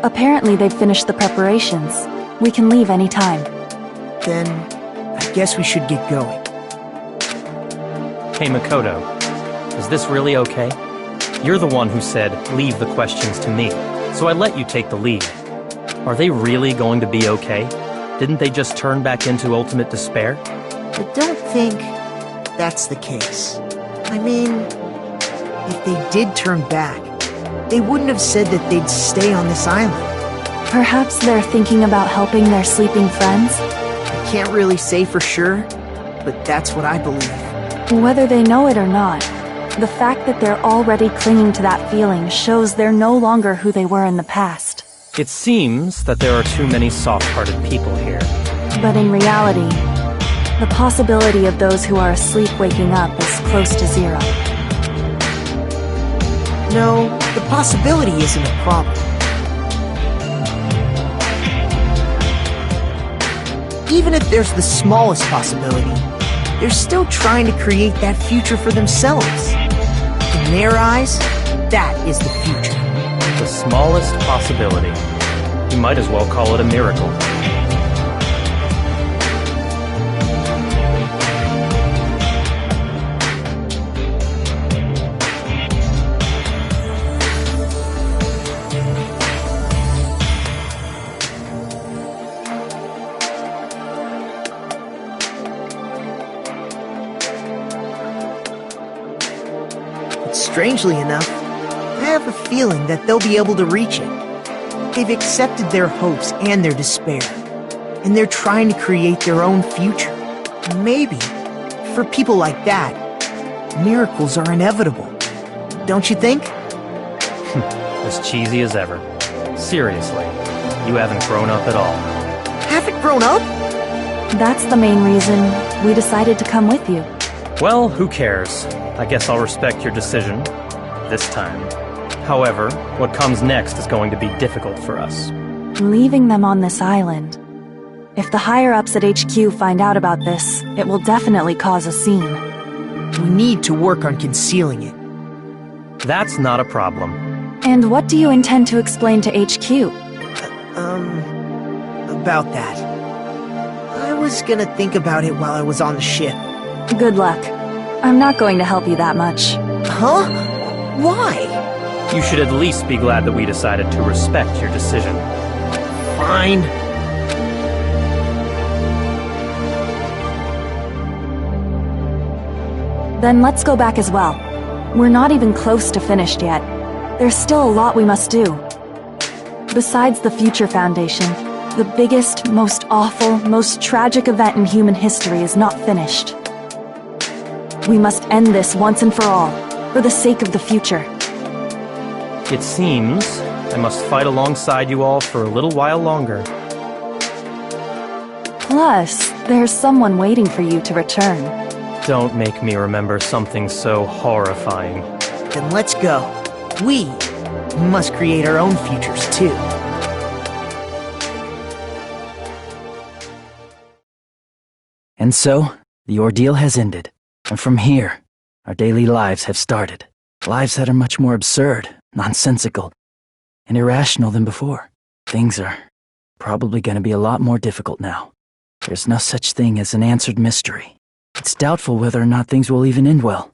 Apparently they've finished the preparations. We can leave any time. Then, I guess we should get going. Hey, Makoto. Is this really okay? You're the one who said, leave the questions to me. So I let you take the lead. Are they really going to be okay? Didn't they just turn back into ultimate despair? I don't think that's the case. I mean, if they did turn back, they wouldn't have said that they'd stay on this island. Perhaps they're thinking about helping their sleeping friends? I can't really say for sure, but that's what I believe. Whether they know it or not, the fact that they're already clinging to that feeling shows they're no longer who they were in the past. It seems that there are too many soft-hearted people here. But in reality, the possibility of those who are asleep waking up is close to zero. No, the possibility isn't a problem. Even if there's the smallest possibility, they're still trying to create that future for themselves. In their eyes, That is the future. The smallest possibility. You might as well call it a miracle. Strangely enough, I have a feeling that they'll be able to reach it. They've accepted their hopes and their despair, and they're trying to create their own future. Maybe, for people like that, miracles are inevitable. Don't you think? As cheesy as ever. Seriously, you haven't grown up at all. Haven't grown up? That's the main reason we decided to come with you. Well, who cares? I guess I'll respect your decision. This time. However, what comes next is going to be difficult for us. Leaving them on this island. If the higher-ups at HQ find out about this, it will definitely cause a scene. We need to work on concealing it. That's not a problem. And what do you intend to explain to HQ? About that. I was gonna think about it while I was on the ship. Good luck. I'm not going to help you that much. Huh? Why? You should at least be glad that we decided to respect your decision. Fine. Then let's go back as well. We're not even close to finished yet. There's still a lot we must do. Besides the Future Foundation, the biggest, most awful, most tragic event in human history is not finished. We must end this once and for all, for the sake of the future. It seems I must fight alongside you all for a little while longer. Plus, there's someone waiting for you to return. Don't make me remember something so horrifying. Then let's go. We must create our own futures too. And so, the ordeal has ended. And from here, our daily lives have started. Lives that are much more absurd, nonsensical, and irrational than before. Things are probably going to be a lot more difficult now. There's no such thing as an answered mystery. It's doubtful whether or not things will even end well.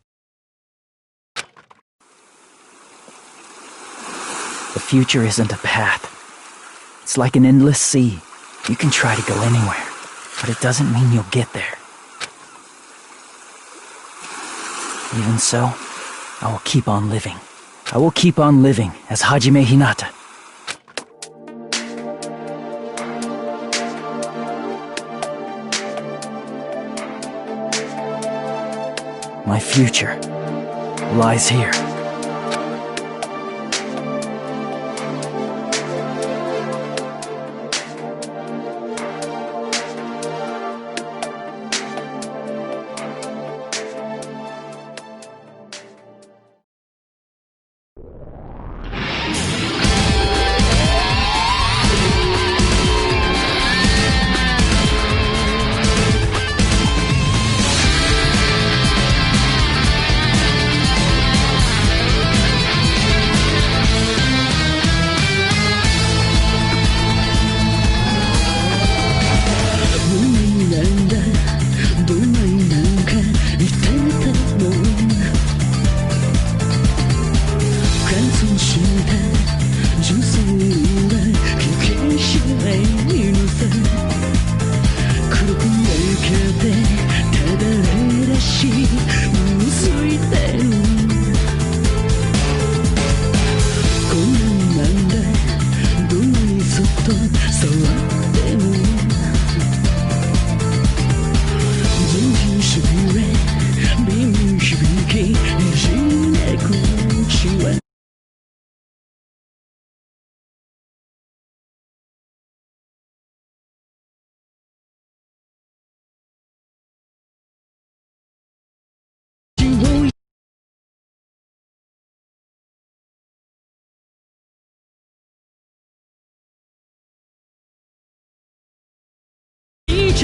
The future isn't a path. It's like an endless sea. You can try to go anywhere, but it doesn't mean you'll get there. Even so, I will keep on living. I will keep on living as Hajime Hinata. My future lies here.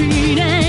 cheating.